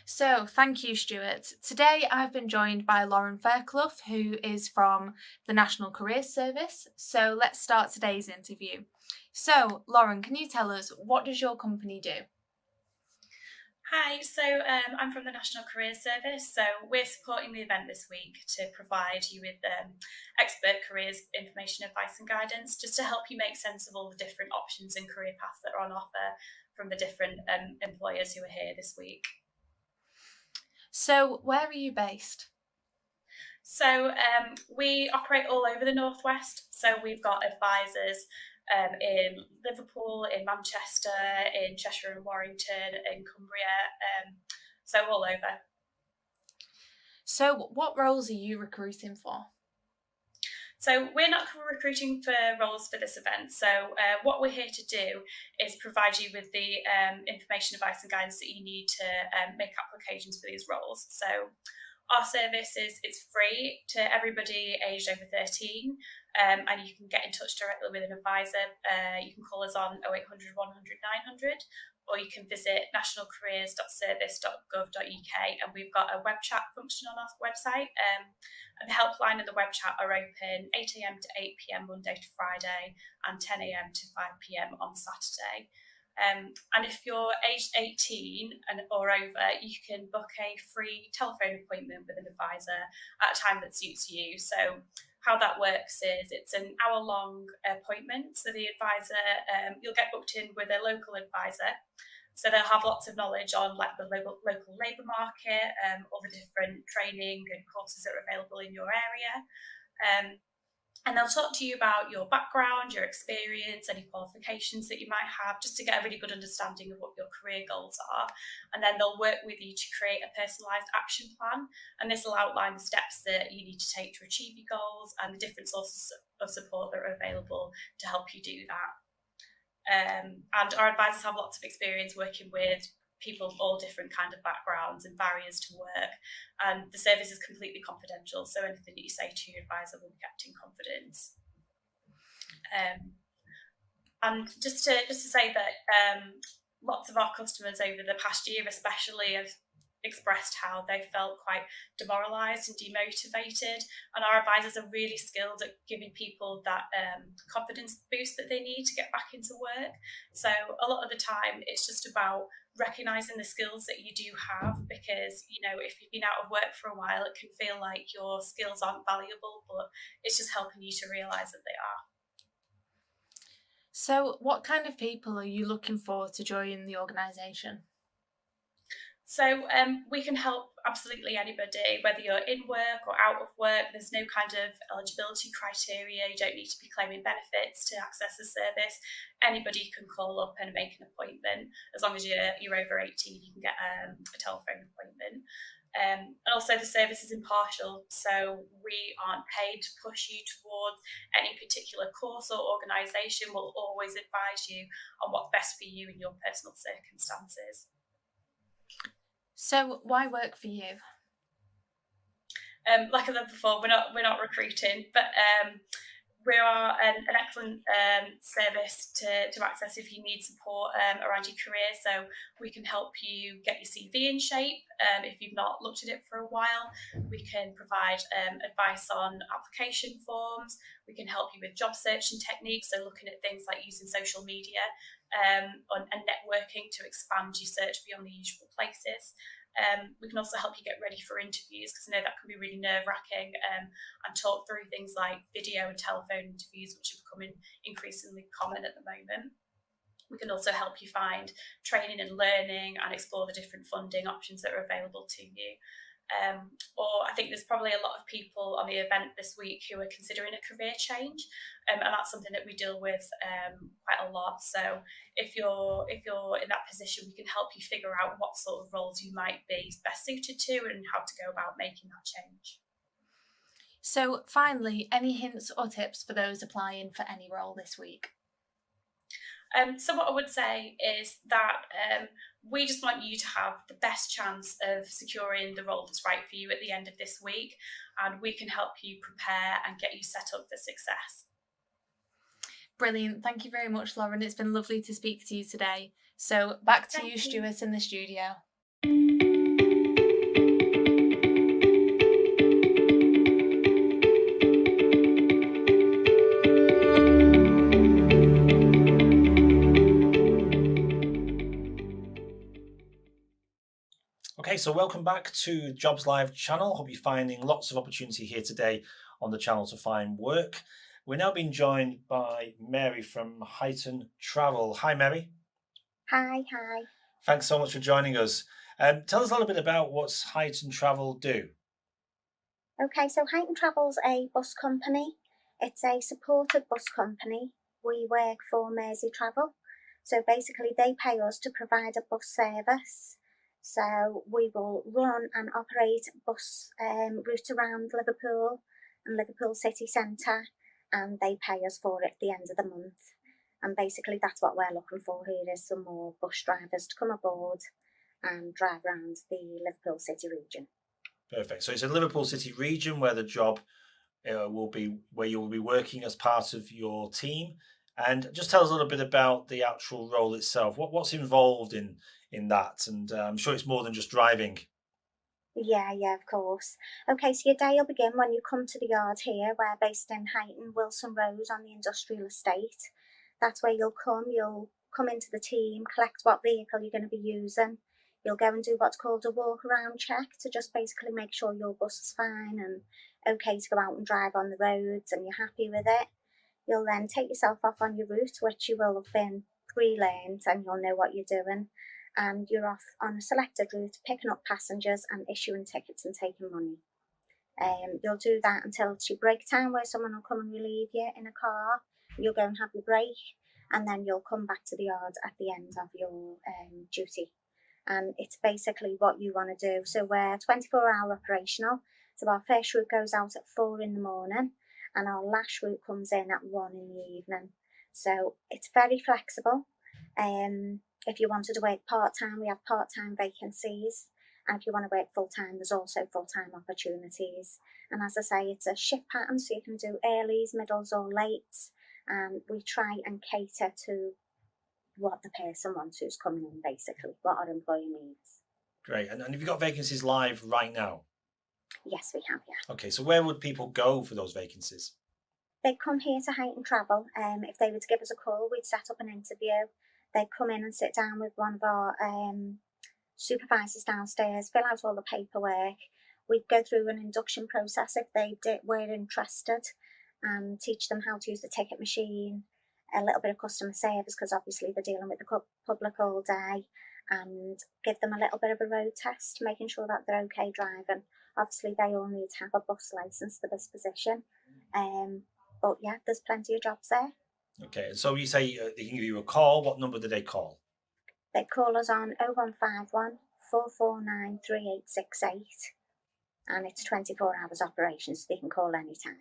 So, thank you, Stuart. Today I've been joined by Lauren Fairclough, who is from the National Careers Service. So, let's start today's interview. So, Lauren, can you tell us, what does your company do? Hi, so I'm from the National Careers Service. So we're supporting the event this week to provide you with expert careers information, advice and guidance, just to help you make sense of all the different options and career paths that are on offer from the different employers who are here this week. So where are you based? So we operate all over the Northwest. So we've got advisors in Liverpool, in Manchester, in Cheshire and Warrington, in Cumbria, so all over. So what roles are you recruiting for? So we're not recruiting for roles for this event. So what we're here to do is provide you with the information, advice and guidance that you need to make applications for these roles. So our service it's free to everybody aged over 13, and you can get in touch directly with an advisor. You can call us on 0800 100 900, or you can visit nationalcareers.service.gov.uk, and we've got a web chat function on our website. And the helpline and the web chat are open 8 a.m. to 8 p.m. Monday to Friday, and 10 a.m. to 5 p.m. on Saturday. And if you're aged 18 or over, you can book a free telephone appointment with an advisor at a time that suits you. So how that works is it's an hour-long appointment. So the advisor, you'll get booked in with a local advisor. So they'll have lots of knowledge on like the local labour market, all the different training and courses that are available in your area. And they'll talk to you about your background, your experience, any qualifications that you might have, just to get a really good understanding of what your career goals are. And then they'll work with you to create a personalised action plan. And this will outline the steps that you need to take to achieve your goals and the different sources of support that are available to help you do that. And our advisors have lots of experience working with people of all different kind of backgrounds and barriers to work. And the service is completely confidential, so anything that you say to your advisor will be kept in confidence. And just to say that lots of our customers over the past year especially have expressed how they felt quite demoralised and demotivated, and our advisors are really skilled at giving people that confidence boost that they need to get back into work. So a lot of the time it's just about recognising the skills that you do have, because if you've been out of work for a while it can feel like your skills aren't valuable, but it's just helping you to realise that they are. So what kind of people are you looking for to join the organisation? So we can help absolutely anybody, whether you're in work or out of work. There's no kind of eligibility criteria. You don't need to be claiming benefits to access the service. Anybody can call up and make an appointment. As long as you're over 18, you can get a telephone appointment. And also the service is impartial, so we aren't paid to push you towards any particular course or organisation. We'll always advise you on what's best for you in your personal circumstances. So why work for you? Like I said before, we're not recruiting, but we are an excellent service to access if you need support around your career. So we can help you get your CV in shape if you've not looked at it for a while. We can provide advice on application forms. We can help you with job searching techniques, so looking at things like using social media and networking to expand your search beyond the usual places. We can also help you get ready for interviews, because I know that can be really nerve-wracking, and talk through things like video and telephone interviews, which are becoming increasingly common at the moment. We can also help you find training and learning and explore the different funding options that are available to you. Or I think there's probably a lot of people on the event this week who are considering a career change, and that's something that we deal with quite a lot. So if you're in that position, we can help you figure out what sort of roles you might be best suited to and how to go about making that change. So finally, any hints or tips for those applying for any role this week? So what I would say is that we just want you to have the best chance of securing the role that's right for you at the end of this week, and we can help you prepare and get you set up for success. Brilliant. Thank you very much, Lauren. It's been lovely to speak to you today. So back to you, Stuart, in the studio. Okay, so welcome back to Jobs Live channel. Hope you're finding lots of opportunity here today on the channel to find work. We're now being joined by Mary from Heighton Travel. Hi, Mary. Hi. Thanks so much for joining us. Tell us a little bit about what's Heighton Travel do. Okay, so Heighton Travel's a bus company. It's a supported bus company. We work for Mersey Travel. So basically they pay us to provide a bus service. So we will run and operate bus route around Liverpool and Liverpool city centre, and they pay us for it at the end of the month. And basically that's what we're looking for here, is some more bus drivers to come aboard and drive around the Liverpool city region. Perfect. So it's a Liverpool city region where the job will be, where you will be working as part of your team. And just tell us a little bit about the actual role itself. What's involved in that? And I'm sure it's more than just driving. Yeah, of course. Okay, so your day will begin when you come to the yard here. We're based in Heighton, Wilson Road on the industrial estate. That's where you'll come into the team, collect what vehicle you're going to be using. You'll go and do what's called a walk around check to just basically make sure your bus is fine and okay to go out and drive on the roads and you're happy with it. You'll then take yourself off on your route, which you will have been pre-learned and you'll know what you're doing. And you're off on a selected route, picking up passengers and issuing tickets and taking money. You'll do that until it's your break time, where someone will come and relieve you in a car. You'll go and have your break, and then you'll come back to the yard at the end of your duty. And it's basically what you want to do. So we're 24-hour operational. So our first route goes out at 4 in the morning, and our last route comes in at 1 in the evening. So it's very flexible. If you wanted to work part-time, we have part-time vacancies. And if you want to work full-time, there's also full-time opportunities. And as I say, it's a shift pattern, so you can do earlies, middles or lates. And we try and cater to what the person wants who's coming in, basically, what our employer needs. Great. And have you got vacancies live right now? Yes, we have, yeah. Okay, so where would people go for those vacancies? They'd come here to Heighton Travel. If they were to give us a call, we'd set up an interview. They'd come in and sit down with one of our supervisors downstairs, fill out all the paperwork. We'd go through an induction process if they were interested, and teach them how to use the ticket machine, a little bit of customer service, because obviously they're dealing with the public all day, and give them a little bit of a road test, making sure that they're okay driving. Obviously they all need to have a bus licence for this position. But yeah, there's plenty of jobs there. Okay, and so you say they can give you a call. What number do they call? They call us on 0151 449 3868, and it's 24 hours operation, so they can call anytime.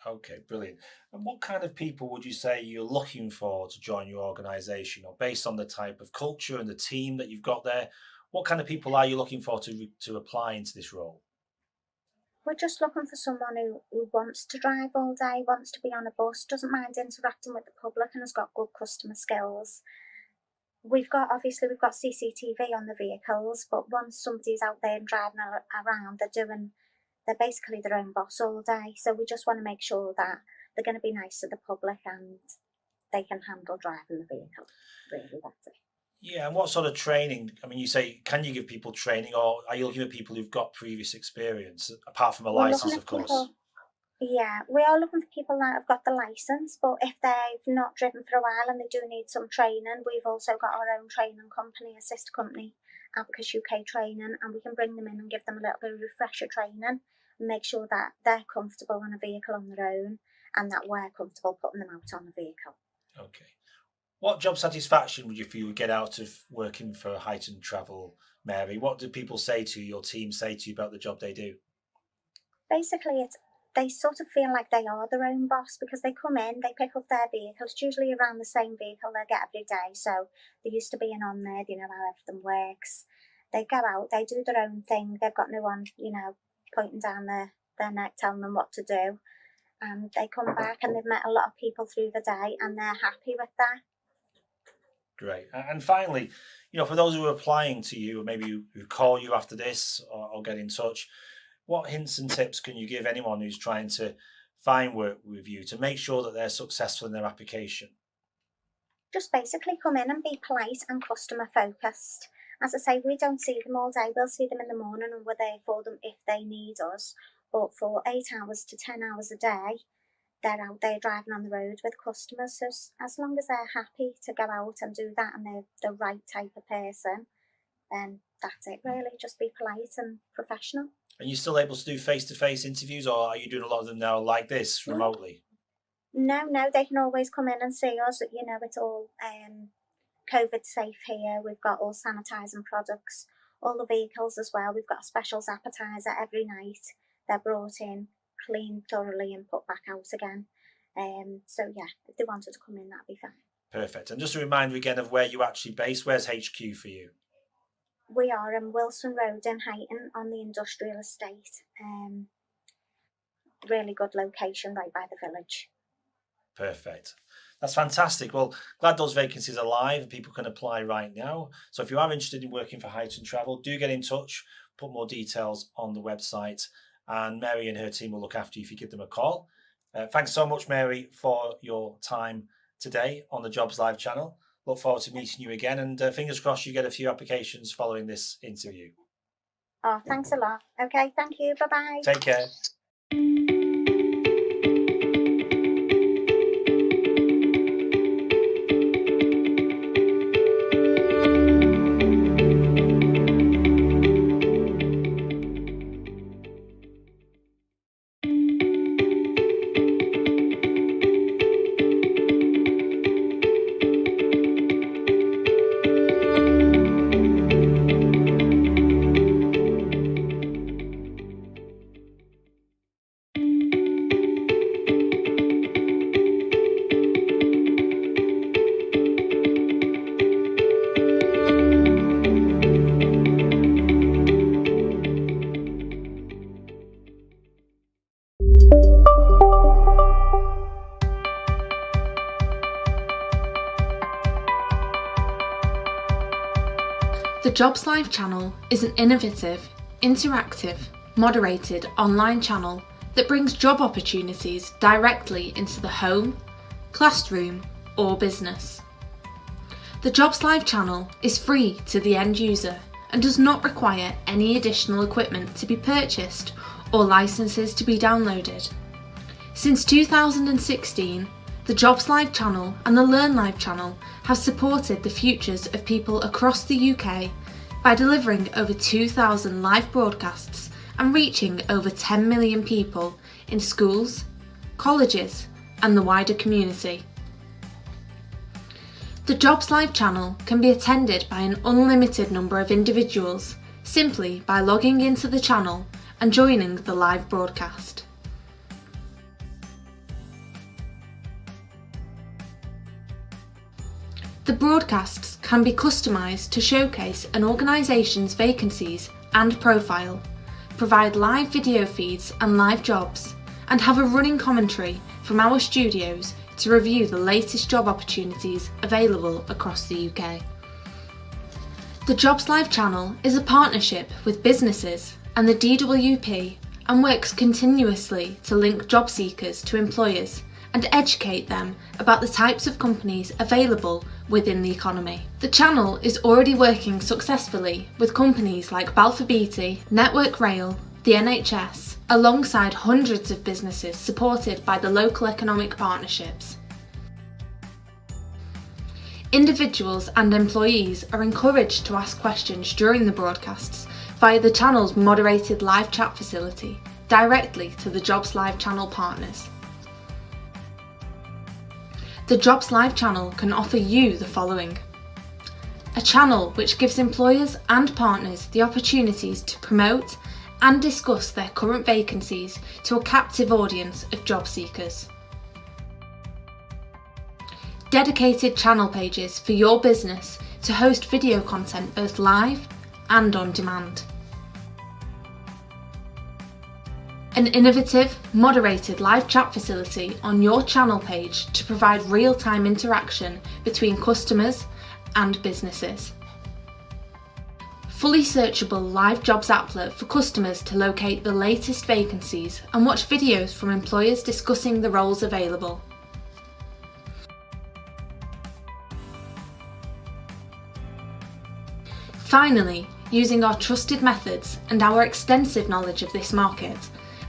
Okay, brilliant. And what kind of people would you say you're looking for to join your organisation, or based on the type of culture and the team that you've got there, what kind of people are you looking for to apply into this role? We're just looking for someone who wants to drive all day, wants to be on a bus, doesn't mind interacting with the public, and has got good customer skills. We've got CCTV on the vehicles, but once somebody's out there and driving around, they're basically their own boss all day. So we just want to make sure that they're going to be nice to the public and they can handle driving the vehicle. Really, that's it. Yeah, and what sort of training? I mean, you say, can you give people training, or are you looking at people who've got previous experience, apart from a licence, of course? Yeah, we are looking for people that have got the licence, but if they've not driven for a while and they do need some training, we've also got our own training company, a sister company, Abacus UK Training, and we can bring them in and give them a little bit of refresher training and make sure that they're comfortable on a vehicle on their own and that we're comfortable putting them out on a vehicle. Okay. What job satisfaction would you feel you get out of working for Heighton Travel, Mary? What do people say to you, your team say to you about the job they do? Basically, they sort of feel like they are their own boss, because they come in, they pick up their vehicle. It's usually around the same vehicle they get every day, so they're used to being on there, they know how everything works. They go out, they do their own thing, they've got no one, pointing down their neck telling them what to do. And they come back and they've met a lot of people through the day and they're happy with that. Great. And finally, for those who are applying to you, or maybe who call you after this or get in touch, what hints and tips can you give anyone who's trying to find work with you to make sure that they're successful in their application? Just basically come in and be polite and customer focused. As I say, we don't see them all day. We'll see them in the morning and we're there for them if they need us. But for 8 hours to 10 hours a day, they're out there driving on the road with customers. So as long as they're happy to go out and do that and they're the right type of person, then that's it really. Just be polite and professional. Are you still able to do face-to-face interviews, or are you doing a lot of them now like this, remotely? No, they can always come in and see us. It's all COVID safe here. We've got all sanitising products, all the vehicles as well. We've got a specials appetizer every night. They're brought in, cleaned thoroughly and put back out again. So yeah, if they wanted to come in, that'd be fine. Perfect. And just a reminder again of where you actually base. Where's HQ for you? We are in Wilson Road in Heighton on the industrial estate. Really good location right by the village. Perfect. That's fantastic. Well, glad those vacancies are live and people can apply right now. So if you are interested in working for Heighton Travel, do get in touch, put more details on the website, and Mary and her team will look after you if you give them a call. Thanks so much, Mary, for your time today on the Jobs Live channel. Look forward to meeting you again, and fingers crossed you get a few applications following this interview. Oh, thanks a lot. Okay, thank you. Bye-bye. Take care. The Jobs Live channel is an innovative, interactive, moderated online channel that brings job opportunities directly into the home, classroom, or business. The Jobs Live channel is free to the end user and does not require any additional equipment to be purchased or licenses to be downloaded. Since 2016, the Jobs Live channel and the Learn Live channel have supported the futures of people across the UK by delivering over 2,000 live broadcasts and reaching over 10 million people in schools, colleges, and the wider community. The Jobs Live channel can be attended by an unlimited number of individuals simply by logging into the channel and joining the live broadcast. The broadcasts can be customised to showcase an organisation's vacancies and profile, provide live video feeds and live jobs, and have a running commentary from our studios to review the latest job opportunities available across the UK. The Jobs Live channel is a partnership with businesses and the DWP and works continuously to link job seekers to employers and educate them about the types of companies available within the economy. The channel is already working successfully with companies like Balfour Beatty, Network Rail, the NHS, alongside hundreds of businesses supported by the local economic partnerships. Individuals and employees are encouraged to ask questions during the broadcasts via the channel's moderated live chat facility directly to the Jobs Live channel partners. The Jobs Live channel can offer you the following: a channel which gives employers and partners the opportunities to promote and discuss their current vacancies to a captive audience of job seekers. Dedicated channel pages for your business to host video content both live and on demand. An innovative, moderated live chat facility on your channel page to provide real-time interaction between customers and businesses. Fully searchable live jobs applet for customers to locate the latest vacancies and watch videos from employers discussing the roles available. Finally, using our trusted methods and our extensive knowledge of this market,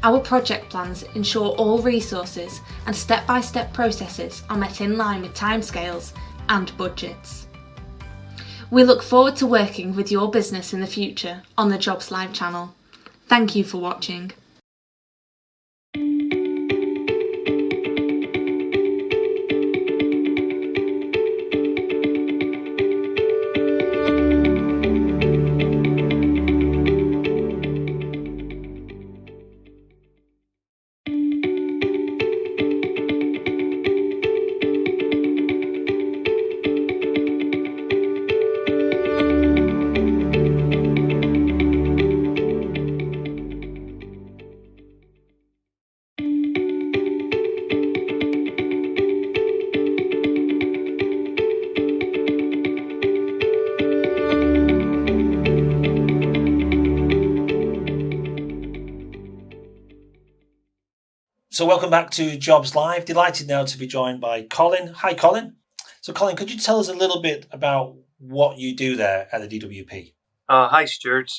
our project plans ensure all resources and step-by-step processes are met in line with timescales and budgets. We look forward to working with your business in the future on the Jobs Live channel. Thank you for watching. So welcome back to Jobs Live. Delighted now to be joined by Colin. Hi, Colin. So Colin, could you tell us a little bit about what you do there at the DWP? Hi, Stuart.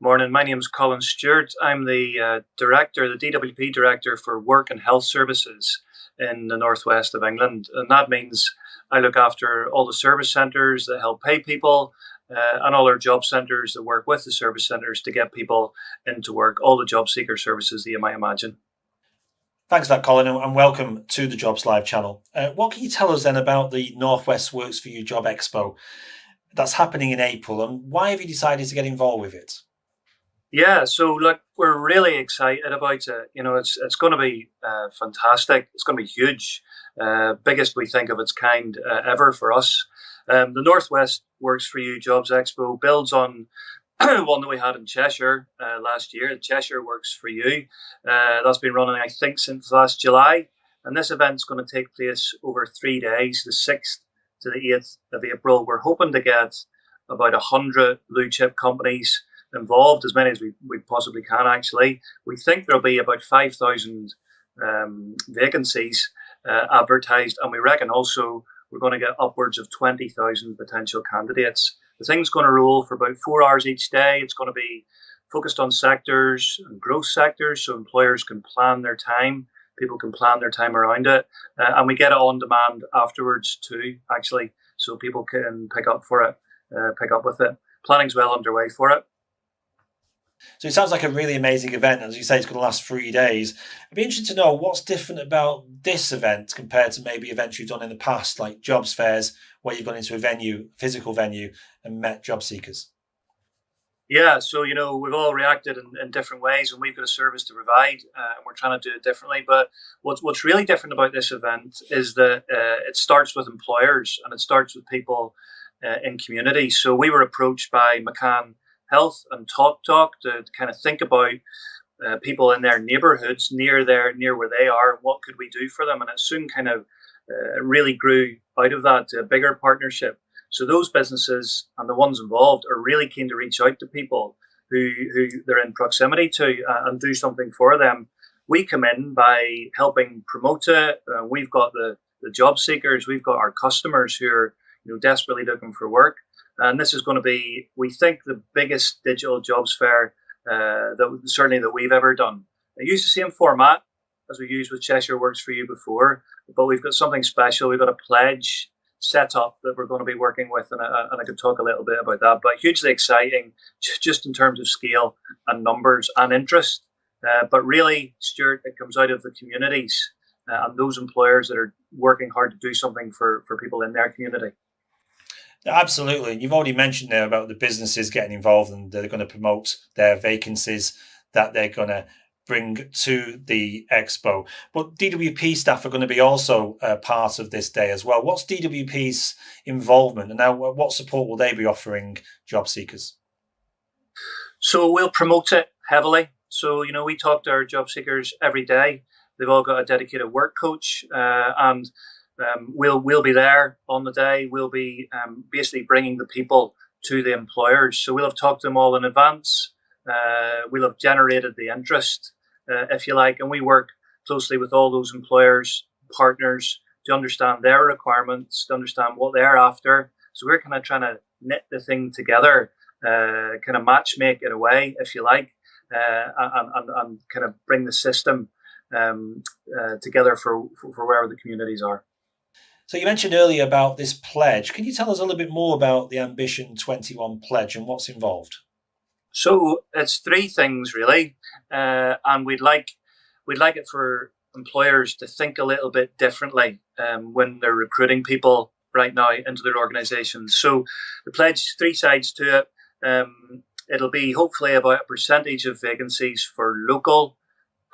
Morning. My name is Colin Stewart. I'm the director, the DWP director for Work and Health Services in the northwest of England. And that means I look after all the service centres that help pay people and all our job centres that work with the service centres to get people into work, all the job seeker services that you might imagine. Thanks for that, Colin, and welcome to the Jobs Live channel. What can you tell us then about the Northwest Works for You Job Expo that's happening in April, and why have you decided to get involved with it? Yeah, so look, we're really excited about it. You know, it's going to be fantastic. It's going to be huge, biggest we think of its kind ever for us. The Northwest Works for You Jobs Expo builds on one that we had in Cheshire last year. Cheshire Works for You. That's been running, I think, since last July. And this event's going to take place over 3 days, the 6th to the 8th of April. We're hoping to get about 100 blue chip companies involved, as many as we possibly can actually. We think there'll be about 5,000 vacancies advertised, and we reckon also we're going to get upwards of 20,000 potential candidates. The thing's going to roll for about 4 hours each day. It's going to be focused on sectors and growth sectors, so employers can plan their time, people can plan their time around it, and we get it on demand afterwards too, actually, so people can pick up with it. Planning's well underway for it. So it sounds like a really amazing event. As you say, it's going to last 3 days. I'd be interested to know what's different about this event compared to maybe events you've done in the past, like jobs fairs, where you've gone into a venue, physical venue, and met job seekers. Yeah, so we've all reacted in different ways, and we've got a service to provide, and we're trying to do it differently. But what's really different about this event is that it starts with employers and it starts with people in communities. So we were approached by McCann Health and Talk to kind of think about people in their neighbourhoods near where they are. What could we do for them? And it soon kind of really grew out of that to a bigger partnership. So those businesses and the ones involved are really keen to reach out to people who they're in proximity to and do something for them. We come in by helping promote it. We've got the job seekers, we've got our customers who are desperately looking for work. And this is going to be, we think, the biggest digital jobs fair that we've ever done. I use the same format as we used with Cheshire Works for You before, but we've got something special. We've got a pledge set up that we're going to be working with, and I could talk a little bit about that. But hugely exciting, just in terms of scale and numbers and interest. But really, Stuart, it comes out of the communities and those employers that are working hard to do something for people in their community. Absolutely. You've already mentioned there about the businesses getting involved, and they're going to promote their vacancies that they're going to bring to the expo. But DWP staff are going to be also part of this day as well. What's DWP's involvement, and now what support will they be offering job seekers? So we'll promote it heavily. So, we talk to our job seekers every day. They've all got a dedicated work coach, and we'll be there on the day. We'll be basically bringing the people to the employers. So we'll have talked to them all in advance. We'll have generated the interest, if you like, and we work closely with all those employers, partners, to understand their requirements, to understand what they're after. So we're kind of trying to knit the thing together, kind of match make it away, if you like, and kind of bring the system together for wherever the communities are. So you mentioned earlier about this pledge. Can you tell us a little bit more about the Ambition 21 pledge and what's involved? So it's three things really, and we'd like it for employers to think a little bit differently when they're recruiting people right now into their organisations. So the pledge, three sides to it. It'll be hopefully about a percentage of vacancies for local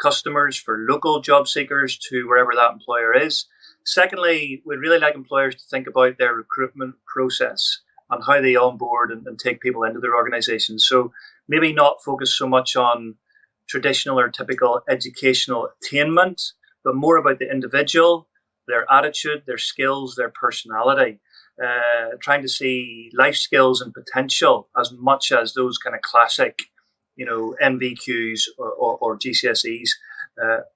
customers, for local job seekers to wherever that employer is. Secondly, we'd really like employers to think about their recruitment process and how they onboard and take people into their organizations. So maybe not focus so much on traditional or typical educational attainment, but more about the individual, their attitude, their skills, their personality, trying to see life skills and potential as much as those kind of classic, NVQs or GCSEs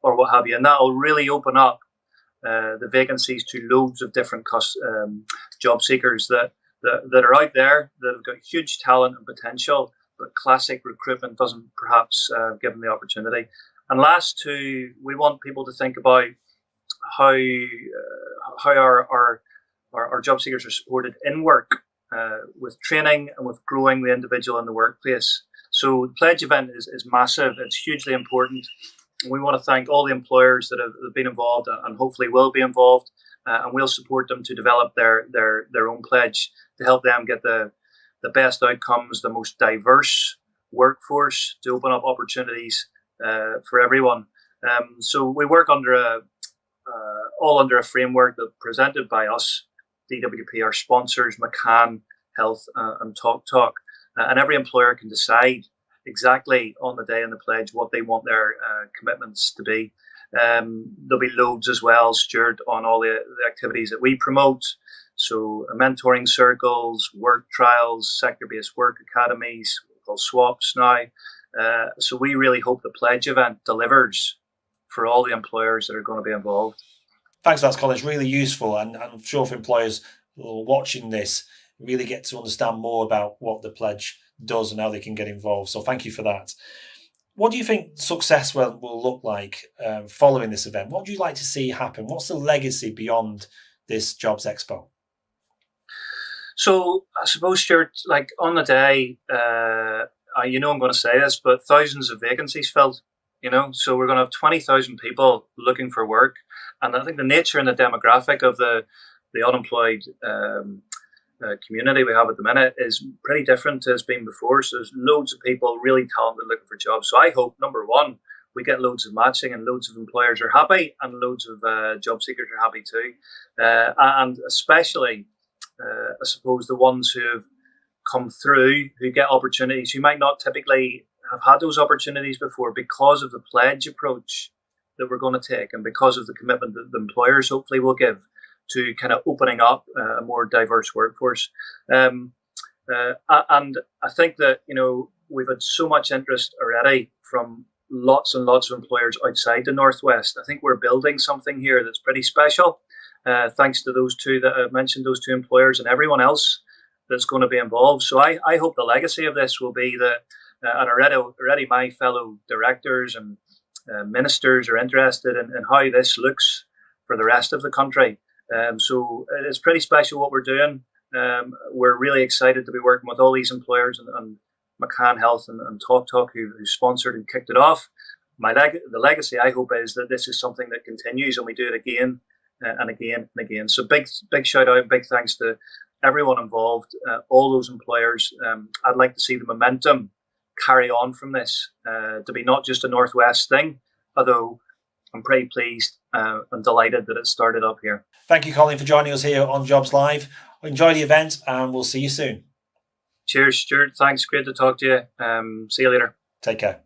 or what have you. And that'll really open up the vacancies to loads of different job seekers that are out there that have got huge talent and potential, but classic recruitment doesn't perhaps give them the opportunity. And last two, we want people to think about how our job seekers are supported in work with training and with growing the individual in the workplace. So the pledge event is massive. It's hugely important. We want to thank all the employers that have been involved and hopefully will be involved, and we'll support them to develop their own pledge to help them get the best outcomes, the most diverse workforce, to open up opportunities for everyone. So we work under all under a framework that presented by us, DWP, our sponsors, McCann Health and Talk, and every employer can decide exactly on the day in the pledge what they want their commitments to be. There'll be loads as well, Stuart, on all the activities that we promote. So mentoring circles, work trials, sector-based work academies, called swaps now. So we really hope the pledge event delivers for all the employers that are going to be involved. Thanks for that, Colin. It's really useful, and I'm sure for employers who are watching this, really get to understand more about what the pledge does and how they can get involved. So thank you for that. What do you think success will look like following this event? What do you like to see happen? What's the legacy beyond this Jobs Expo? So I suppose, Stuart, like on the day, you know I'm going to say this, but thousands of vacancies filled, you know, so we're going to have 20,000 people looking for work. And I think the nature and the demographic of the unemployed community we have at the minute is pretty different as been before. So there's loads of people really talented looking for jobs. So I hope, number one, we get loads of matching and loads of employers are happy and loads of job seekers are happy too. And especially, I suppose, the ones who have come through, who get opportunities, who might not typically have had those opportunities before because of the pledge approach that we're going to take and because of the commitment that the employers hopefully will give to kind of opening up a more diverse workforce. And I think that, you know, we've had so much interest already from lots and lots of employers outside the Northwest. I think we're building something here that's pretty special, thanks to those two that I've mentioned, those two employers and everyone else that's going to be involved. So I hope the legacy of this will be that, and already my fellow directors and ministers are interested in how this looks for the rest of the country. So it's pretty special what we're doing. We're really excited to be working with all these employers and McCann Health and TalkTalk who sponsored and kicked it off. The legacy, I hope, is that this is something that continues and we do it again and again and again. So big shout out, big thanks to everyone involved, all those employers. I'd like to see the momentum carry on from this to be not just a Northwest thing, although I'm pretty pleased and delighted that it started up here. Thank you, Colin, for joining us here on Jobs Live. Enjoy the event and we'll see you soon. Cheers, Stuart. Thanks. Great to talk to you. See you later. Take care.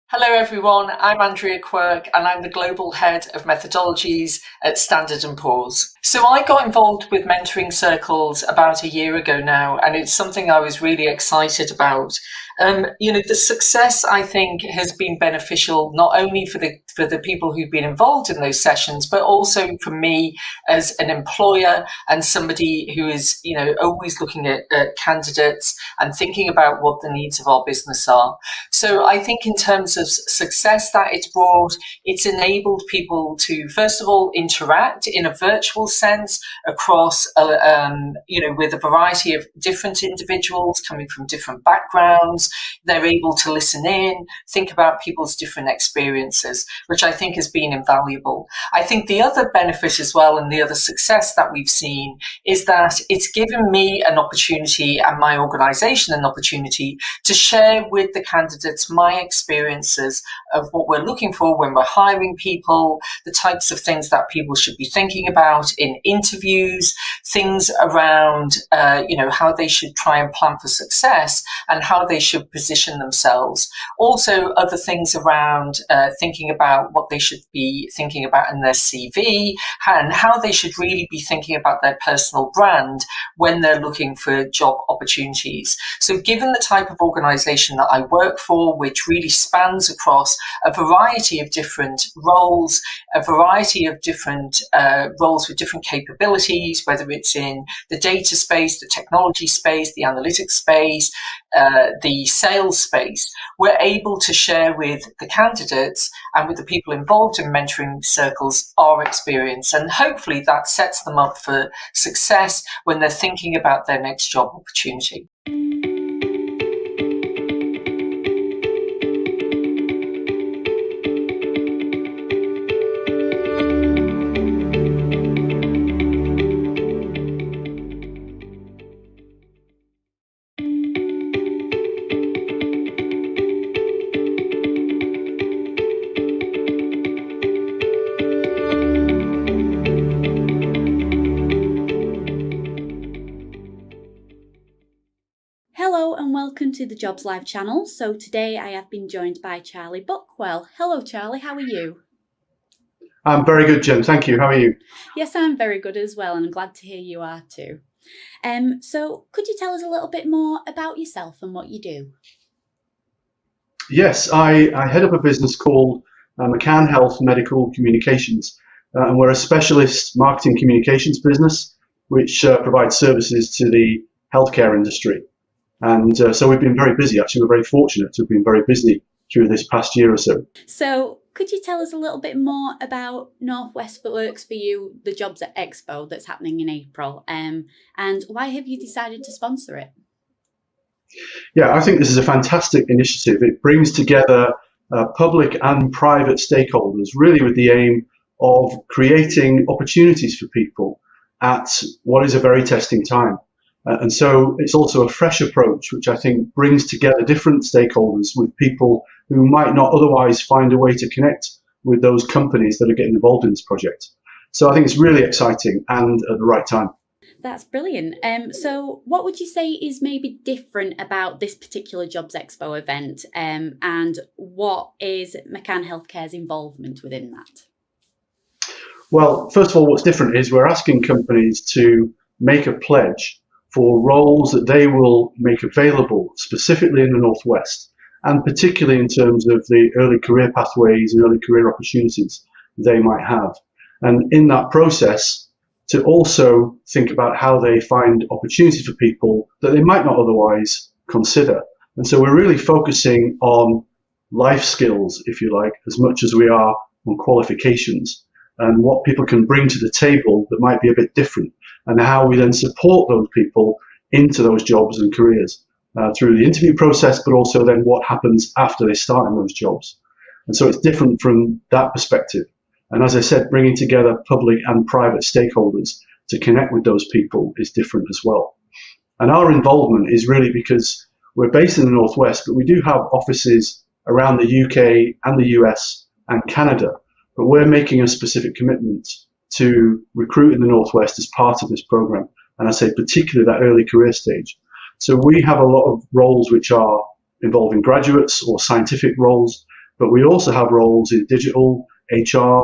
Hello everyone, I'm Andrea Quirk and I'm the Global Head of Methodologies at Standard & Poor's. So I got involved with mentoring circles about a year ago now, and it's something I was really excited about. The success, I think, has been beneficial not only for the people who've been involved in those sessions, but also for me as an employer and somebody who is, always looking at candidates and thinking about what the needs of our business are. So I think in terms of success that it's brought, it's enabled people to, first of all, interact in a virtual sense across, with a variety of different individuals coming from different backgrounds. They're able to listen in, think about people's different experiences, which I think has been invaluable. I think the other benefit as well, and the other success that we've seen, is that it's given me an opportunity and my organisation an opportunity to share with the candidates my experiences of what we're looking for when we're hiring people, the types of things that people should be thinking about in interviews, things around, how they should try and plan for success and how they should position themselves. Also, other things around thinking about what they should be thinking about in their CV and how they should really be thinking about their personal brand when they're looking for job opportunities. So given the type of organisation that I work for, which really spans across a variety of different roles, a variety of different roles with different capabilities, whether it's in the data space, the technology space, the analytics space, the sales space, we're able to share with the candidates and with the people involved in mentoring circles our experience. And hopefully that sets them up for success when they're thinking about their next job opportunity. to the Jobs Live channel. So today I have been joined by Charlie Buckwell. Hello Charlie, how are you? I'm very good, Jen. Thank you. How are you? Yes, I'm very good as well, and I'm glad to hear you are too. So could you tell us a little bit more about yourself and what you do? Yes, I head up a business called McCann Health Medical Communications, and we're a specialist marketing communications business which provides services to the healthcare industry. And so we've been very busy. Actually, we're very fortunate to have been very busy through this past year or so. So could you tell us a little bit more about Northwest Works for You, the Jobs at Expo that's happening in April, and why have you decided to sponsor it? Yeah, I think this is a fantastic initiative. It brings together public and private stakeholders, really with the aim of creating opportunities for people at what is a very testing time. And so it's also a fresh approach, which I think brings together different stakeholders with people who might not otherwise find a way to connect with those companies that are getting involved in this project. So I think it's really exciting and at the right time. That's brilliant. So what would you say is maybe different about this particular Jobs Expo event, and what is McCann Healthcare's involvement within that? Well, first of all, what's different is we're asking companies to make a pledge for roles that they will make available specifically in the Northwest, and particularly in terms of the early career pathways and early career opportunities they might have. And in that process, to also think about how they find opportunities for people that they might not otherwise consider. And so we're really focusing on life skills, if you like, as much as we are on qualifications and what people can bring to the table that might be a bit different, and how we then support those people into those jobs and careers through the interview process, but also then what happens after they start in those jobs. And so it's different from that perspective. And as I said, bringing together public and private stakeholders to connect with those people is different as well. And our involvement is really because we're based in the Northwest, but we do have offices around the UK and the US and Canada. But we're making a specific commitment to recruit in the Northwest as part of this program. And I say particularly that early career stage. So we have a lot of roles which are involving graduates or scientific roles, but we also have roles in digital, HR,